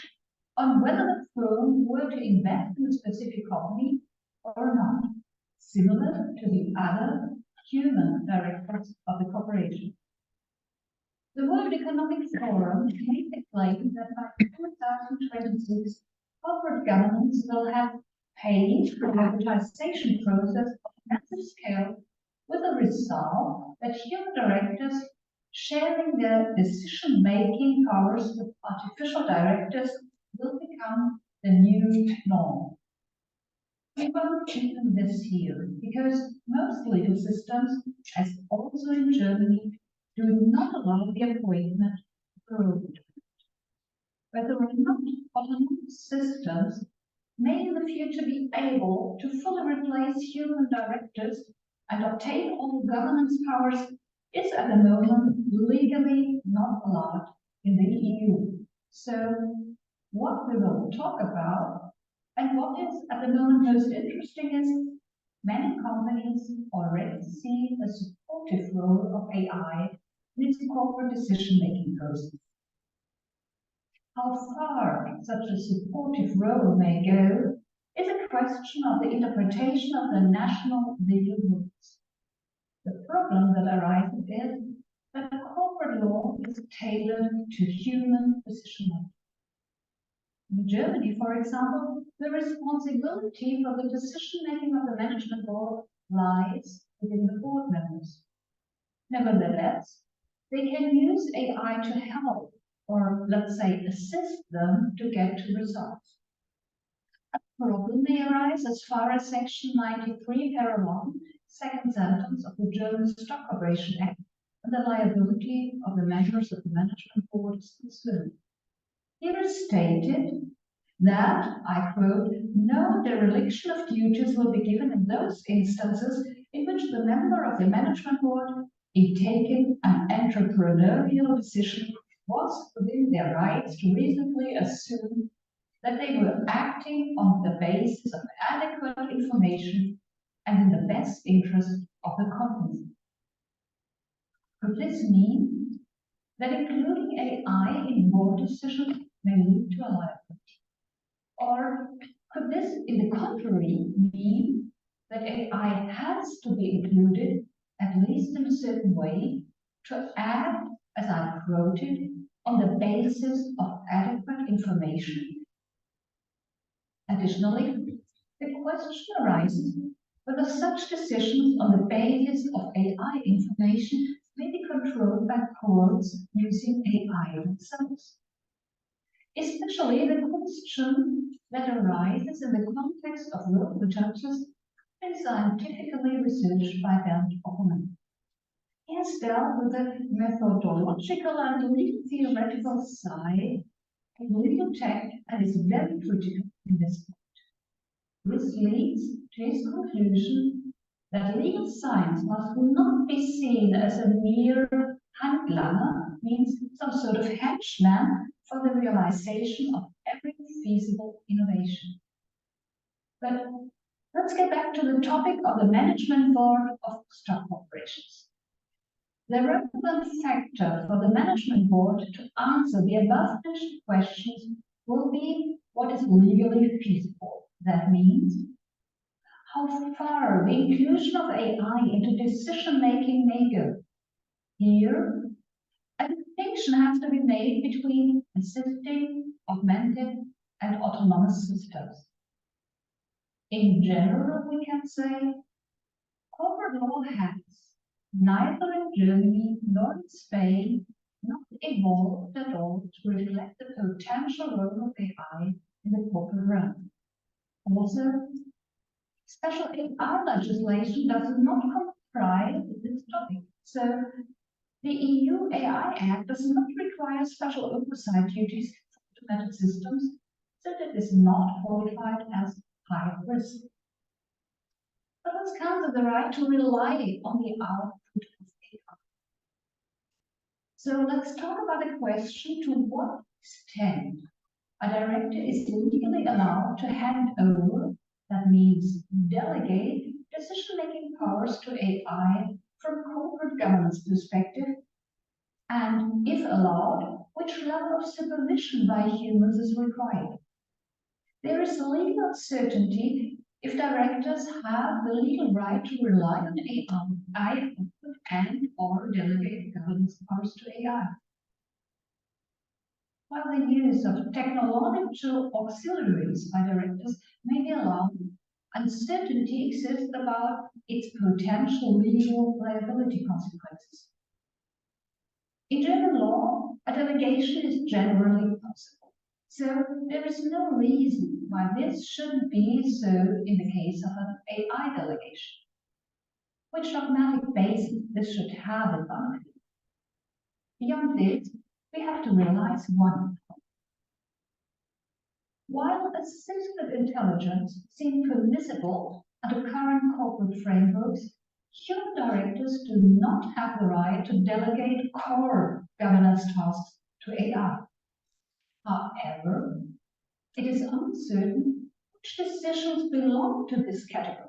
on whether the firm were to invest in a specific company or not, similar to the other human directors of the corporation. The World Economic Forum made the claim that by 2026, corporate governments will have paid for the privatization process on a massive scale, with the result that human directors sharing their decision-making powers with artificial directors will become the new norm. We won't deepen this here because most legal systems, as also in Germany, do not allow the appointment of a role. Whether or not autonomous systems may in the future be able to fully replace human directors and obtain all governance powers is at the moment legally not allowed in the EU. So what we will talk about and what is at the moment most interesting is many companies already see a supportive role of AI in its corporate decision-making process. How far such a supportive role may go is a question of the interpretation of the national legal rules. The problem that arises is that corporate law is tailored to human decision-making. In Germany, for example, the responsibility for the decision-making of the management board lies within the board members. Nevertheless, they can use AI to help, or let's say assist them to get to results. A problem may arise as far as Section 93, Para 1, second sentence of the German Stock Corporation Act and the liability of the members of the management board is concerned. Here is stated that, I quote, no dereliction of duties will be given in those instances in which the member of the management board, in taking an entrepreneurial decision, was within their rights to reasonably assume that they were acting on the basis of adequate information and in the best interest of the company. Could this mean that including AI in board decisions may lead to a liability? Or could this, in the contrary, mean that AI has to be included, at least in a certain way, to act, as I quoted, on the basis of adequate information? Additionally, the question arises whether such decisions on the basis of AI information may be controlled by courts using AI themselves. Especially the question that arises in the context of local judges is scientifically researched by Bernd Oppermann. He has dealt with the methodological and legal theoretical side of legal tech and is very critical in this point. This leads to his conclusion that legal science must not be seen as a mere Handlanger, means some sort of henchman for the realization of every feasible innovation. But let's get back to the topic of the management board of stock corporations. The relevant factor for the management board to answer the above-mentioned questions will be what is legally feasible. That means how far the inclusion of AI into decision-making may go. Here, a distinction has to be made between assisting, augmented, and autonomous systems. In general, we can say corporate law has, neither in Germany nor in Spain, not evolved at all to reflect the potential role of AI in the corporate realm. Also, special AI legislation does not comprise this topic. So, the EU AI Act does not require special oversight duties for automated systems, so that it is not qualified as high risk. But let's counter the right to rely on the output of AI. So let's talk about the question to what extent a director is legally allowed to hand over, that means delegate, decision-making powers to AI from a corporate governance perspective, and if allowed, which level of supervision by humans is required. There is legal uncertainty if directors have the legal right to rely on AI and or delegate governance powers to AI. While the use of technological auxiliaries by directors may be allowed, uncertainty exists about its potential legal liability consequences. In German law, a delegation is generally possible. So there is no reason why this shouldn't be so in the case of an AI delegation. Which dogmatic basis this should have in Bank. Beyond this, we have to realize one point. While assisted intelligence seems permissible under current corporate frameworks, human directors do not have the right to delegate core governance tasks to AI. However, it is uncertain which decisions belong to this category.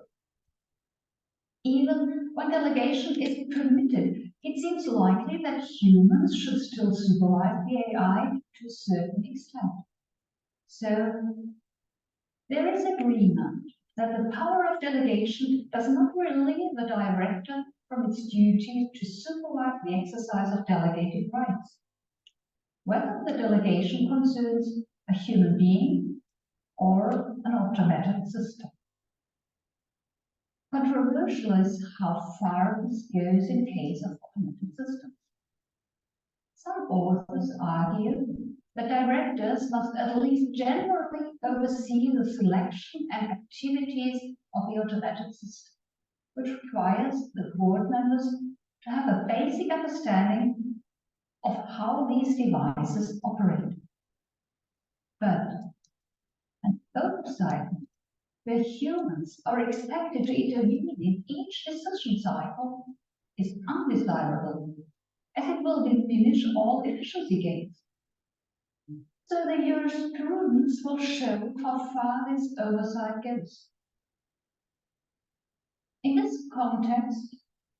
Even when delegation is permitted, it seems likely that humans should still supervise the AI to a certain extent. So, there is agreement that the power of delegation does not relieve the director from its duty to supervise the exercise of delegated rights. Whether the delegation concerns a human being or an automated system. Controversial is how far this goes in case of automated systems. Some authors argue that directors must at least generally oversee the selection and activities of the automated system, which requires the board members to have a basic understanding of how these devices operate. But an oversight where humans are expected to intervene in each decision cycle is undesirable, as it will diminish all efficiency gains. So the jurisprudence will show how far this oversight goes. In this context,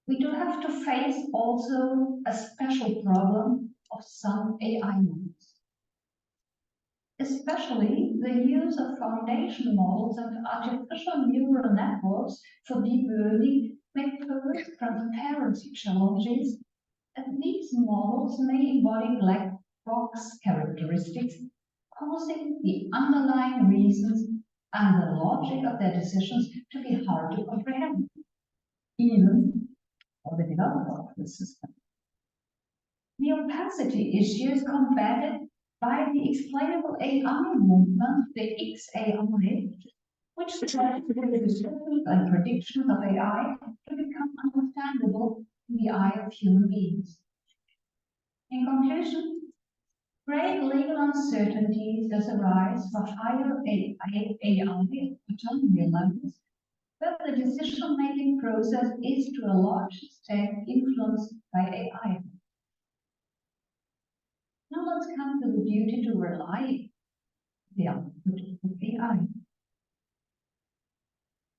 we do have to face also a special problem of some AI models. Especially the use of foundation models and artificial neural networks for deep learning may pose transparency challenges, and these models may embody black box characteristics, causing the underlying reasons and the logic of their decisions to be hard to comprehend, even for the developer of the system. The opacity issue is combated by the explainable AI movement, the XAI, which tries to bring the descriptions and predictions of AI to become understandable in the eye of human beings. In conclusion, great legal uncertainties does arise for higher AI autonomy levels, where the decision-making process is to a large extent influenced by AI. Now let's come to the duty to rely the output of AI.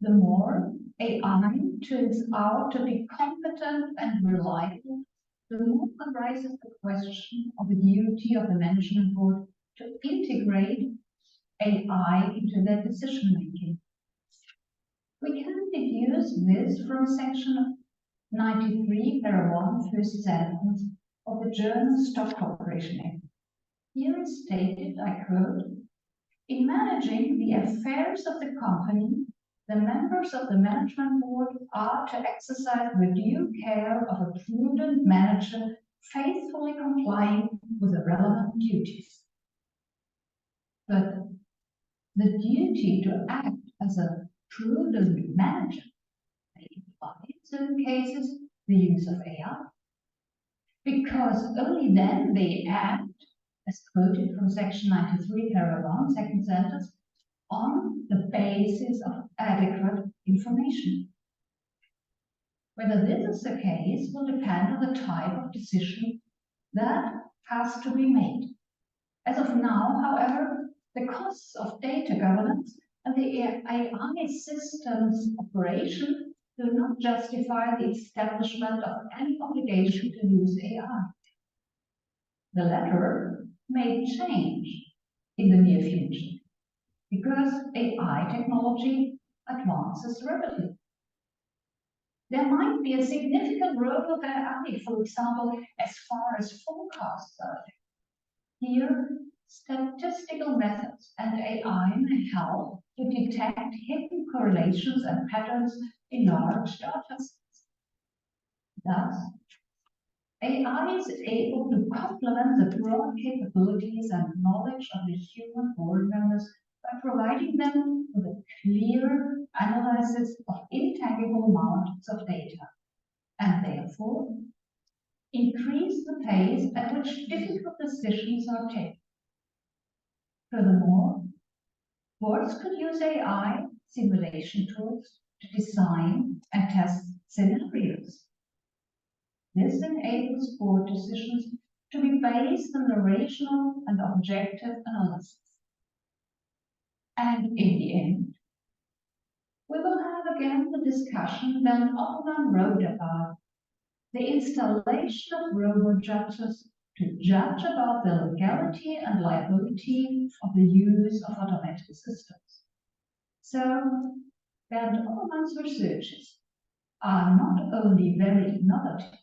The more AI turns out to be competent and reliable, the more arises the question of the duty of the management board to integrate AI into their decision-making. We can deduce this from section 93, para 1, first sentence of the German Stock Corporation Act. Here is stated, I quote, "In managing the affairs of the company, the members of the management board are to exercise the due care of a prudent manager, faithfully complying with the relevant duties." But the duty to act as a prudent manager may imply, in certain cases, the use of AI. Because only then they act, as quoted from section 93, para 1, second sentence, on the basis of adequate information. Whether this is the case will depend on the type of decision that has to be made. As of now, however, the costs of data governance and the AI system's operation do not justify the establishment of any obligation to use AI. The latter may change in the near future because AI technology advances rapidly. There might be a significant role of AI, for example, as far as forecasts are. Here, statistical methods and AI may help to detect hidden correlations and patterns in large data sets. Thus, AI is able to complement the broad capabilities and knowledge of the human board members by providing them with a clear analysis of intangible amounts of data, and therefore increase the pace at which difficult decisions are taken. Furthermore, boards could use AI simulation tools to design and test scenarios. This enables board decisions to be based on a rational and objective analysis. And in the end, we will have again the discussion Bernd Oppermann wrote about, the installation of robot judges to judge about the legality and liability of the use of automated systems. So, Bernd Oppermann's researches are not only very innovative,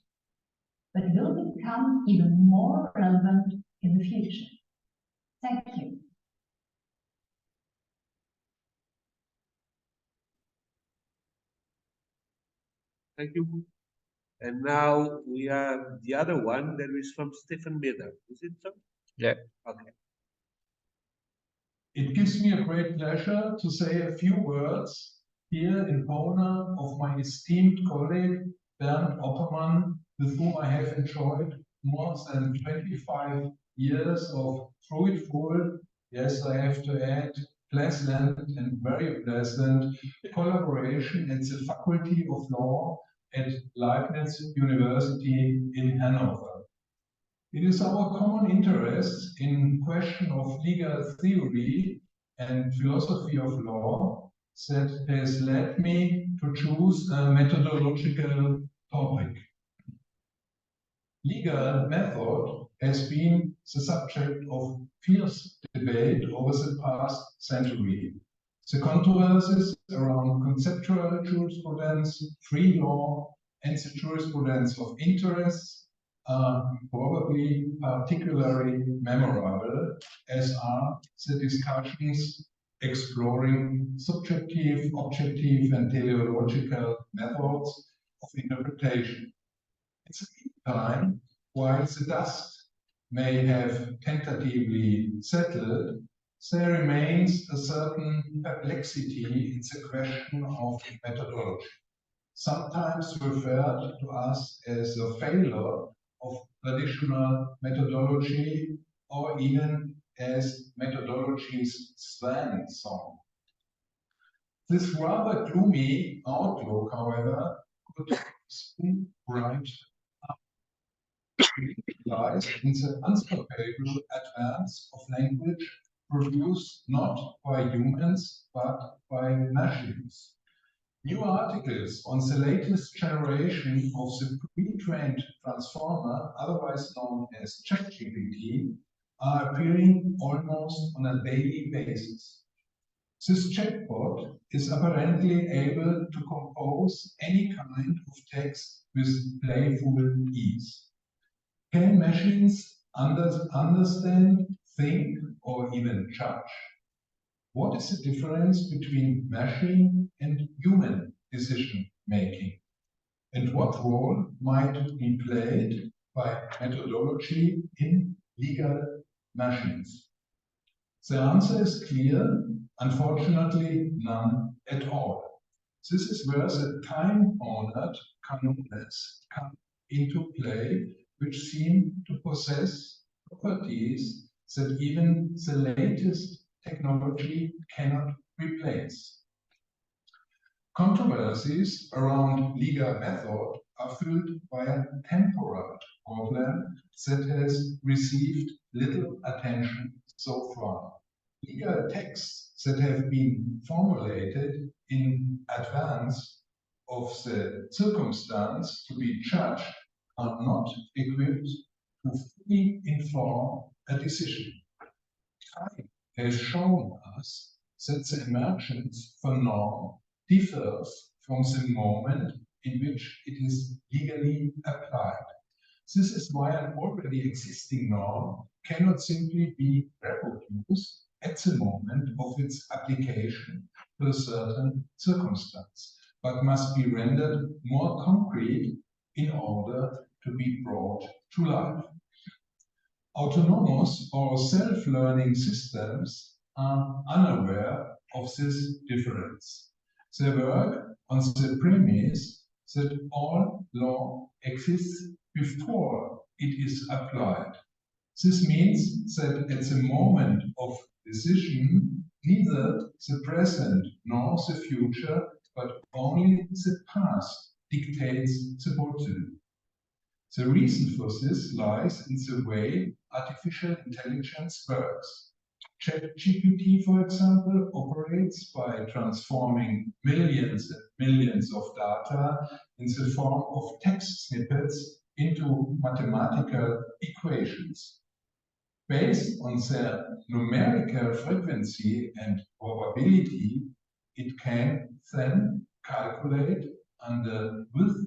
but will become even more relevant in the future. Thank you. Thank you. And now we have the other one that is from Stephen Miller. Is it so? Yeah. Okay. It gives me a great pleasure to say a few words here in honor of my esteemed colleague, Bernd Oppermann, with whom I have enjoyed more than 25 years of fruitful, yes, I have to add, pleasant and very pleasant collaboration at the Faculty of Law at Leibniz University in Hannover. It is our common interest in question of legal theory and philosophy of law that has led me to choose a methodological topic. Legal method has been the subject of fierce debate over the past century. The controversies around conceptual jurisprudence, free law, and the jurisprudence of interests are probably particularly memorable, as are the discussions exploring subjective, objective, and teleological methods of interpretation. At the same time, while the dust may have tentatively settled, there remains a certain perplexity in the question of methodology, sometimes referred to us as a failure of traditional methodology, or even as methodology's swan song. This rather gloomy outlook, however, could soon bright up. It lies in the unstoppable advance of language produced not by humans, but by machines. New articles on the latest generation of the pre-trained transformer, otherwise known as ChatGPT, are appearing almost on a daily basis. This chatbot is apparently able to compose any kind of text with playful ease. Can machines understand, think, or even judge? What is the difference between machine and human decision making? And what role might be played by methodology in legal machines? The answer is clear, unfortunately, none at all. This is where the time-honored canons come into play, which seem to possess properties that even the latest technology cannot replace. Controversies around legal method are filled by a temporal problem that has received little attention so far. Legal texts that have been formulated in advance of the circumstance to be judged are not equipped to fully inform a decision. Time has shown us that the emergence of a norm differs from the moment in which it is legally applied. This is why an already existing norm cannot simply be reproduced at the moment of its application to a certain circumstance, but must be rendered more concrete in order to be brought to life. Autonomous or self-learning systems are unaware of this difference. They work on the premise that all law exists before it is applied. This means that at the moment of decision, neither the present nor the future, but only the past dictates the what to do. The reason for this lies in the way artificial intelligence works. ChatGPT, for example, operates by transforming millions and millions of data in the form of text snippets into mathematical equations. Based on their numerical frequency and probability, it can then calculate under which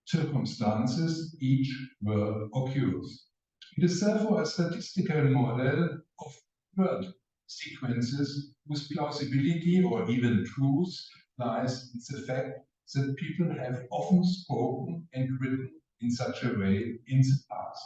circumstances each word occurs. It is therefore a statistical model of word sequences whose plausibility or even truth lies in the fact that people have often spoken and written in such a way in the past.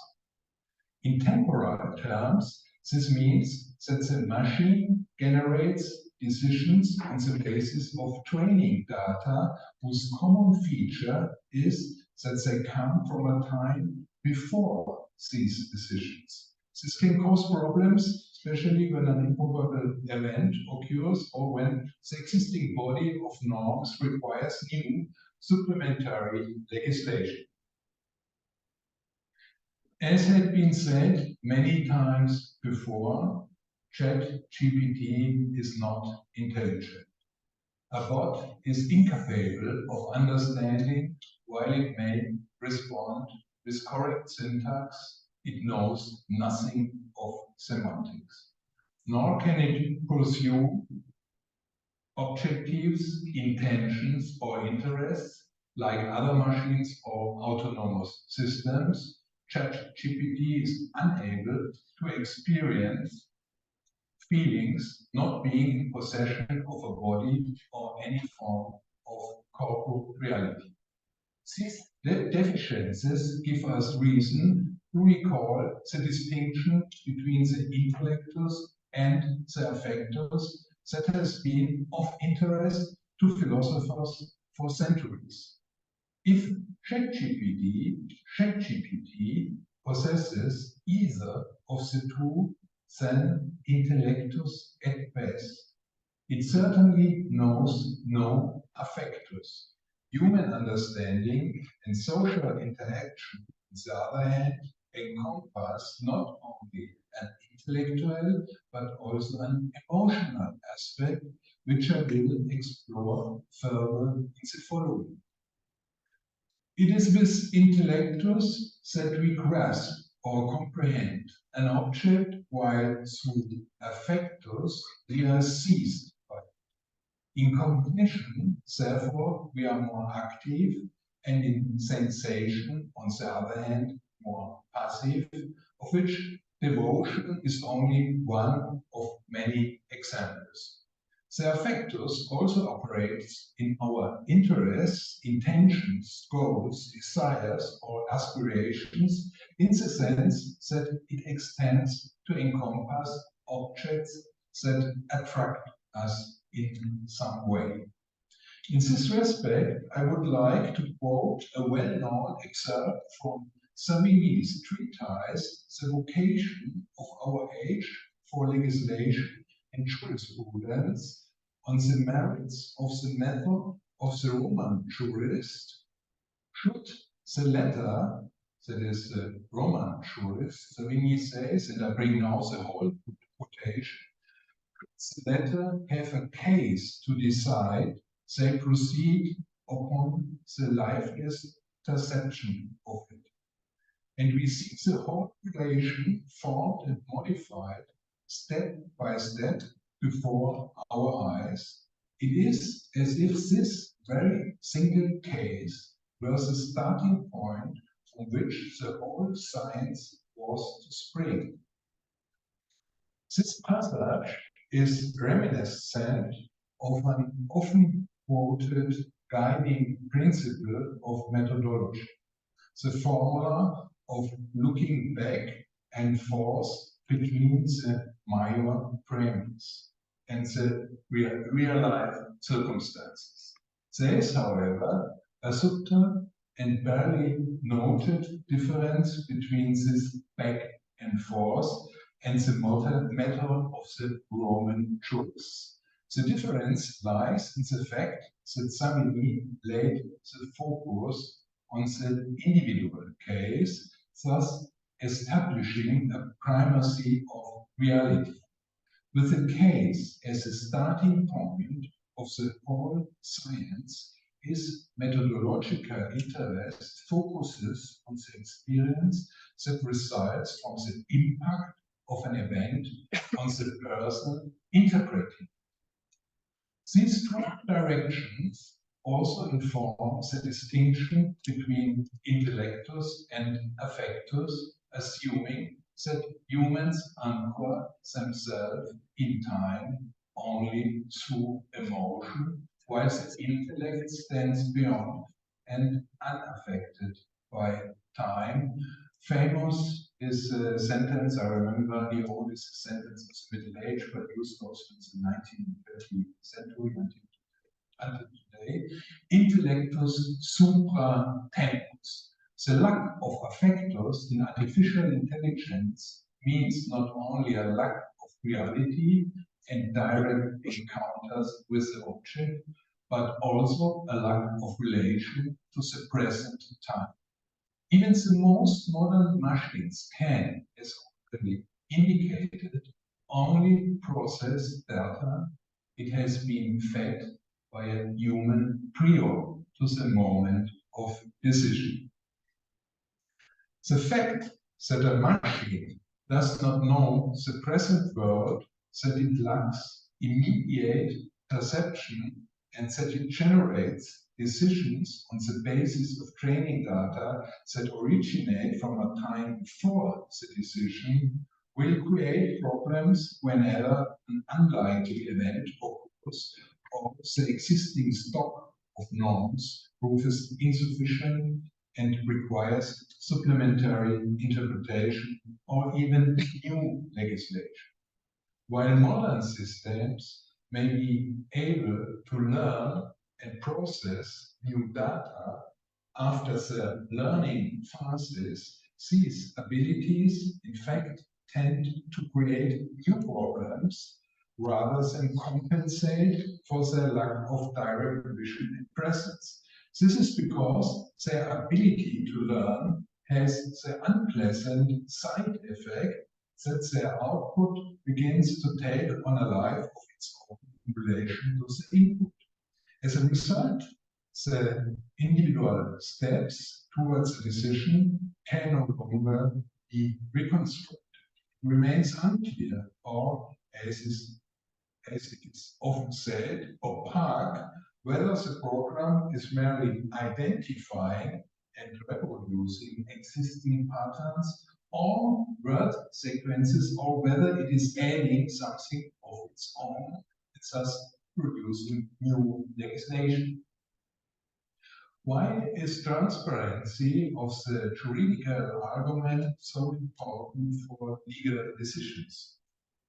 In temporal terms, this means that the machine generates decisions on the basis of training data whose common feature is that they come from a time before these decisions. This can cause problems, especially when an improbable event occurs or when the existing body of norms requires new supplementary legislation. As had been said many times before, ChatGPT is not intelligent. A bot is incapable of understanding. While it may respond with correct syntax, it knows nothing of semantics. Nor can it pursue objectives, intentions, or interests like other machines or autonomous systems. ChatGPT is unable to experience feelings, not being in possession of a body or any form of corporal reality. These deficiencies give us reason to recall the distinction between the intellectus and the affectus that has been of interest to philosophers for centuries. If ChatGPT possesses either of the two, then intellectus at best. It certainly knows no affectus. Human understanding and social interaction, on the other hand, encompass not only an intellectual but also an emotional aspect, which I will explore further in the following. It is with intellectus that we grasp or comprehend an object, while through affectus we are seized by it. In cognition, therefore, we are more active, and in sensation, on the other hand, more passive, of which devotion is only one of many examples. The affectus also operates in our interests, intentions, goals, desires, or aspirations, in the sense that it extends to encompass objects that attract us in some way. In this respect, I would like to quote a well-known excerpt from Savigny's treatise, The Vocation of Our Age for Legislation and Jurisprudence, on the merits of the method of the Roman jurist. Should the latter, that is the Roman jurist, Savigny says, and I bring now the whole quotation, should the latter have a case to decide, they proceed upon the lifeless perception of it. And we see the whole relation formed and modified step by step before our eyes. It is as if this very single case was the starting point from which the whole science was to spring. This passage is reminiscent of an often quoted guiding principle of methodology. the formula of looking back and forth between the major premise and the real life circumstances. There is, however, a subtle and barely noted difference between this back and forth and the method of the Roman jurists. The difference lies in the fact that Samini laid the focus on the individual case, thus establishing a primacy of reality. With the case as a starting point of the whole science, his methodological interest focuses on the experience that results from the impact of an event on the person interpreting. These two directions also inform the distinction between intellectus and affectus, assuming that humans anchor themselves in time only through emotion, whilst the intellect stands beyond and unaffected by time. Famous is a sentence, I remember the oldest sentence of the Middle Age, but used also in the 19th century until today, intellectus supra tempus. The lack of affectus in artificial intelligence means not only a lack of reality and direct encounters with the object, but also a lack of relation to the present time. Even the most modern machines can, as already indicated, only process data it has been fed by a human prior to the moment of decision. The fact that a machine does not know the present world, that it lacks immediate perception, and that it generates decisions on the basis of training data that originate from a time before the decision, will create problems whenever an unlikely event occurs or the existing stock of norms proves insufficient and requires supplementary interpretation or even new legislation. While modern systems may be able to learn and process new data after the learning phases, these abilities in fact tend to create new problems rather than compensate for their lack of direct vision and presence. This is because their ability to learn has the unpleasant side effect that their output begins to take on a life of its own in relation to the input. As a result, the individual steps towards a decision can no longer be reconstructed. It remains unclear, or as it is often said, opaque, whether the program is merely identifying and reproducing existing patterns or word sequences, or whether it is adding something of its own and thus producing new legislation. Why is transparency of the juridical argument so important for legal decisions?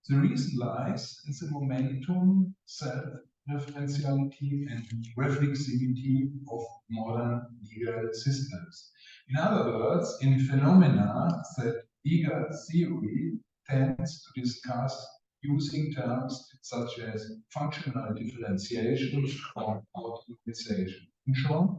The reason lies in the momentum, self-referentiality, and reflexivity of modern legal systems. In other words, in phenomena that legal theory tends to discuss using terms such as functional differentiation or autonomization. In short,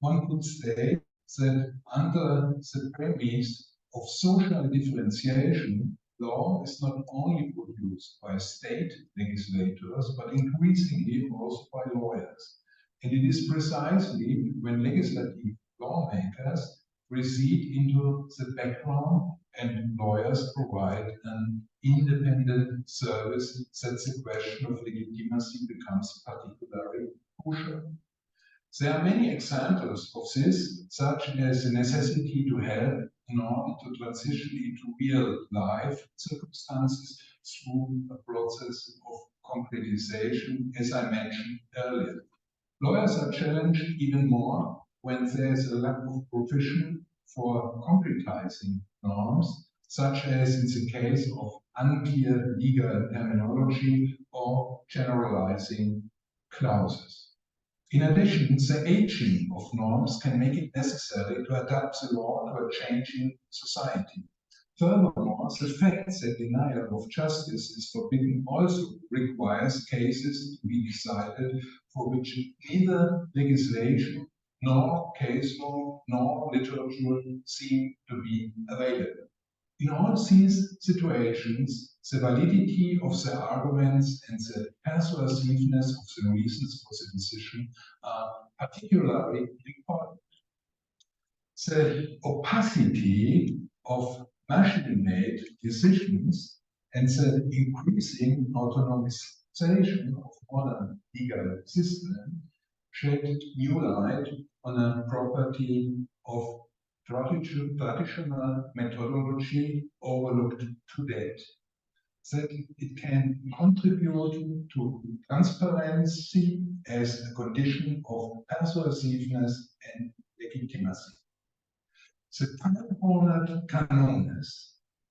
one could state that under the premise of social differentiation, law is not only produced by state legislators, but increasingly also by lawyers. And it is precisely when legislative lawmakers recede into the background and lawyers provide an independent service that the question of legitimacy becomes particularly crucial. There are many examples of this, such as the necessity to help in order to transition into real life circumstances through a process of concretization, as I mentioned earlier. Lawyers are challenged even more when there is a lack of provision for concretizing norms, such as in the case of unclear legal terminology or generalizing clauses. In addition, the aging of norms can make it necessary to adapt the law to a changing society. Furthermore, the fact that denial of justice is forbidden also requires cases to be decided for which neither legislation nor case law nor literature seem to be available. In all these situations, the validity of the arguments and the persuasiveness of the reasons for the decision are particularly important. The opacity of machine-made decisions and the increasing autonomization of modern legal systems shed new light on a property of traditional methodology overlooked to date, that it can contribute to transparency as a condition of persuasiveness and legitimacy. The time-honored canons,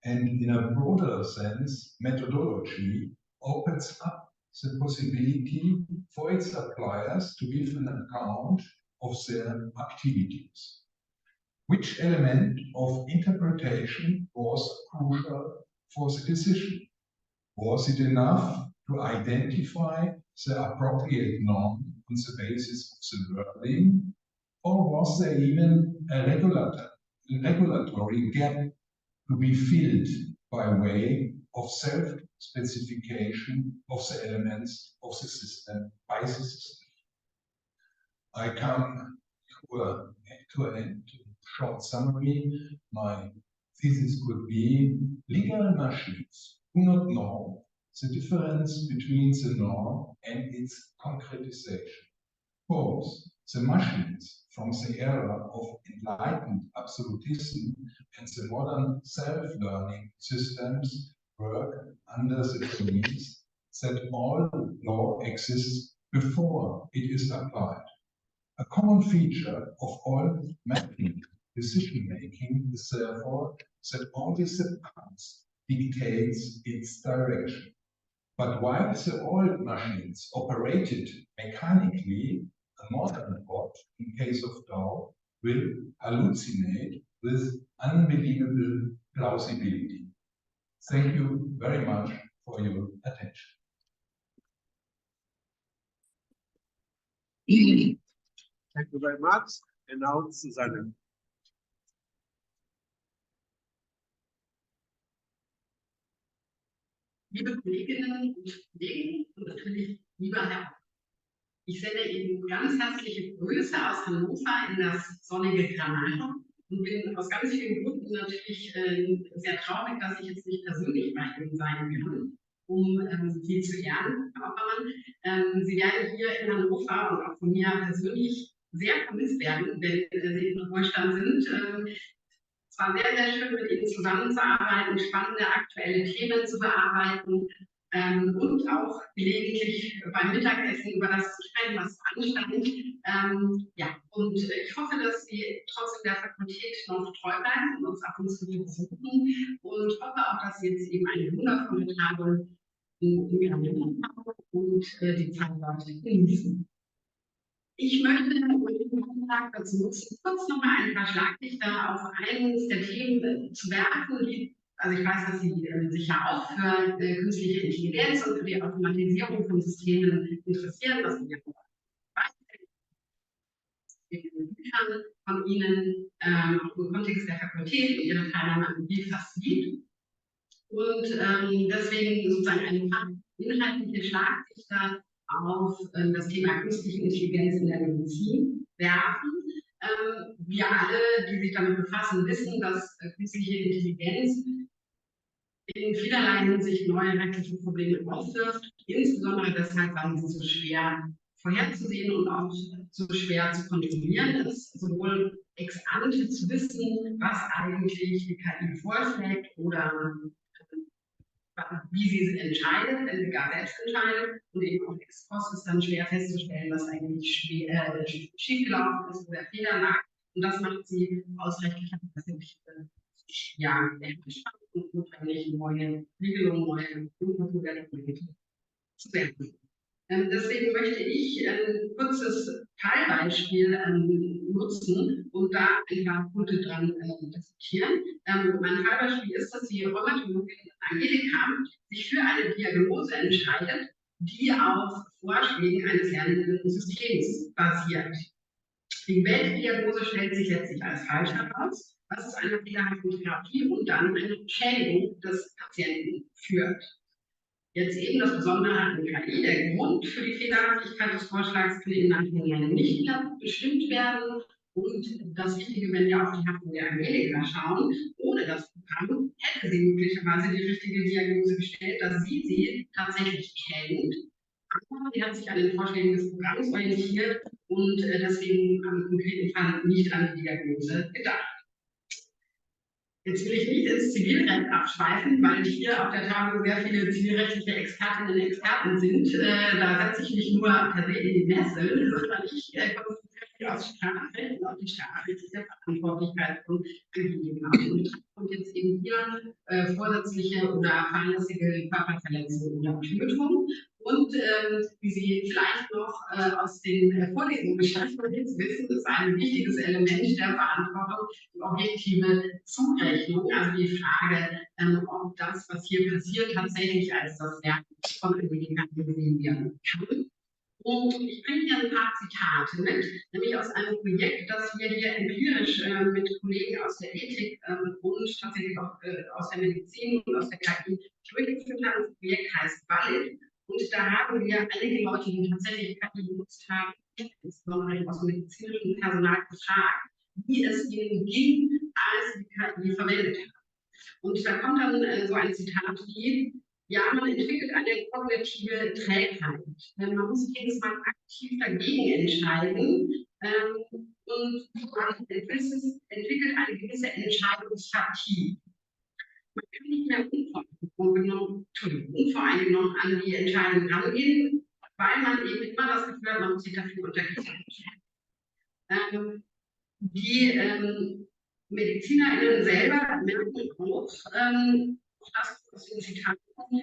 and in a broader sense, methodology, opens up the possibility for its suppliers to give an account of their activities. Which element of interpretation was crucial for the decision? Was it enough to identify the appropriate norm on the basis of the wording, or was there even a regulatory gap to be filled by way of self-specification of the elements of the system by the system? I come to an short summary. My thesis could be: legal machines do not know the difference between the norm and its concretization. Both the machines from the era of enlightened absolutism and the modern self-learning systems work under the premise that all law exists before it is applied. A common feature of all machine decision-making is therefore that only the past dictates its direction. But while the old machines operated mechanically, a modern bot, in case of doubt, will hallucinate with unbelievable plausibility. Thank you very much for your attention. Thank you very much. And now, Susanne. Liebe Kolleginnen und Kollegen und natürlich lieber Herr, ich sende Ihnen ganz herzliche Grüße aus Hannover in das sonnige Granada und bin aus ganz vielen Gründen natürlich sehr traurig, dass ich jetzt nicht persönlich bei Ihnen sein kann, um Sie zu ehren, Herr Oppermann. Sie werden hier in Hannover und auch von mir persönlich sehr vermisst werden, wenn Sie in Ruhestand sind. Es war sehr, sehr schön, mit Ihnen zusammenzuarbeiten, spannende aktuelle Themen zu bearbeiten und auch gelegentlich beim Mittagessen über das zu sprechen, was anstand. Ja, und ich hoffe, dass Sie trotzdem der Fakultät noch treu bleiben und uns ab und zu besuchen und hoffe auch, dass Sie jetzt eben eine wundervolle Tagung in Ihrem Leben haben und die Zeit dort genießen. Ich möchte den Tag dazu nutzen, kurz noch mal ein paar Schlaglichter auf eines der Themen zu werfen. Also ich weiß, dass Sie sich ja auch für künstliche Intelligenz und für die Automatisierung von Systemen interessieren, was wir Büchern von Ihnen im Kontext der Fakultät und Ihrer Teilnahme an BIFAS gibt. Und deswegen sozusagen ein paar inhaltliche Schlaglichter auf das Thema künstliche Intelligenz in der Medizin werfen. Wir alle, die sich damit befassen, wissen, dass künstliche Intelligenz in vielerlei Hinsicht neue rechtliche Probleme aufwirft, insbesondere deshalb, weil sie so schwer vorherzusehen und auch so schwer zu kontrollieren ist, sowohl ex ante zu wissen, was eigentlich die KI vorschlägt oder wie sie entscheidet, wenn sie gar selbst entscheidet, und eben auch ex post ist dann schwer festzustellen, was eigentlich schiefgelaufen ist oder Fehler lag. Und das macht sie aus rechtlicher Perspektive ja spannend und notwendig, neue Regelungen, neue Dokumente zu werden. Deswegen möchte ich ein kurzes Fallbeispiel nutzen und da ein paar Punkte dran diskutieren. Mein Fallbeispiel ist, dass die Rheumatologin Angelika sich für eine Diagnose entscheidet, die auf Vorschlägen eines lernenden Systems basiert. Die Weltdiagnose stellt sich letztlich als falsch heraus, was zu einer fehlerhaften Therapie und dann eine Schädigung des Patienten führt. Jetzt eben das Besondere an KI, der Grund für die Fehlerhaftigkeit des Vorschlags kann im Nachhinein nicht bestimmt werden. Und das Wichtige, wenn wir auf die Haftung der Angelika schauen, ohne das Programm hätte sie möglicherweise die richtige Diagnose gestellt, dass sie tatsächlich kennt. Aber sie hat sich an den Vorschlägen des Programms orientiert und deswegen am konkreten Fall nicht an die Diagnose gedacht. Jetzt will ich nicht ins Zivilrecht abschweifen, weil hier auf der Tagung sehr viele zivilrechtliche Expertinnen und Experten sind. Da setze ich mich nur per se in die Nessel, sondern ich konzentriere mich aufs Strafrecht und auf die strafrechtliche Verantwortlichkeit von Angehörigen aus. Und kommt jetzt eben hier vorsätzliche oder fahrlässige Körperverletzung oder Tötung. Und wie Sie vielleicht noch aus den Vorlesungen beschäftigt wissen, ist ein wichtiges Element der Verantwortung die objektive Zurechnung, also die Frage, ob das, was hier passiert, tatsächlich als das Werk von Angelika gesehen werden kann. Und ich bringe hier ein paar Zitate mit, nämlich aus einem Projekt, das wir hier empirisch mit Kollegen aus der Ethik und tatsächlich auch aus der Medizin und aus der KI durchgeführt haben. Das Projekt heißt Valid. Und da haben wir einige Leute, die tatsächlich KI genutzt haben, insbesondere aus dem medizinischen Personal gefragt, wie es ihnen ging, als sie KI verwendet haben. Und da kommt dann so ein Zitat wie, ja, man entwickelt eine kognitive Trägheit. Man muss sich jedes Mal aktiv dagegen entscheiden und man entwickelt eine gewisse Entscheidungsfatigue. Man kann nicht mehr unvoreingenommen an die Entscheidung rangehen, weil man eben immer das Gefühl hat, man muss sich dafür unterkriegen. Die MedizinerInnen selber merken auch, das aus dem Zitat,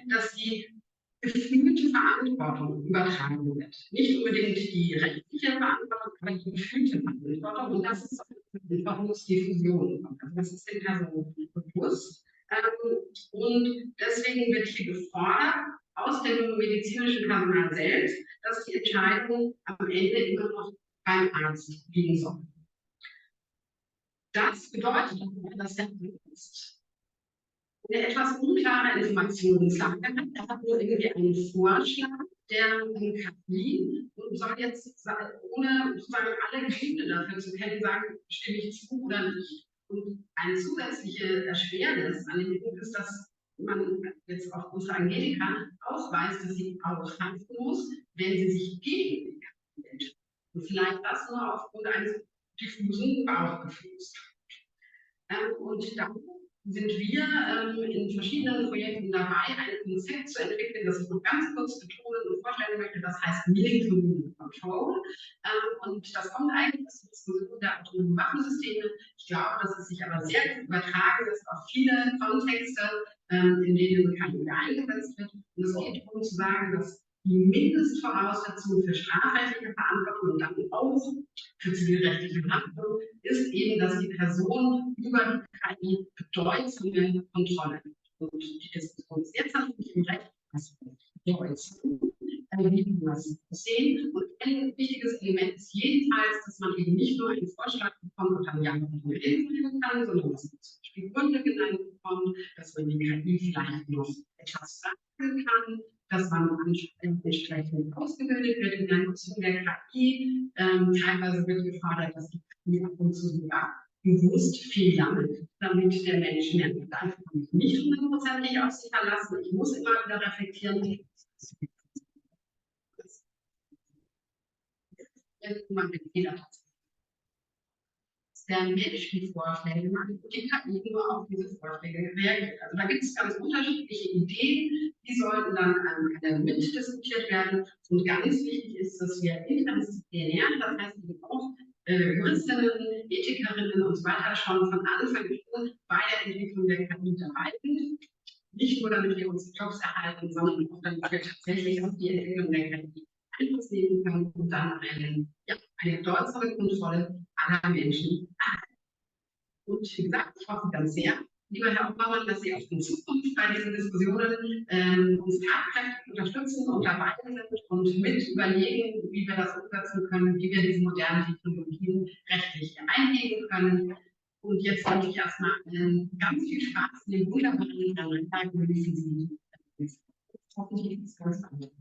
dass die gefühlte Verantwortung übertragen wird. Nicht unbedingt die rechtliche Verantwortung, aber die gefühlte Verantwortung. Und das ist Verantwortungsdiffusion. Also das ist den Personen bewusst. Und deswegen wird hier gefordert, aus dem medizinischen Personal selbst, dass die Entscheidung am Ende immer noch beim Arzt liegen soll. Das bedeutet, dass der Arzt eine etwas unklare Informationslage hat. Er hat nur irgendwie einen Vorschlag der KI und soll jetzt, ohne sozusagen alle Gründe dafür zu kennen, sagen, stimme ich zu oder nicht. Und eine zusätzliche Erschwernis an dem Punkt ist, dass man jetzt auf unsere Angelika auch weiß, dass sie auch haften muss, wenn sie sich gegen die KI entscheidet. Und vielleicht das nur aufgrund eines diffusen Bauchgefühls. Und dann sind wir in verschiedenen Projekten dabei, ein Konzept zu entwickeln, das ich noch ganz kurz betonen und vorstellen möchte. Das heißt Meaningful Control. Und das kommt eigentlich aus der Diskussion der autonomen Waffensysteme. Ich glaube, dass es sich aber sehr gut übertragen lässt auf viele Kontexte, in denen KI eingesetzt wird. Und es geht darum zu sagen, dass die Mindestvoraussetzung für strafrechtliche Verantwortung und dann auch für zivilrechtliche Haftung ist eben, dass die Person über die KI bedeutsame Kontrolle hat. Und die Diskussion ist jetzt natürlich im Recht, was bedeutsam, wie wir das sehen. Und ein wichtiges Element ist jedenfalls, dass man eben nicht nur einen Vorschlag bekommt und dann ja noch nicht einführen kann, sondern dass man zum Beispiel Gründe genannt bekommt, dass man die KI vielleicht noch etwas sagen kann, dass man entsprechend ausgebildet wird in der Nutzung der KI. Teilweise wird gefordert, dass die KI ab und zu sogar bewusst Fehler macht, damit der Mensch merkt, da kann ich nicht hundertprozentig auf sich verlassen. Ich muss immer wieder reflektieren. Man mit Fehler tatsächlich. Der Mensch die Vorschläge macht und die KI nur auf diese Vorschläge reagiert. Also da gibt es ganz unterschiedliche Ideen, die sollten dann mitdiskutiert werden. Und ganz wichtig ist, dass wir interdisziplinär, das heißt eben auch Juristinnen, Ethikerinnen und so weiter schon von Anfang an bei der Entwicklung der KI dabei sind. Nicht nur, damit wir uns Jobs erhalten, sondern auch, damit wir tatsächlich auf die Entwicklung der KI Einfluss nehmen können und dann eine bedeutsame Kontrolle aller Menschen erhalten. Und wie gesagt, ich hoffe ganz sehr, lieber Herr Oppermann, dass Sie auch in Zukunft bei diesen Diskussionen uns tatkräftig unterstützen und dabei sind und mit überlegen, wie wir das umsetzen können, wie wir diese modernen Technologien rechtlich einlegen können. Und jetzt wünsche ich erstmal ganz viel Spaß in den wunderbaren Granada. Genießen Sie. Hoffentlich ist es ganz anders.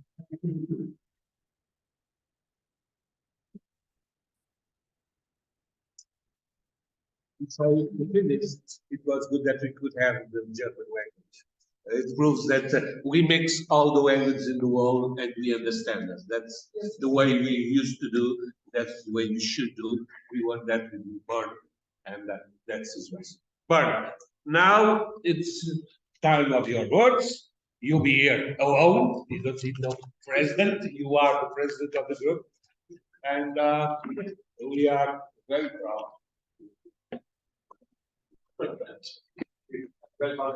So we finished. It was good that we could have the German language. It proves that we mix all the languages in the world and we understand us. That's the way we used to do. That's the way we should do. We want that with Bernd, and that's his way. Bernd, now it's time of your words. You'll be here alone. You don't need no president. You are the president of the group, and we are very proud. Very proud.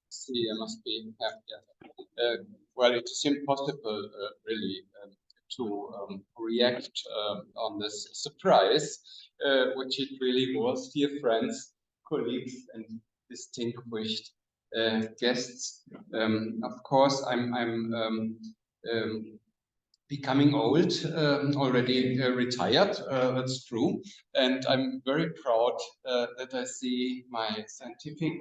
See, I must be happy. Well, it's impossible, really, to react on this surprise, which it really was, dear friends, colleagues, and distinguished guests. Of course, I'm becoming old, already retired, that's true. And I'm very proud that I see my scientific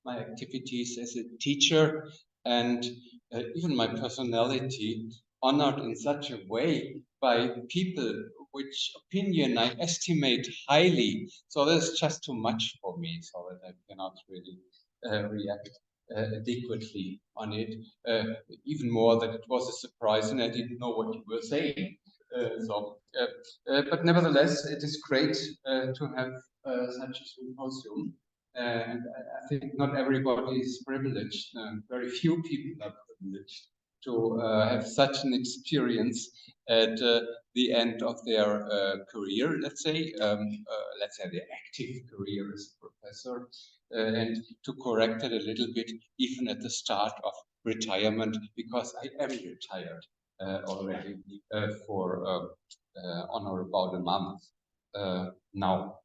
activities as a teacher and even my personality honored in such a way by people which opinion I estimate highly. So that's just too much for me, so that I cannot really react adequately on it. Even more that it was a surprise and I didn't know what you were saying. But nevertheless, it is great to have such a symposium. And I think not everybody is privileged. Very few people are privileged to have such an experience at the end of their career, let's say their active career as a professor, and to correct it a little bit, even at the start of retirement, because I am retired already for on or about a month now.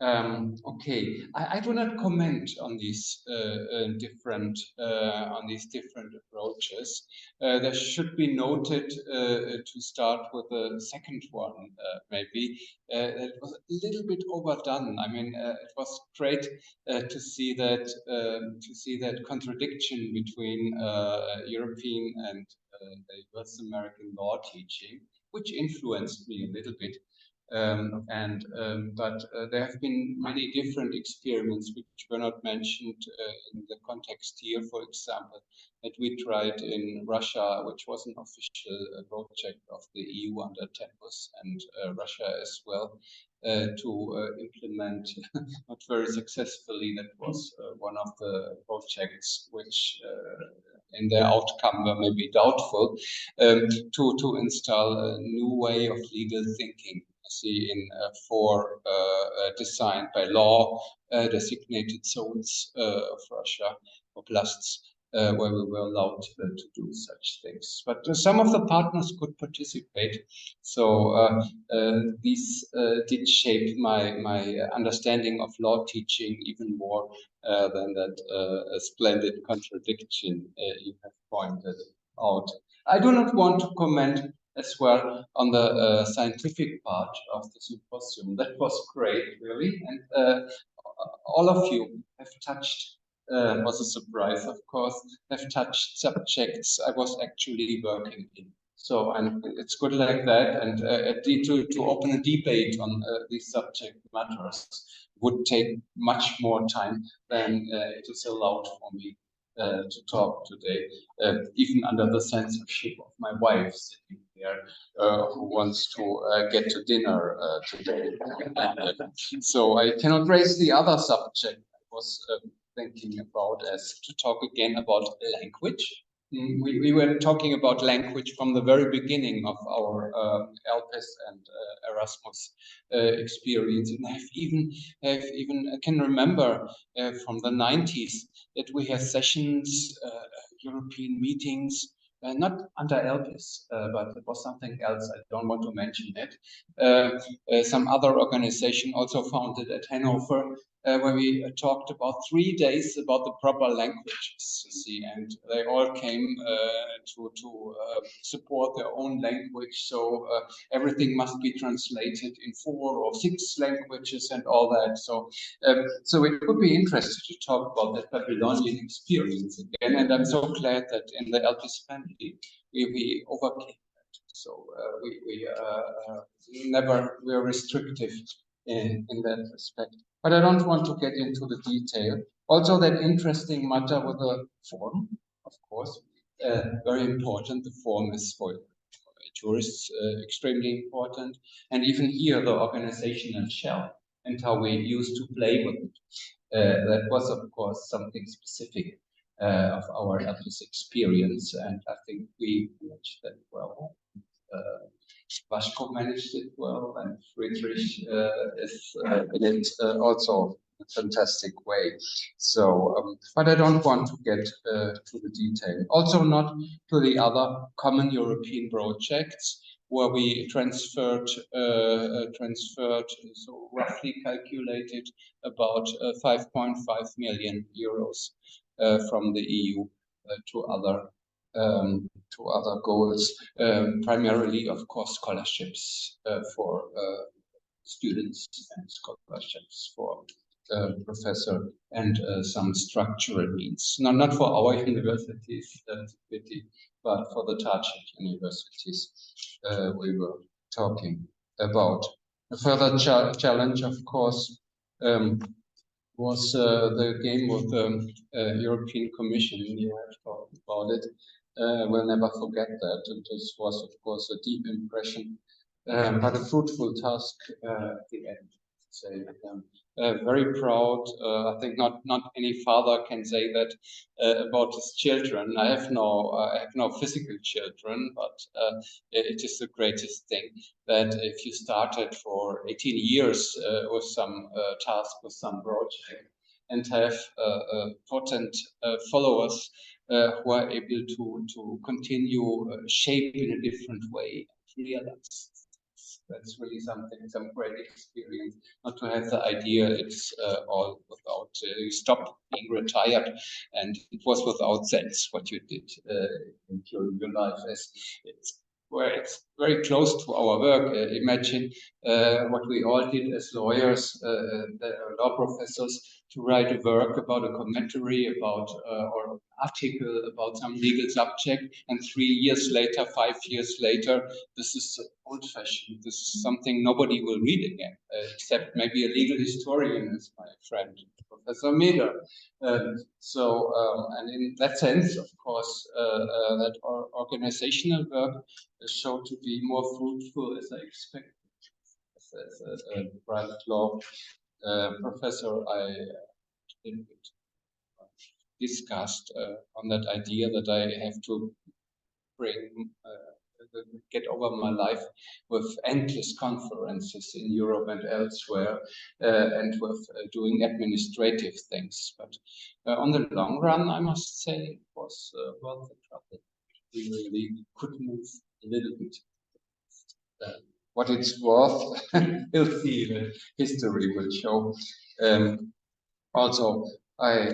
Okay, I do not comment on these different approaches. There should be noted to start with the second one, maybe. It was a little bit overdone. I mean, it was great to see that contradiction between European and US American law teaching, which influenced me a little bit. But there have been many different experiments which were not mentioned in the context here. For example, that we tried in Russia, which was an official project of the EU under TEPUS and Russia as well, to implement, not very successfully. That was one of the projects which in their outcome were maybe doubtful, to install a new way of legal thinking. See in four designed by law designated zones of Russia, oblasts, where we were allowed to do such things. But some of the partners could participate. So these did shape my understanding of law teaching even more than that splendid contradiction you have pointed out. I do not want to comment as well on the scientific part of the symposium. That was great, really. And all of you have touched, was a surprise, of course, have touched subjects I was actually working in. So it's good like that. And to open a debate on these subject matters would take much more time than it is allowed for me to talk today, even under the censorship of my wife sitting there, who wants to get to dinner today. So I cannot raise the other subject, was thinking about as to talk again about language. We were talking about language from the very beginning of our ELPIS and Erasmus experience, and I can remember from the 90s that we had sessions, European meetings. Not under ELPIS, but it was something else. I don't want to mention it. Some other organization also founded at Hannover, where we talked about 3 days about the proper languages, you see, and they all came to support their own language. So everything must be translated in 4 or 6 languages and all that. So it would be interesting to talk about that Babylonian experience again. And I'm so glad that in the ELPIS family we overcame that. So we were restrictive in that respect. But I don't want to get into the detail. Also, that interesting matter with the form, of course, very important. The form is for jurists extremely important. And even here, the organizational shell and how we used to play with it. That was, of course, something specific of our ELPIS experience. And I think we managed that well. Vasco managed it well, and Friedrich is in it also a fantastic way. So, but I don't want to get to the detail. Also not to the other common European projects where we transferred, so roughly calculated about 5.5 million euros from the EU to other goals, primarily, of course, scholarships for students and scholarships for professor and some structural means. Not for our universities, but for the target universities we were talking about. A further challenge, of course, was the game with the European Commission. You have talked about it. We'll never forget that. And this was, of course, a deep impression, but a fruitful task at the end. Say, very proud. I think not any father can say that about his children. I have no physical children, but it is the greatest thing that if you started for 18 years with some task, with some project, and have potent followers who are able to continue shape in a different way, realize. That's really something, some great experience. Not to have the idea it's all without, you stopped being retired and it was without sense what you did during your life. It's very close to our work. Imagine what we all did as lawyers, law professors, to write a work about a commentary about or article about some legal subject, and 3 years later, 5 years later, this is old-fashioned. This is something nobody will read again, except maybe a legal historian, as my friend Professor Meder. And in that sense, of course, that our organizational work showed to be more fruitful as I expected. As a private law professor, I discussed on that idea that I have to get over my life with endless conferences in Europe and elsewhere, and with doing administrative things. But on the long run, I must say it was worth the trouble. We really could move a little bit. What it's worth, we'll see. History will show. Also, I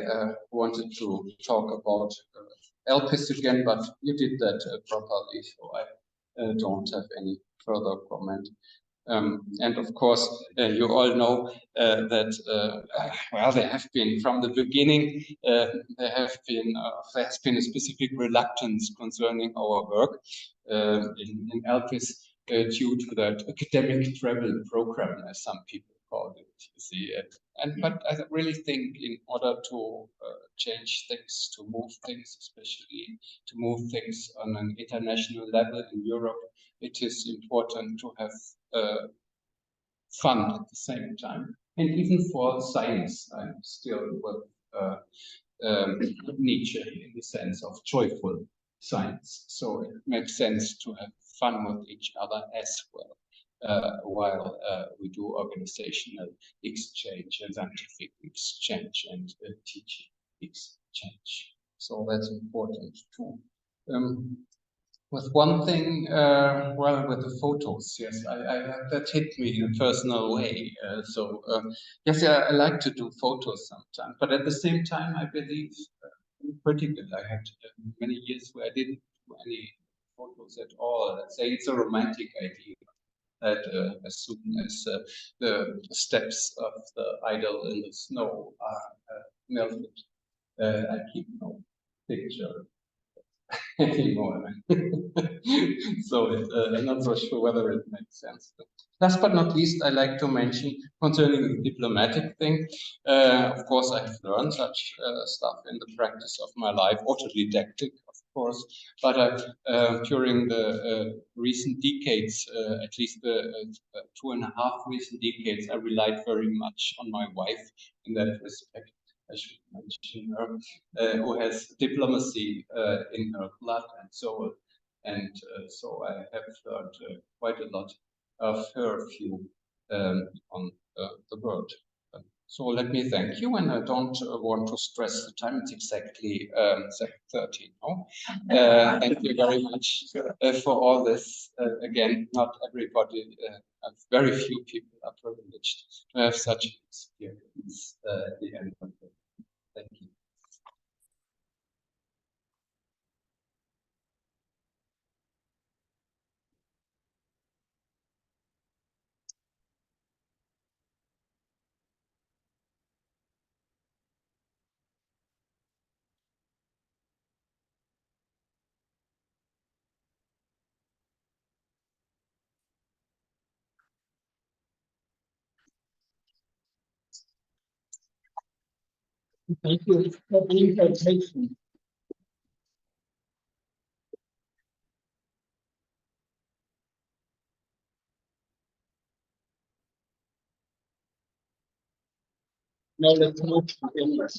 wanted to talk about ELPIS again, but you did that properly, so I don't have any further comment. And of course, you all know that, well, there have been, from the beginning, there has been a specific reluctance concerning our work in ELPIS due to that academic travel program, as some people call it, you see. But I really think in order to change things, to move things, especially to move things on an international level in Europe, it is important to have fun at the same time. And even for science, I'm still with Nietzsche in the sense of joyful science. So it makes sense to have fun with each other as well, while we do organizational exchange and scientific exchange and teaching exchange. So that's important too. With one thing, well, with the photos, yes, that hit me in a personal way. Yes, I like to do photos sometimes, but at the same time, I believe I'm pretty good. I had many years where I didn't do any photos at all. Let's say it's a romantic idea that as soon as the steps of the idol in the snow are melted, I keep no picture anymore. So I'm not so sure whether it makes sense. Last but not least, I like to mention concerning the diplomatic thing. Of course, I have learned such stuff in the practice of my life, autodidactic, of course. But during the recent decades, at least the 2.5 recent decades, I relied very much on my wife in that respect. I should mention her, who has diplomacy in her blood and soul. And so I have learned quite a lot of her view on the world. So let me thank you, and I don't want to stress the time. It's exactly 7:30 now. Thank you very much for all this. Again, not everybody, very few people are privileged to have such an experience at the end of it. Thank you. Thank you for being so patient. No, let's move to English.